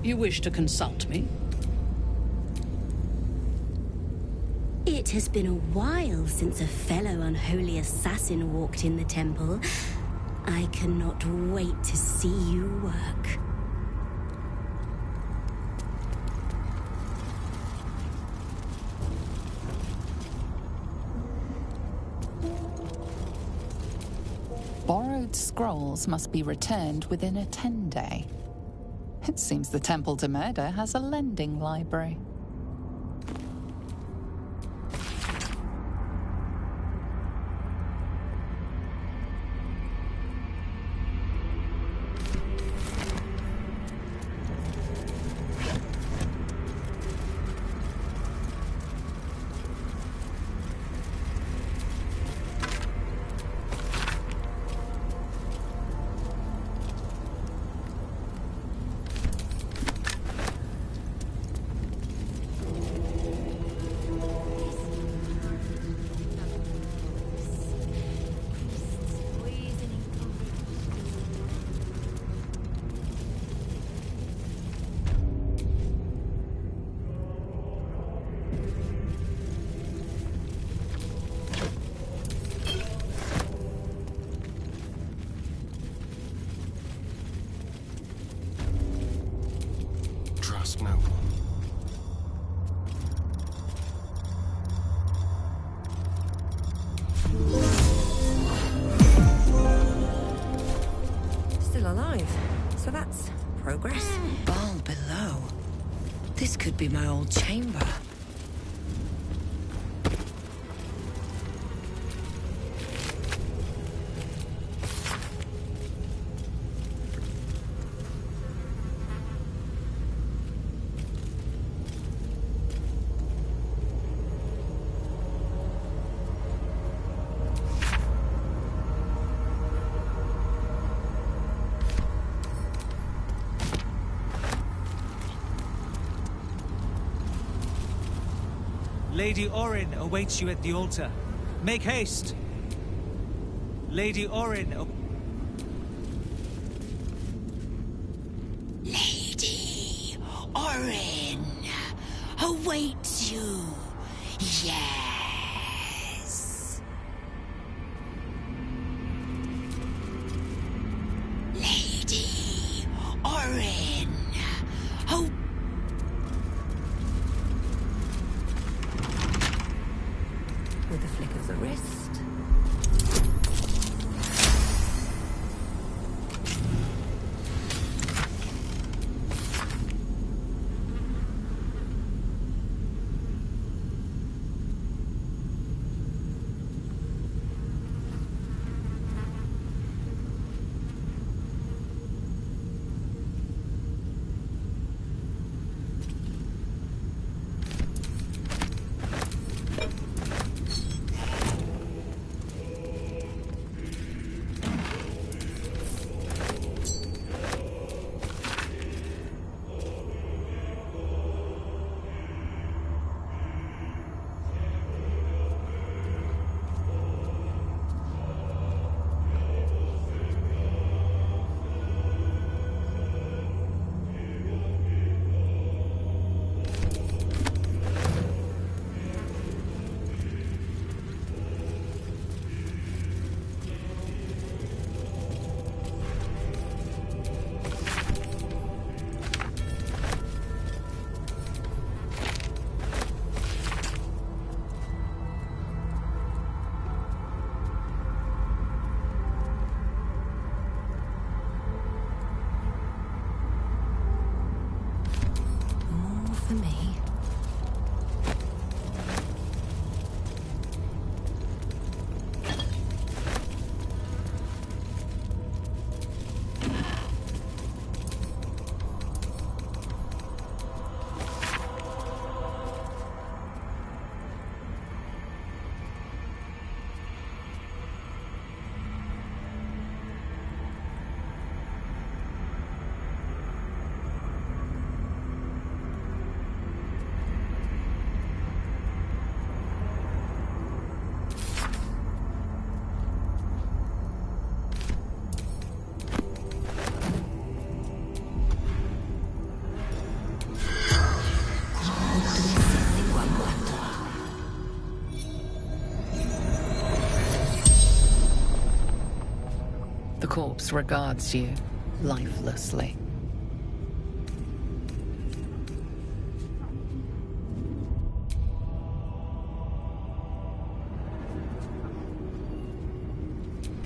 You wish to consult me? It has been a while since a fellow unholy assassin walked in the temple. I cannot wait to see you work. borrowed scrolls must be returned within a 10-day. It seems the Temple to Murder has a lending library. Trust no one. Still alive. So that's progress. Ball below. This could be my old chamber. Lady Orin awaits you at the altar. Make haste! Lady Orin... Lady Orin awaits you. Yes. Lady Orin. Oh. With a flick of the wrist. For me. The corpse regards you lifelessly.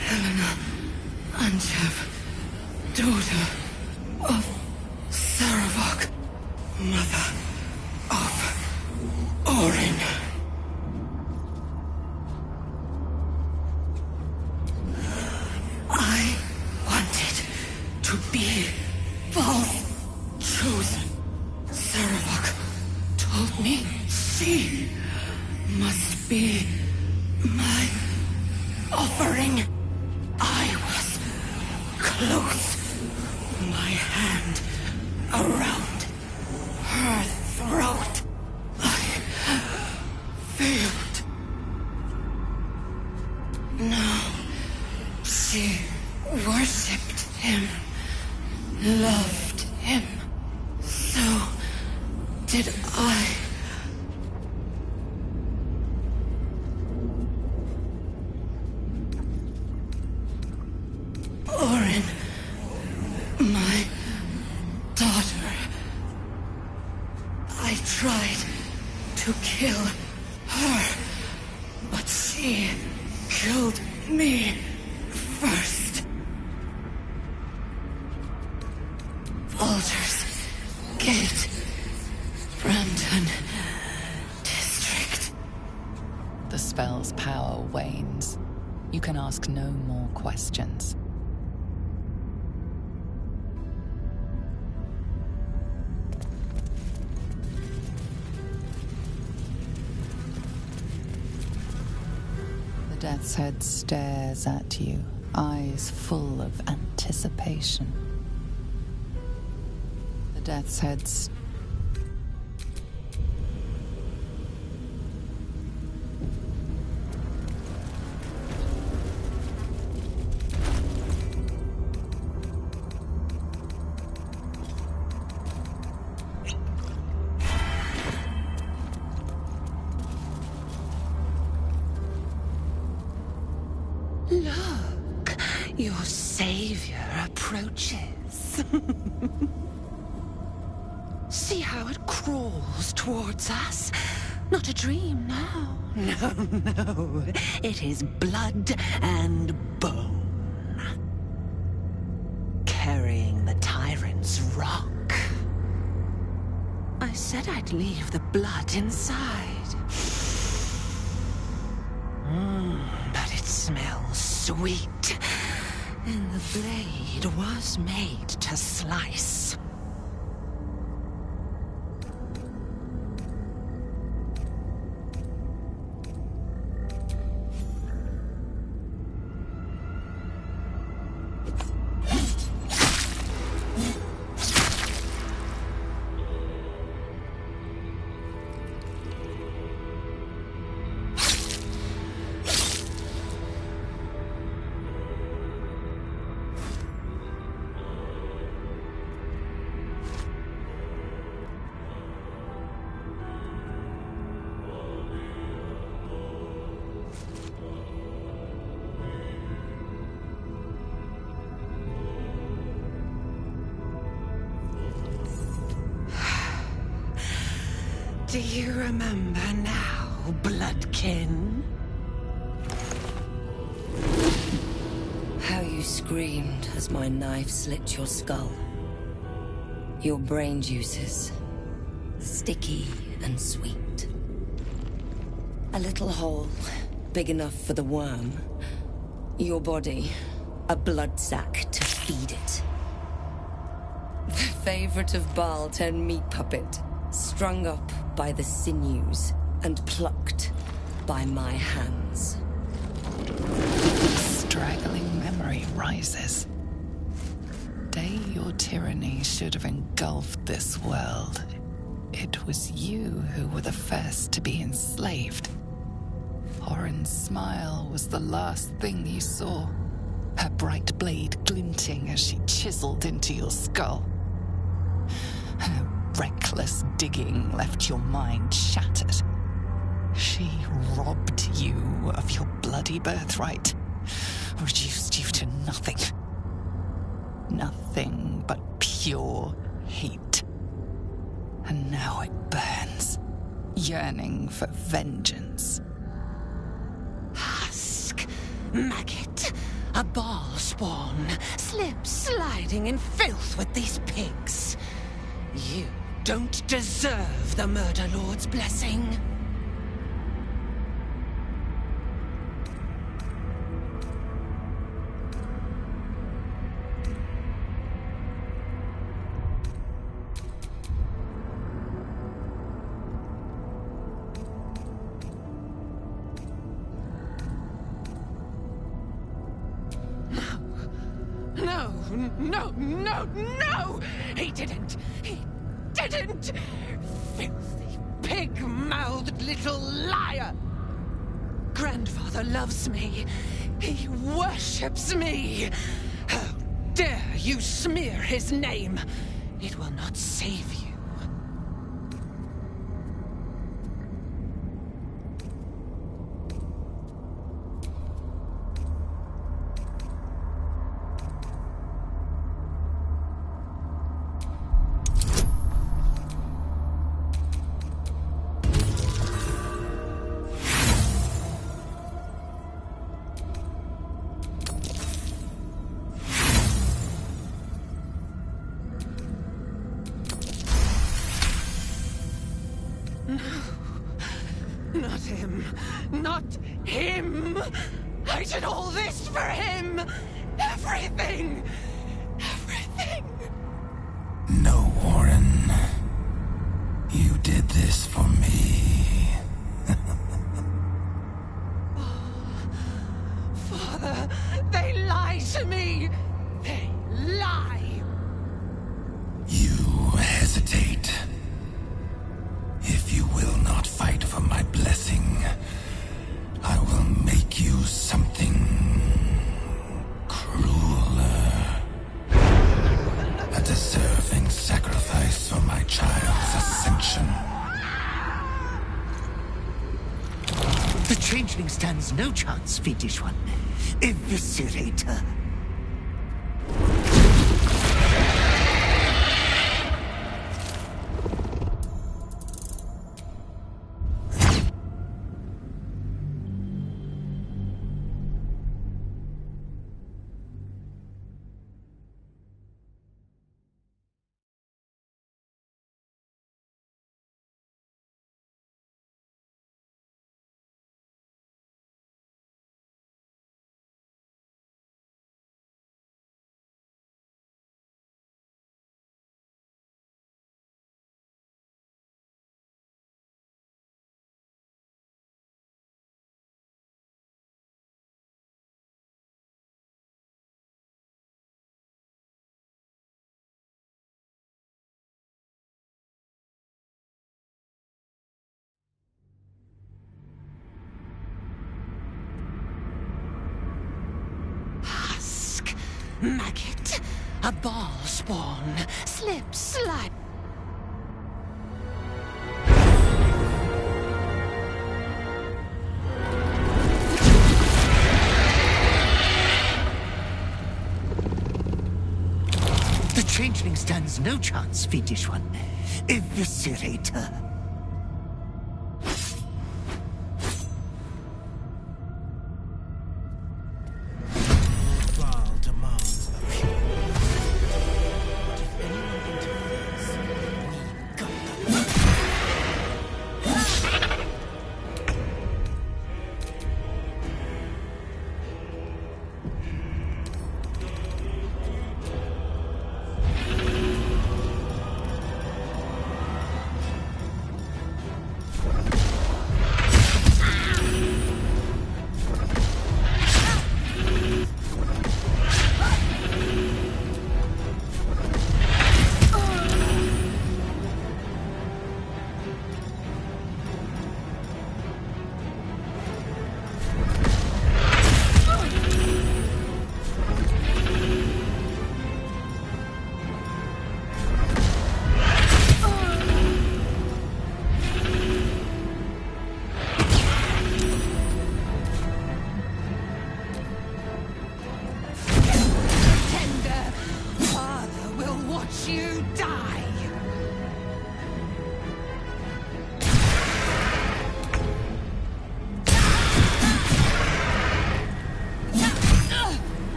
Helena, Anjev, daughter of Saravok, mother of Orin. I wanted to be Val's chosen. Saravok told me she must be my offering. I was close, my hand around her throat. I failed. No, she worshipped him, loved him. So did I. Orin, my daughter. I tried to kill her, but she killed me first. Baldur's Gate, Brandon District. The spell's power wanes. You can ask no more questions. The Death's Head stares at you, eyes full of anticipation. The Death's Head's Look, your savior approaches. See how it crawls towards us? Not a dream now. No, it is blood and bone. Carrying the tyrant's rock. I said I'd leave the blood inside. But it smells sweet. And the blade was made to slice. Do you remember now, bloodkin? How you screamed as my knife slit your skull. Your brain juices, sticky and sweet. A little hole, big enough for the worm. Your body, a blood sack to feed it. The favorite of Baal turned meat puppet, strung up by the sinews and plucked by my hands. straggling memory rises. Day your tyranny should have engulfed this world. It was you who were the first to be enslaved. Orin's smile was the last thing you saw, her bright blade glinting as she chiseled into your skull. Her reckless digging left your mind shattered. She robbed you of your bloody birthright, reduced you to nothing. Nothing but pure hate. And now it burns, yearning for vengeance. Husk, maggot a ball spawn, slip-sliding in filth with these pigs. You don't deserve the Murder Lord's blessing. No! He didn't! Filthy, pig-mouthed little liar! Grandfather loves me. He worships me. How dare you smear his name? It will not save you. Not him. Not him! I did all this for him! Everything! Everything! No, Warren. You did this for me. Father, they lie to me! They lie! You hesitate. If you will not fight for my blessing, I will make you something crueler. A deserving sacrifice for my child's ascension. The changeling stands no chance, fiendish one. Eviscerate her. Maggot, a ball spawn, slip, slide. The changeling stands no chance, fiendish one. Eviscerate her.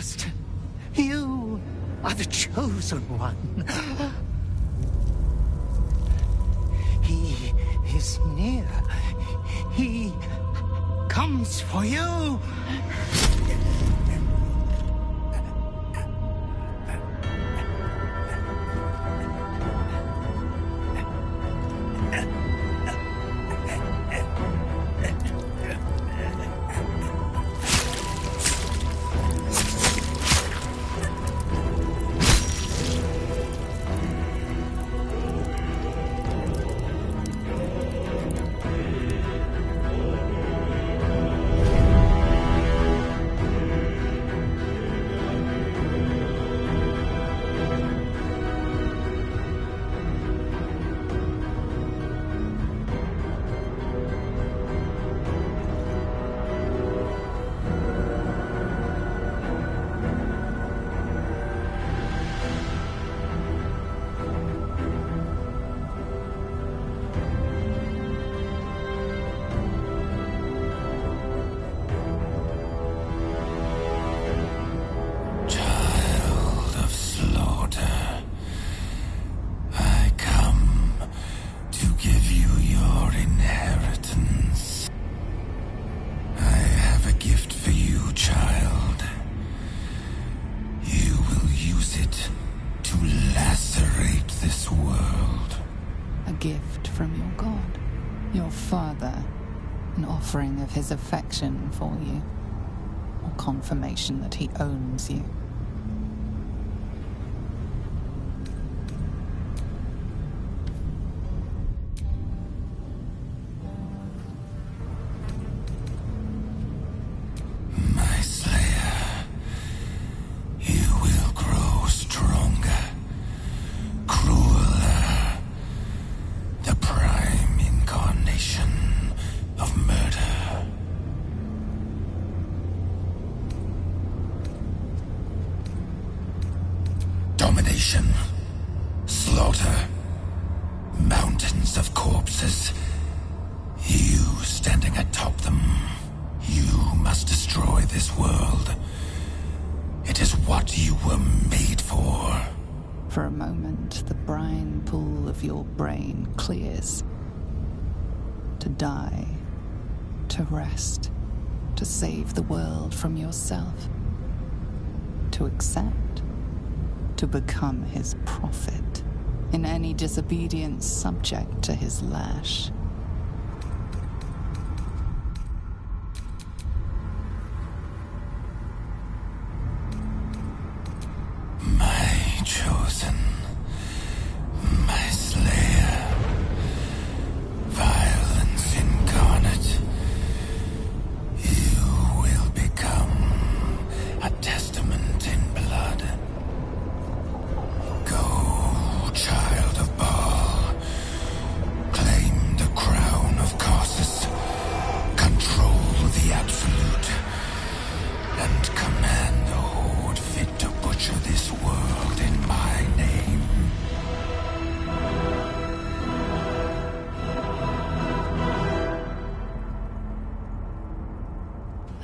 lost. You are the chosen one. He is near. He comes for you. Of his affection for you, or confirmation that he owns you. My Slayer, you will grow stronger, crueler, the prime incarnation of murder. Domination, slaughter, mountains of corpses. You standing atop them. You must destroy this world. It is what you were made for. For a moment, the brine pool of your brain clears. To die, to rest, to save the world from yourself. To accept. To become his prophet, in any disobedience subject to his lash. My chosen, my slayer, violence incarnate, you will become a testament in blood. Go, child of Baal. Claim the crown of Caucasus. Control the Absolute. And command the Horde fit to butcher this world in my name.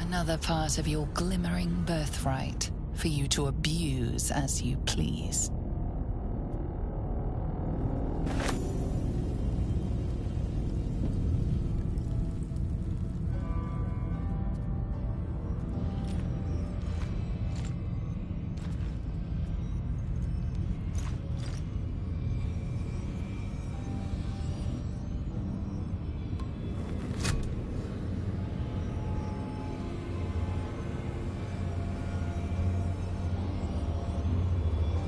Another part of your glimmering birthright for you to abuse as you please.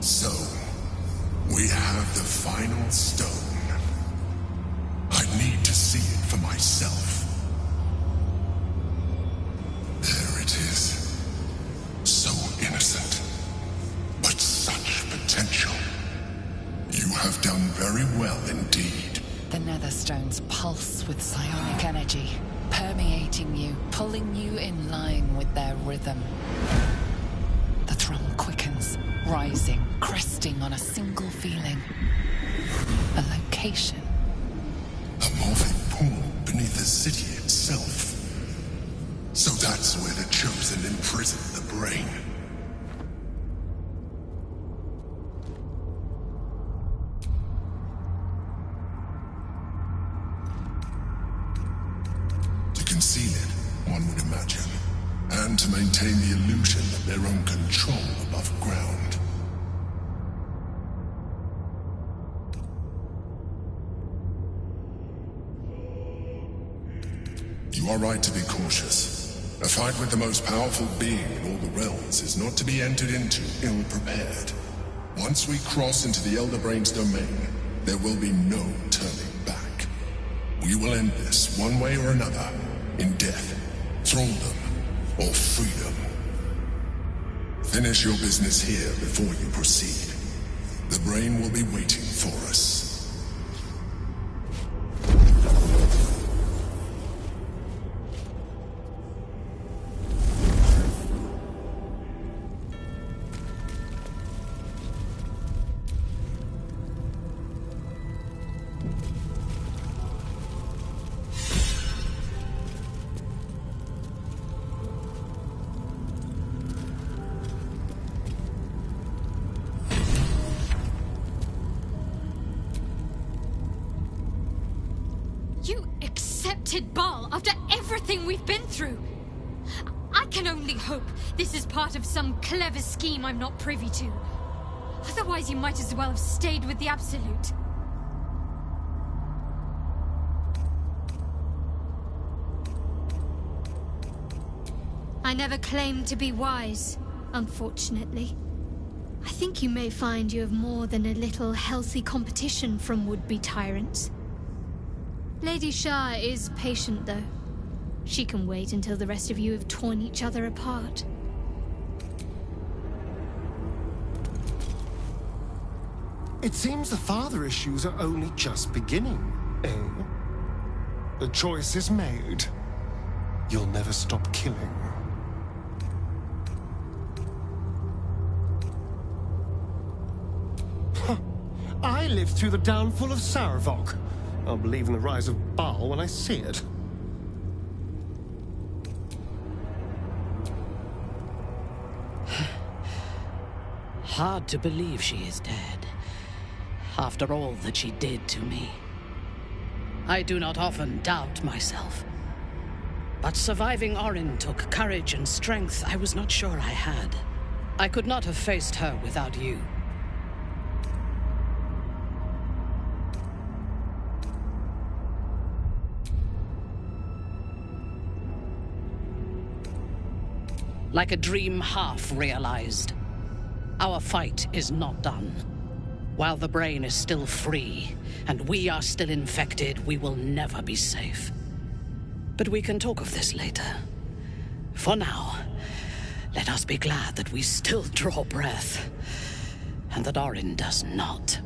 So, we have the final stone. I need to see it for myself. There it is. So innocent, but such potential. You have done very well indeed. The Netherstones pulse with psionic energy, permeating you, pulling you in line with their rhythm. The thrum quickens, rising, cresting on a single feeling. A location. A moving pool beneath the city itself. So that's where the Chosen imprison the brain. conceal it, one would imagine, and to maintain the illusion of their own control above ground. You are right to be cautious. A fight with the most powerful being in all the realms is not to be entered into ill-prepared. Once we cross into the Elder Brain's domain, there will be no turning back. We will end this one way or another, in death, thraldom, or freedom. Finish your business here before you proceed. The Brain will be waiting for us. You accepted Baal after everything we've been through. I can only hope this is part of some clever scheme I'm not privy to. Otherwise, you might as well have stayed with the Absolute. I never claimed to be wise, unfortunately. I think you may find you have more than a little healthy competition from would-be tyrants. Lady Shah is patient, though. She can wait until the rest of you have torn each other apart. It seems the father issues are only just beginning, eh? The choice is made. You'll never stop killing. I lived through the downfall of Saravok. I'll believe in the rise of Baal when I see it. Hard to believe she is dead, after all that she did to me. I do not often doubt myself, but surviving Orin took courage and strength I was not sure I had. I could not have faced her without you. Like a dream half realized. Our fight is not done. While the Brain is still free, and we are still infected, we will never be safe. But we can talk of this later. For now, let us be glad that we still draw breath, and that Orin does not.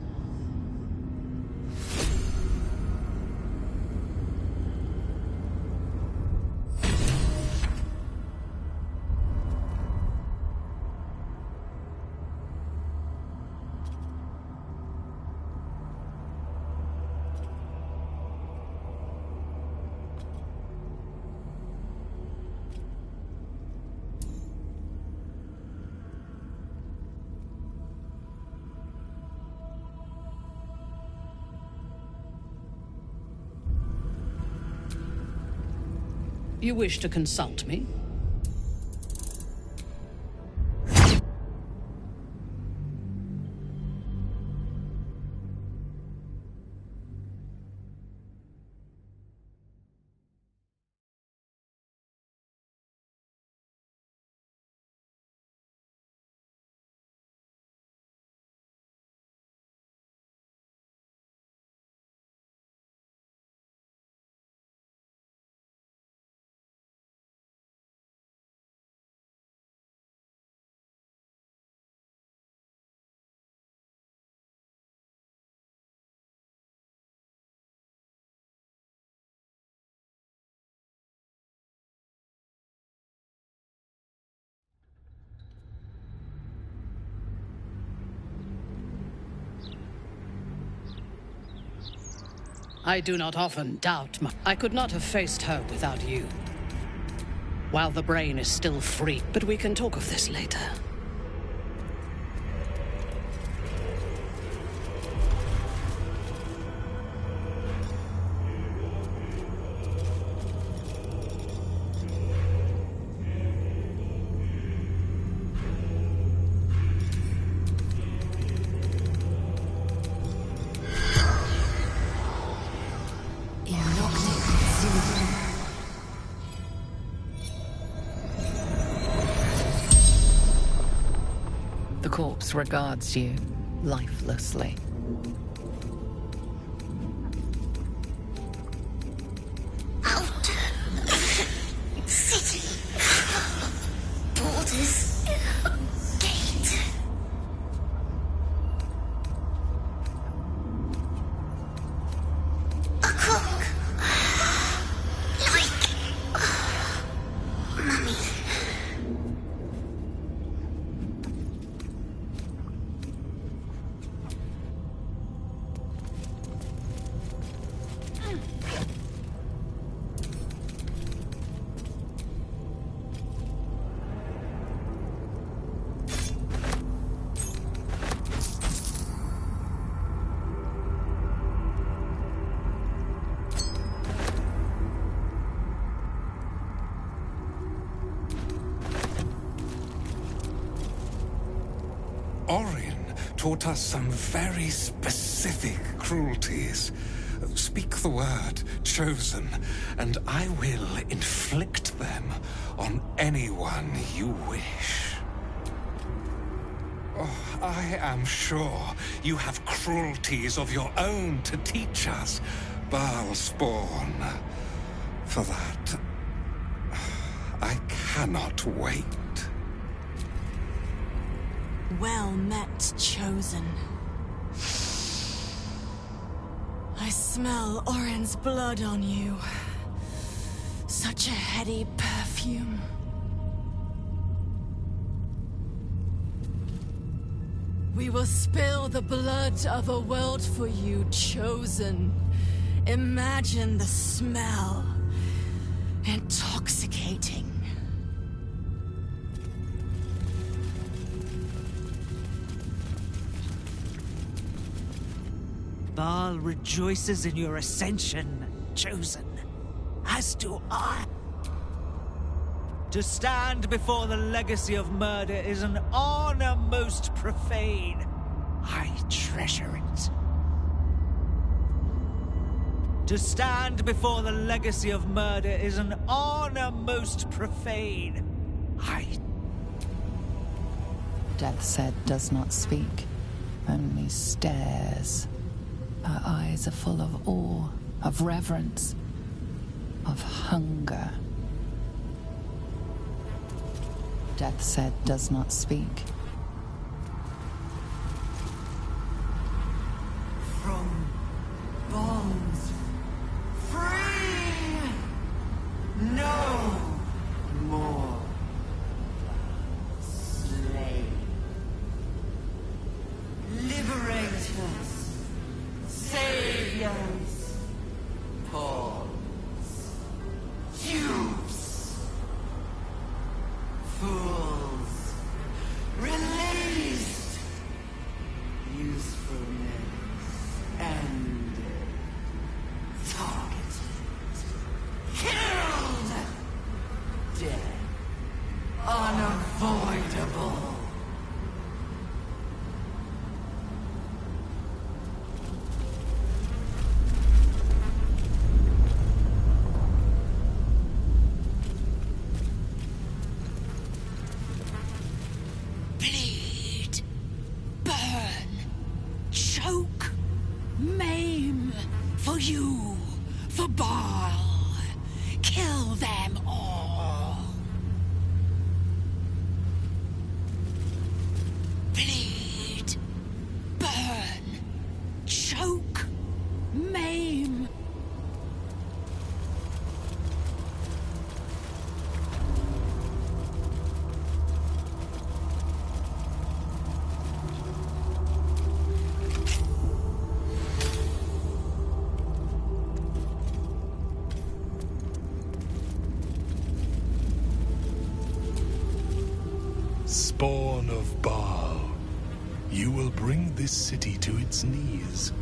You wish to consult me? I do not often doubt I could not have faced her without you. While the Brain is still free, but we can talk of this later. corpse regards you lifelessly. Out. City. Borders. Gate. A cook. Like. Mummy. Orin taught us some very specific cruelties. Speak the word, chosen, and I will inflict them on anyone you wish. Oh, I am sure you have cruelties of your own to teach us, Balspawn. For that, I cannot wait. Well met, chosen. I smell Orin's blood on you. Such a heady perfume. We will spill the blood of a world for you, chosen. Imagine the smell. Intoxicating. Baal rejoices in your ascension, chosen, as do I. To stand before the legacy of murder is an honor most profane. I treasure it. To stand before the legacy of murder is an honor most profane. Death's Head does not speak, only stares. Her eyes are full of awe, of reverence, of hunger. Death's Head does not speak. From bonds free, no more slave. Liberators, saviors, pawns, dupes, fools, released, usefulness ended, targeted, killed, dead, unavoidable. Bleed, burn, choke, maim, for you, for Baal. Kill them all. Bleed, burn, choke, maim. Spawn of Baal, you will bring this city to its knees,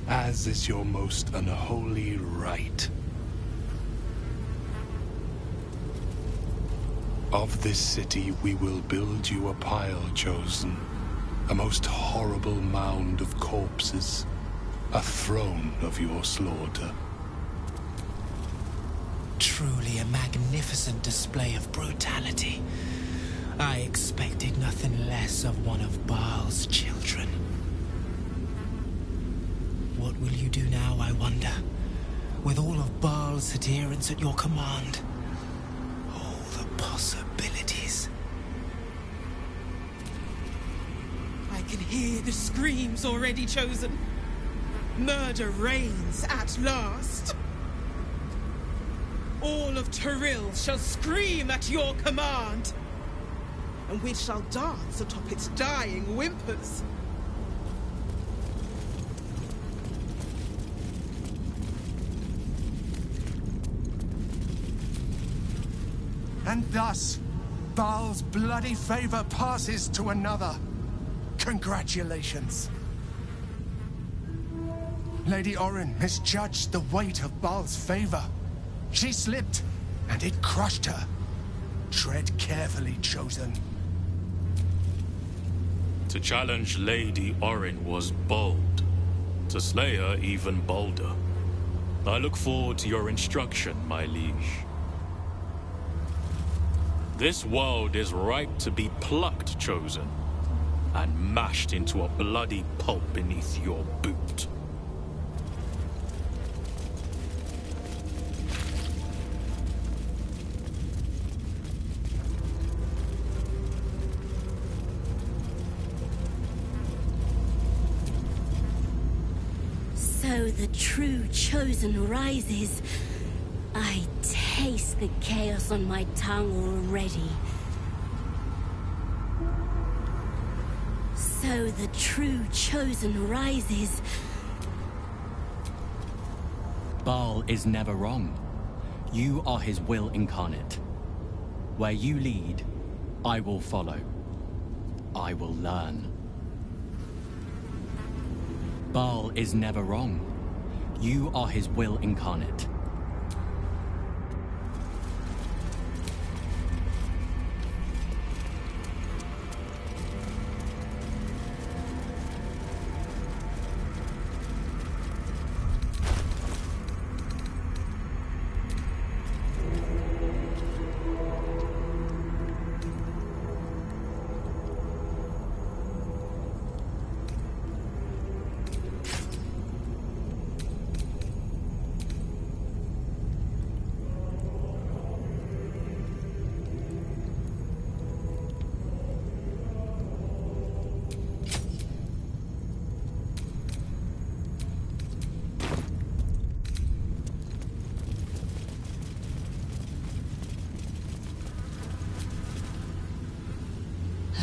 as is your most unholy right. Of this city we will build you a pile, chosen, a most horrible mound of corpses, a throne of your slaughter. Truly a magnificent display of brutality. I expected nothing less of one of Baal's children. What will you do now, I wonder? With all of Baal's adherents at your command? All the possibilities. I can hear the screams already, Chosen. Murder reigns at last. All of Tyrell shall scream at your command, and we shall dance atop its dying whimpers. And thus, Baal's bloody favor passes to another. Congratulations. Lady Orin misjudged the weight of Baal's favor. She slipped, and it crushed her. Tread carefully, Chosen. To challenge Lady Orin was bold. To slay her even bolder. I look forward to your instruction, my liege. This world is ripe to be plucked, Chosen, and mashed into a bloody pulp beneath your boot. So the true Chosen rises. I taste the chaos on my tongue already. So the true Chosen rises. Baal is never wrong. You are his will incarnate. Where you lead, I will follow. I will learn. Baal is never wrong. You are his will incarnate.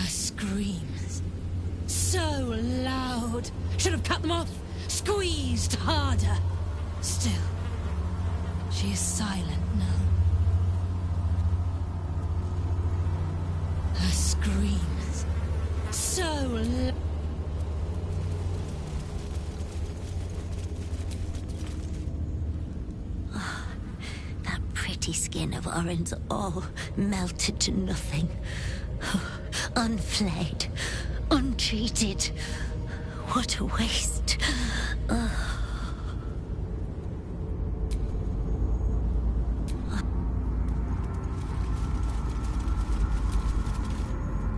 Screams. So loud. Should have cut them off. Squeezed harder. Still, she is silent now. Her screams. So loud. Oh, that pretty skin of Orin's all melted to nothing. Unflayed, untreated. What a waste.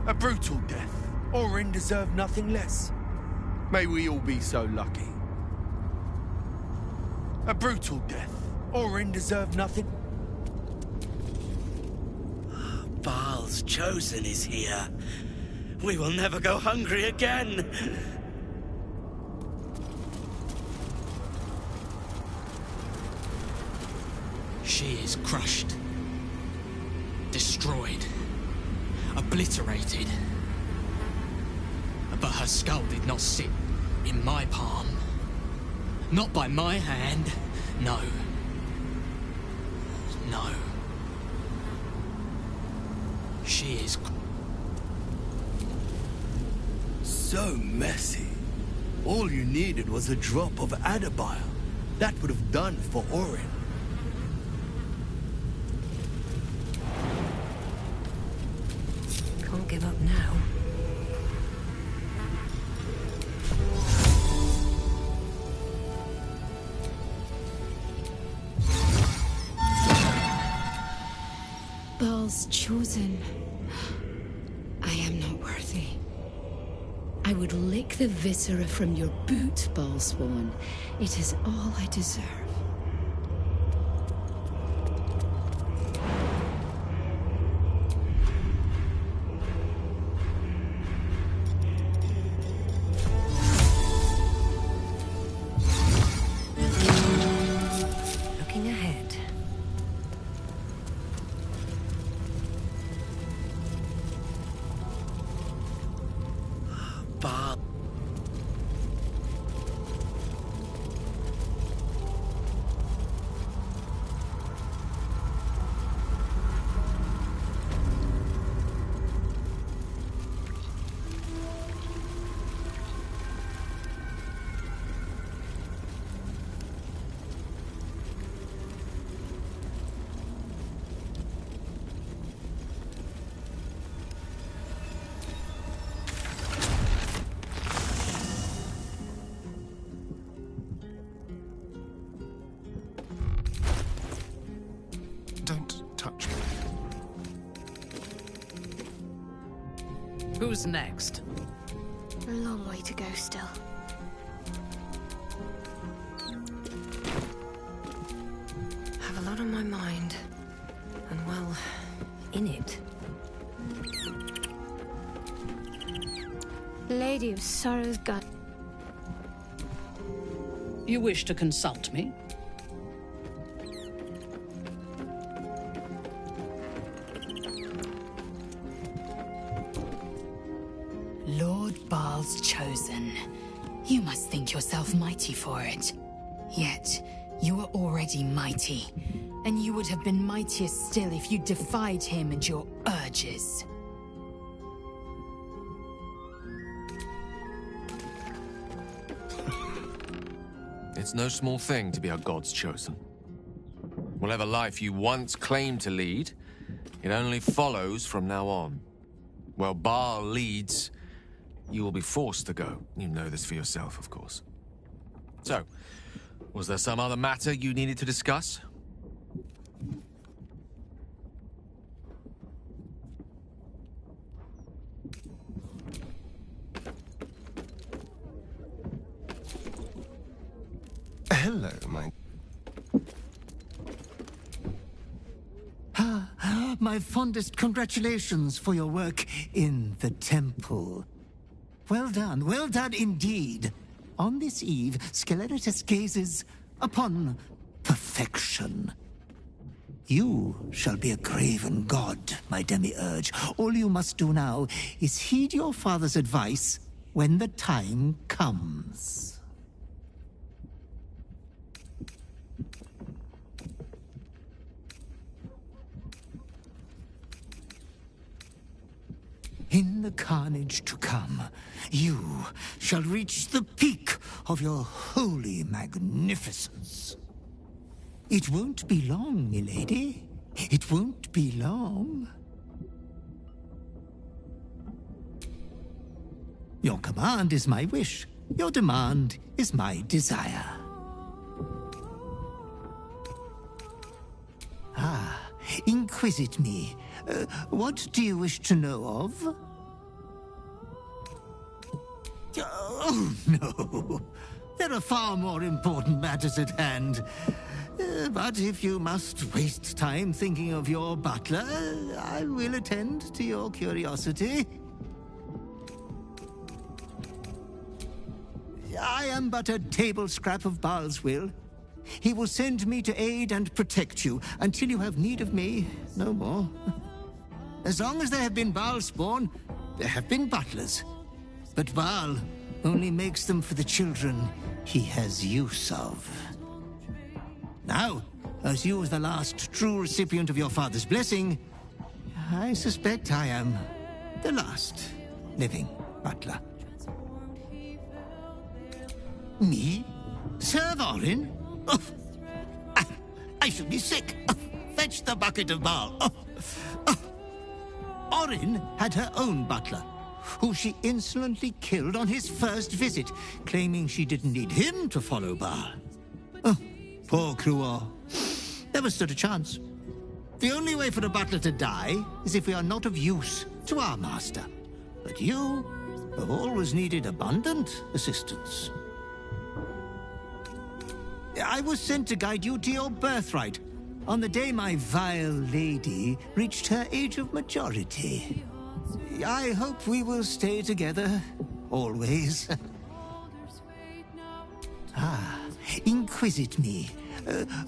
A brutal death. Orin deserved nothing less. May we all be so lucky. A brutal death. Orin deserved nothing. Baal's Chosen is here. We will never go hungry again. She is crushed, destroyed, obliterated. But her skull did not sit in my palm. Not by my hand, no. No. She is... So messy. All you needed was a drop of adabile. That would have done for Orin. Can't give up now. Baal's Chosen. I would lick the viscera from your boot, Ballspawn. It is all I deserve. Looking ahead. Bal. Don't touch me. Who's next? A long way to go still. Have a lot on my mind. And well, in it. Lady of Sorrow's gut. You wish to consult me? Lord Baal's chosen. You must think yourself mighty for it. Yet, you are already mighty. And you would have been mightier still if you defied him and your urges. It's no small thing to be our God's chosen. Whatever life you once claimed to lead, it only follows from now on. Where Baal leads, you will be forced to go. You know this for yourself, of course. So, was there some other matter you needed to discuss? Hello, my... My fondest congratulations for your work in the temple. Well done indeed. On this eve, Skeleritus gazes upon perfection. You shall be a graven god, my demiurge. All you must do now is heed your father's advice when the time comes. In the carnage to come, you shall reach the peak of your holy magnificence. It won't be long, milady. It won't be long. Your command is my wish. Your demand is my desire. Inquisit me. What do you wish to know of? Oh, no. There are far more important matters at hand. But if you must waste time thinking of your butler, I will attend to your curiosity. I am but a table scrap of Baal's will. He will send me to aid and protect you until you have need of me, no more. As long as there have been Baal spawn, there have been butlers. But Baal only makes them for the children he has use of. Now, as you as the last true recipient of your father's blessing, I suspect I am the last living butler. Me? Serve Orin? Oh, I should be sick. Oh, fetch the bucket of Baal. Orin had her own butler, who she insolently killed on his first visit, claiming she didn't need him to follow Baal. Oh, poor Cruor. Never stood a chance. The only way for a butler to die is if we are not of use to our master. But you have always needed abundant assistance. I was sent to guide you to your birthright on the day my vile lady reached her age of majority. I hope we will stay together, always. Inquisit me.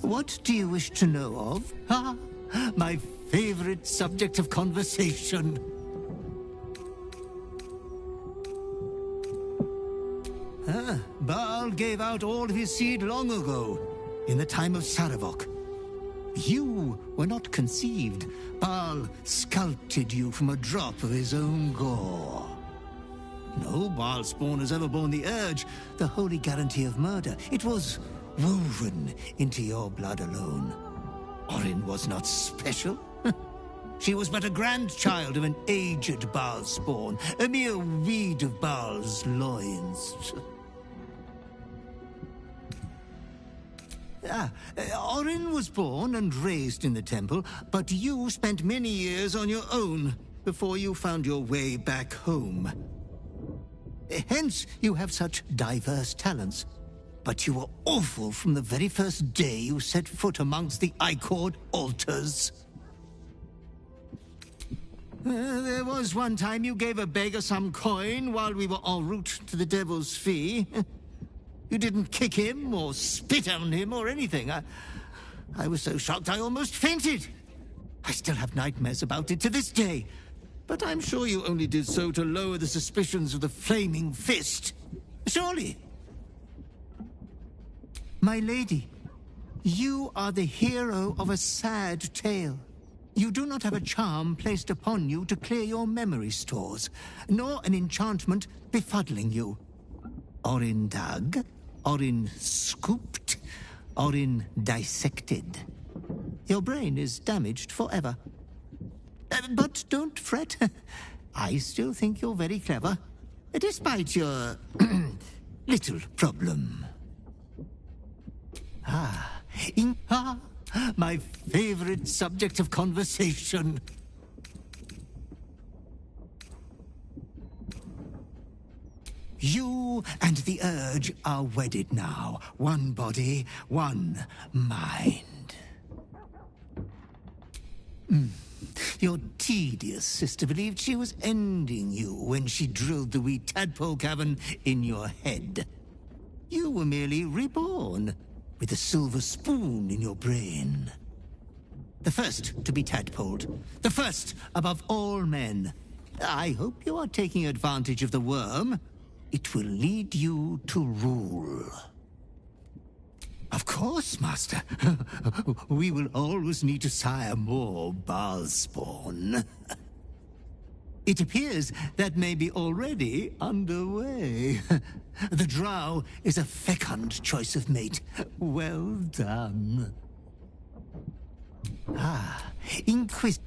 What do you wish to know of? My favorite subject of conversation. Baal gave out all of his seed long ago, in the time of Saravok. You were not conceived. Baal sculpted you from a drop of his own gore. No Baal spawn has ever borne the urge, the holy guarantee of murder. It was woven into your blood alone. Orin was not special. She was but a grandchild of an aged Baal spawn, a mere weed of Baal's loins. Orin was born and raised in the temple, but you spent many years on your own before you found your way back home. Hence, you have such diverse talents. But you were awful from the very first day you set foot amongst the Ichord altars. There was one time you gave a beggar some coin while we were en route to the Devil's Fee. You didn't kick him or spit on him or anything. I was so shocked I almost fainted. I still have nightmares about it to this day. But I'm sure you only did so to lower the suspicions of the Flaming Fist. Surely. My lady, you are the hero of a sad tale. You do not have a charm placed upon you to clear your memory stores, nor an enchantment befuddling you. Orin dug, Orin scooped, Orin dissected. Your brain is damaged forever. But don't fret. I still think you're very clever, despite your little problem. My favorite subject of conversation. You and the urge are wedded now. One body, one mind. Your tedious sister believed she was ending you when she drilled the wee tadpole cavern in your head. You were merely reborn, with a silver spoon in your brain. The first to be tadpoled. The first above all men. I hope you are taking advantage of the worm. It will lead you to rule. Of course, Master. We will always need to sire more Baal spawn. It appears that may be already underway. The drow is a fecund choice of mate. Well done. Inquisitor.